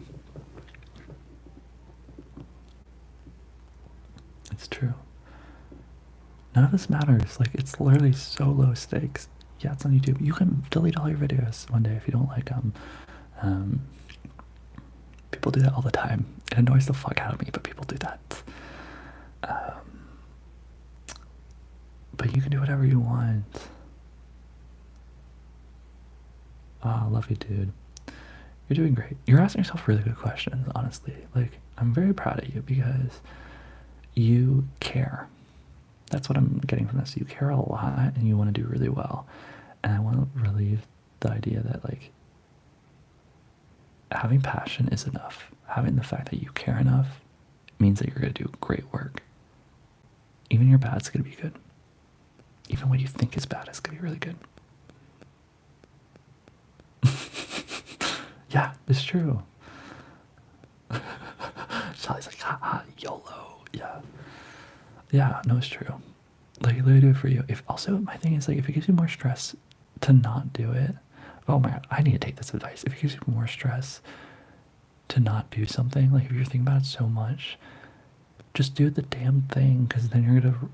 It's true. None of this matters. Like, it's literally so low stakes. Yeah, it's on YouTube. You can delete all your videos one day if you don't like them. People do that all the time. It annoys the fuck out of me, but people do that. But you can do whatever you want. Oh, love you, dude. You're doing great. You're asking yourself really good questions, honestly. Like, I'm very proud of you because you care. That's what I'm getting from this. You care a lot and you want to do really well. And I want to relieve the idea that, like, having passion is enough. Having the fact that you care enough means that you're going to do great work. Even your bad's going to be good. Even what you think is bad is going to be really good. Yeah, it's true. Charlie's like, haha, YOLO. Yeah. Yeah, no, it's true. Like, literally do it for you. If also, my thing is, like, if it gives you more stress to not do it, oh my god, I need to take this advice. If it gives you more stress to not do something, like if you're thinking about it so much, just do the damn thing, because then you're gonna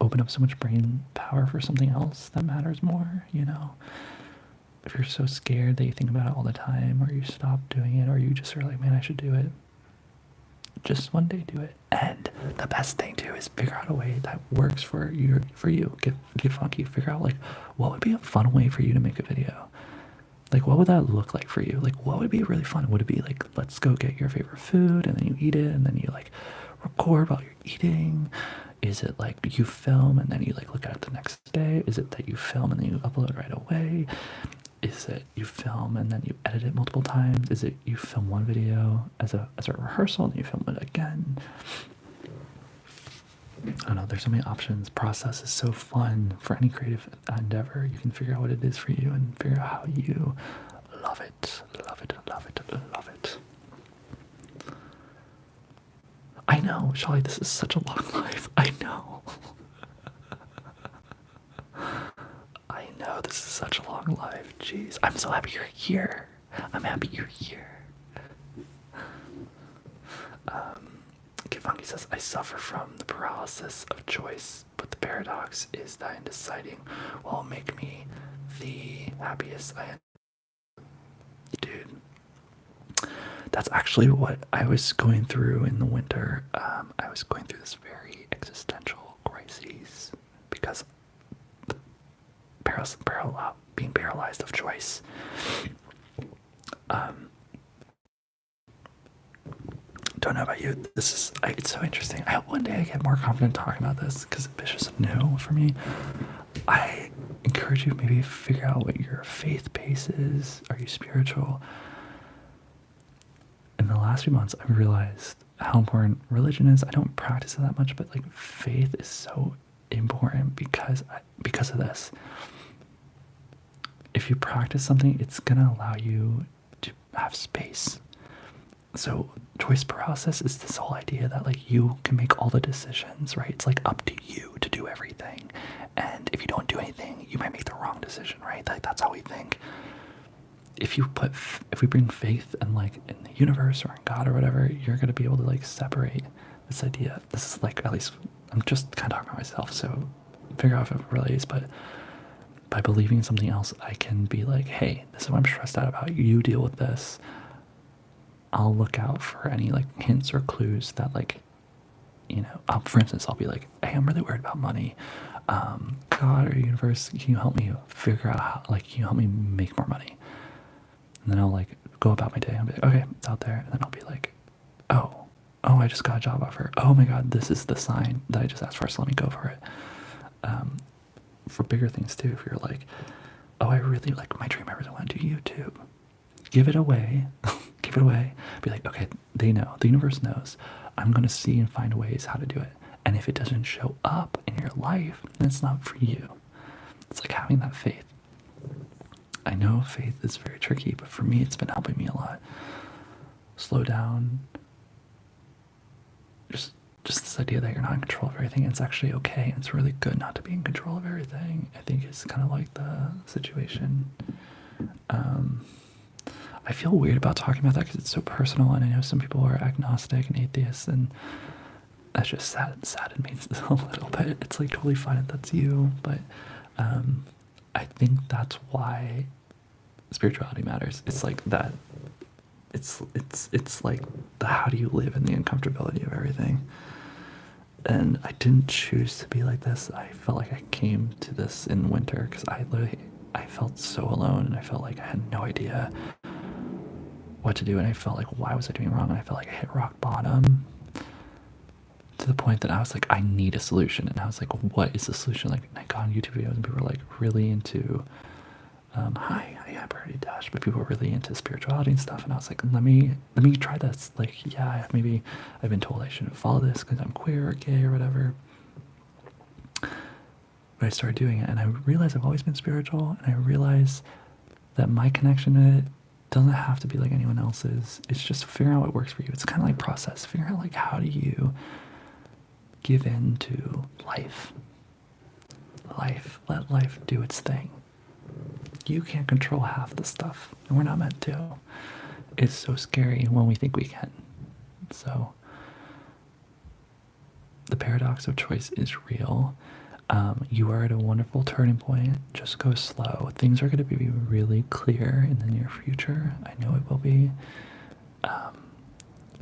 open up so much brain power for something else that matters more, you know? If you're so scared that you think about it all the time, or you stop doing it, or you just are like, man, I should do it, just one day do it. And the best thing too is figure out a way that works for you. Get funky. Figure out, like, what would be a fun way for you to make a video. Like, what would that look like for you? Like, what would be really fun? Would it be like, let's go get your favorite food and then you eat it and then you like record while you're eating? Is it like you film and then you like look at it the next day? Is it that you film and then you upload right away? Is it you film and then you edit it multiple times? Is it you film one video as a rehearsal and you film it again? I don't know, there's so many options. Process is so fun for any creative endeavor. You can figure out what it is for you and figure out how you love it. Love it, love it, love it. I know, Charlie, this is such a long life. I know. I know this is such a long life. Jeez, I'm so happy you're here. I'm happy you're here. Funky says, I suffer from the paralysis of choice, but the paradox is that in deciding what will make me the happiest I am. Dude, that's actually what I was going through in the winter. I was going through this very existential crisis because being paralyzed of choice. Don't know about you. It's so interesting. I hope one day I get more confident talking about this because it's just new for me. I encourage you maybe figure out what your faith base is. Are you spiritual? In the last few months, I've realized how important religion is. I don't practice it that much, but like faith is so important because of this. If you practice something, it's gonna allow you to have space. So choice paralysis is this whole idea that like you can make all the decisions, right? It's like up to you to do everything. And if you don't do anything, you might make the wrong decision, right? Like that's how we think. If we bring faith and like in the universe or in God or whatever, you're going to be able to like separate this idea. This is like, at least I'm just kind of talking about myself. So figure out if it really is, but by believing in something else, I can be like, hey, this is what I'm stressed out about. You deal with this. I'll look out for any like hints or clues that like, you know, for instance, I'll be like, hey, I'm really worried about money. God or universe, can you help me figure out how, like, can you help me make more money? And then I'll like go about my day and be like, okay, it's out there. And then I'll be like, oh, I just got a job offer. Oh my God, this is the sign that I just asked for, so let me go for it. For bigger things too, if you're like, oh, I really like my dream, I really want to do YouTube. Give it away. Give it away. Be like, okay, they know. The universe knows. I'm going to see and find ways how to do it. And if it doesn't show up in your life, then it's not for you. It's like having that faith. I know faith is very tricky, but for me, it's been helping me a lot. Slow down. Just this idea that you're not in control of everything. It's actually okay. And it's really good not to be in control of everything. I think it's kind of like the situation. I feel weird about talking about that because it's so personal, and I know some people are agnostic and atheists, and That's just saddened me a little bit. It's like totally fine if that's you, but I think that's why spirituality matters. It's like that. It's like the how do you live in the uncomfortability of everything. And I didn't choose to be like this. I felt like I came to this in winter because I felt so alone, and I felt like I had no idea what to do, and I felt like, why was I doing wrong? And I felt like I hit rock bottom to the point that I was like, I need a solution. And I was like, what is the solution? Like, I got on YouTube videos and people were like really into hi, I'm already Dash, but people were really into spirituality and stuff, and I was like, let me try this. Like, yeah, maybe I've been told I shouldn't follow this because I'm queer or gay or whatever, but I started doing it, and I realized I've always been spiritual, and I realized that my connection to it doesn't have to be like anyone else's. It's just figuring out what works for you. It's kind of like process, figuring out like, how do you give in to life, let life do its thing. You can't control half the stuff, and we're not meant to. It's so scary when we think we can. So the paradox of choice is real. You are at a wonderful turning point. Just go slow. Things are going to be really clear in the near future. I know it will be.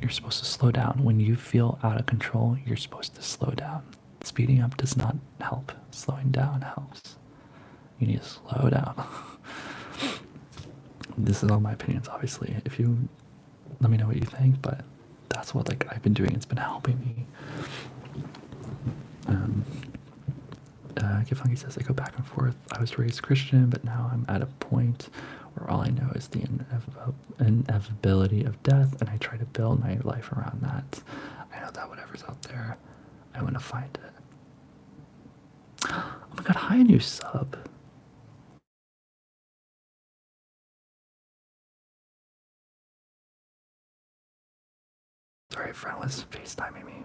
You're supposed to slow down. When you feel out of control, you're supposed to slow down. Speeding up does not help. Slowing down helps. You need to slow down. This is all my opinions, obviously. If you let me know what you think, but that's what like I've been doing. It's been helping me. Get Funky says, I go back and forth. I was raised Christian, but now I'm at a point where all I know is the inevitability of death, and I try to build my life around that. I know that whatever's out there, I want to find it. Oh my god, hi, new sub. Sorry, a friend was FaceTiming me.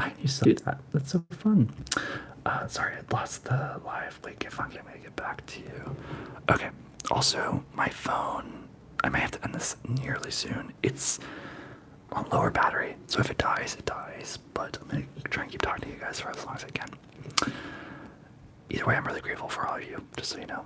I knew so. Dude, that's so fun. Sorry, I lost the live. Wait, get funky. I'm gonna get back to you. Okay. Also, my phone. I may have to end this nearly soon. It's on lower battery, so if it dies, it dies. But I'm gonna try and keep talking to you guys for as long as I can. Either way, I'm really grateful for all of you. Just so you know.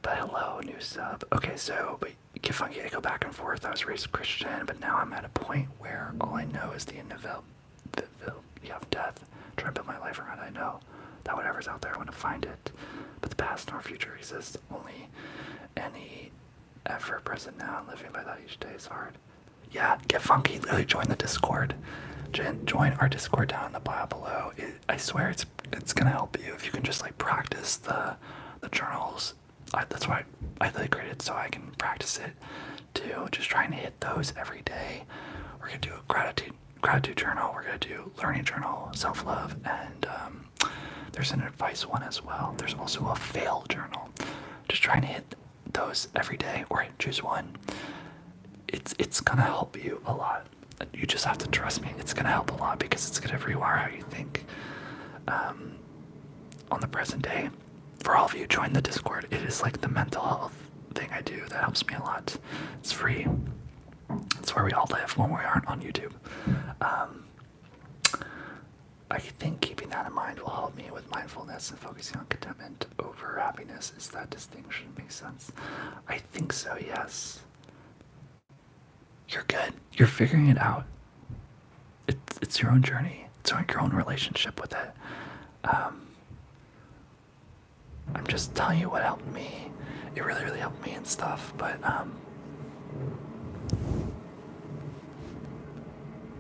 But hello, new sub. Okay, so, but get funky, I go back and forth. I was raised Christian, but now I'm at a point where all I know is the inevitability of death. Trying to build my life around it. I know that whatever's out there, I want to find it. But the past nor future exists. Only any effort present now, and living by that each day is hard. Yeah, get funky. Literally join the Discord. Join our Discord down in the bio below. I swear it's gonna help you if you can just like practice the journals. That's why I really created, so I can practice it too. Just trying to hit those every day. We're gonna do a gratitude journal. We're gonna do learning journal, self-love, and there's an advice one as well. There's also a fail journal. Just trying to hit those every day, or choose one. It's gonna help you a lot. You just have to trust me. It's gonna help a lot because it's gonna rewire how you think on the present day. For all of you, join the Discord. It is like the mental health thing I do that helps me a lot. It's free. It's where we all live when we aren't on YouTube. I think keeping that in mind will help me with mindfulness and focusing on contentment over happiness. Is that distinction make sense? I think so, yes. You're good. You're figuring it out. It's your own journey. It's your own relationship with it. I'm just telling you what helped me. It really, really helped me and stuff, but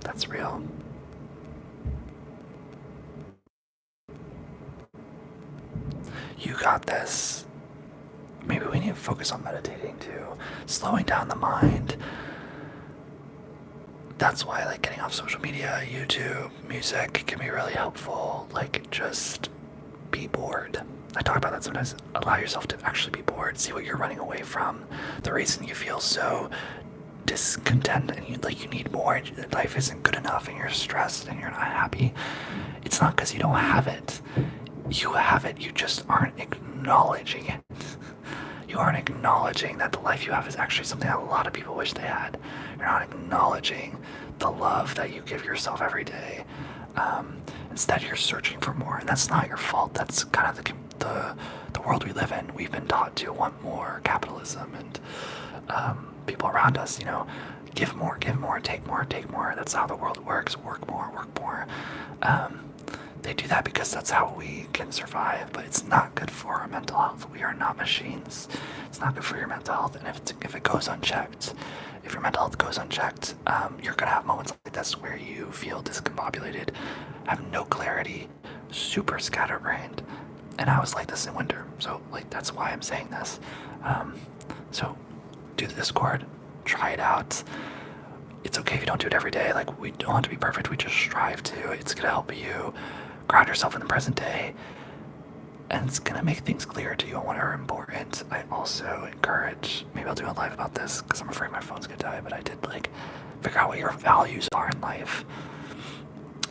that's real. You got this. Maybe we need to focus on meditating too. Slowing down the mind. That's why like getting off social media, YouTube, music can be really helpful. Like just be bored. I talk about that sometimes. Allow yourself to actually be bored. See what you're running away from. The reason you feel so discontent and you need more. Life isn't good enough and you're stressed and you're not happy. It's not because you don't have it. You have it. You just aren't acknowledging it. You aren't acknowledging that the life you have is actually something that a lot of people wish they had. You're not acknowledging the love that you give yourself every day. Instead, you're searching for more, and that's not your fault. That's kind of the world we live in. We've been taught to want more capitalism, and people around us, you know, give more, take more, take more. That's how the world works. Work more, work more. They do that because that's how we can survive, but it's not good for our mental health. We are not machines. It's not good for your mental health, and if it goes unchecked, if your mental health goes unchecked, you're gonna have moments like this where you feel discombobulated, have no clarity, super scatterbrained. And I was like this in winter, so like that's why I'm saying this. So do the Discord, try it out. It's okay if you don't do it every day. Like, we don't have to be perfect, we just strive to. It's gonna help you ground yourself in the present day, and it's gonna make things clear to you on what are important. I also encourage, maybe I'll do a live about this because I'm afraid my phone's gonna die, but I did like figure out what your values are in life.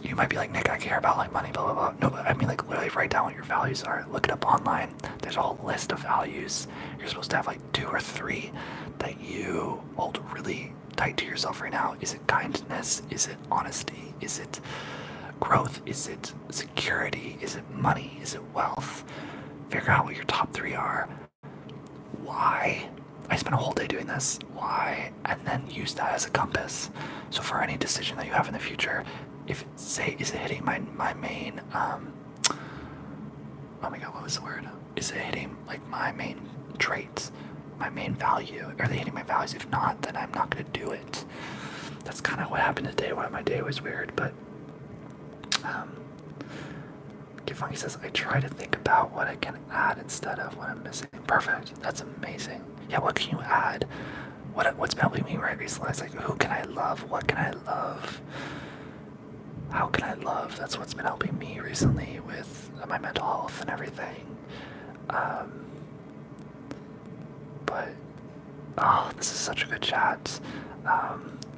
You might be like, Nick, I care about like money, blah, blah, blah. No, but I mean like literally write down what your values are. Look it up online. There's a whole list of values. You're supposed to have like 2 or 3 that you hold really tight to yourself right now. Is it kindness? Is it honesty? Is it growth? Is it security? Is it money? Is it wealth? Figure out what your top 3 are. Why? I spent a whole day doing this. Why? And then use that as a compass. So for any decision that you have in the future, if say, is it hitting my main, oh my god, what was the word? Is it hitting like my main traits, my main value? Are they hitting my values? If not, then I'm not gonna do it. That's kind of what happened today. Why my day was weird, but Get Funky says, I try to think about what I can add instead of what I'm missing. Perfect. That's amazing. Yeah, what can you add? What's been helping me right recently? It's like, who can I love? What can I love? How can I love? That's what's been helping me recently with my mental health and everything. But, oh, this is such a good chat.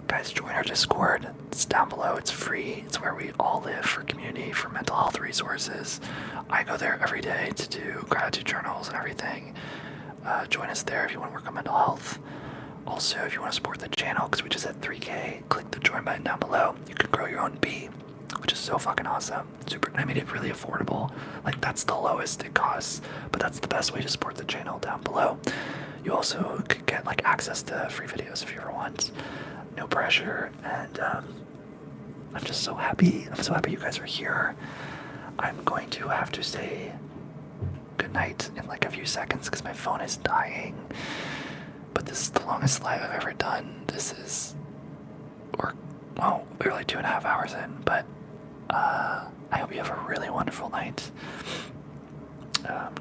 Guys, join our Discord. It's down below. It's free. It's where we all live for community, for mental health resources. I go there every day to do gratitude journals and everything. Join us there if you want to work on mental health. Also, if you want to support the channel, because we just hit 3K, click the join button down below. You can grow your own bee, which is so fucking awesome. Super. I made it really affordable. Like, that's the lowest it costs, but that's the best way to support the channel down below. You also could get like access to free videos if you ever want. No pressure, and I'm just so happy. I'm so happy you guys are here. I'm going to have to say goodnight in like a few seconds because my phone is dying. But this is the longest live I've ever done. This is, well, we're like 2.5 hours in, but I hope you have a really wonderful night.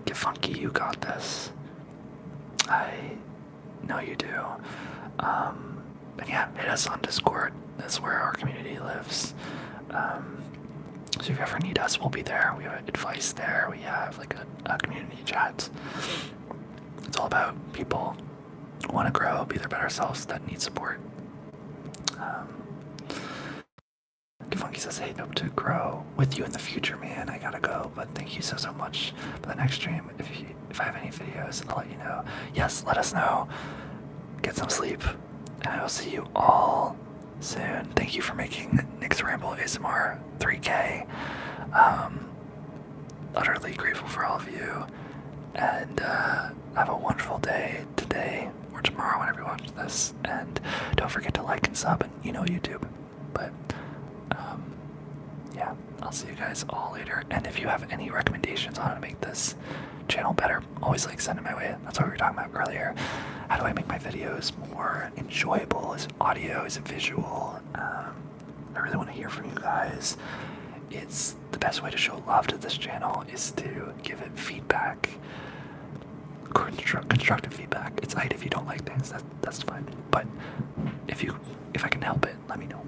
Get funky, you got this. I know you do. But yeah, hit us on Discord. That's where our community lives. So if you ever need us, we'll be there. We have advice there. We have like a community chat. It's all about people who want to grow, be their better selves, that need support. Funky says, hey, hope to grow with you in the future, man. I gotta go, but thank you so much for the next stream. If I have any videos, I'll let you know. Yes, let us know. Get some sleep, and I will see you all soon. Thank you for making Nick's Ramble ASMR 3K. Utterly grateful for all of you, and have a wonderful day today or tomorrow whenever you watch this. And don't forget to like and sub, and YouTube. But yeah, I'll see you guys all later. And if you have any recommendations on how to make this channel better, always like send it my way. That's what we were talking about earlier. How do I make my videos more enjoyable? Is it audio? Is it visual? I really want to hear from you guys. It's the best way to show love to this channel is to give it feedback, constructive feedback. It's alright if you don't like things, that's fine. But if I can help it, let me know.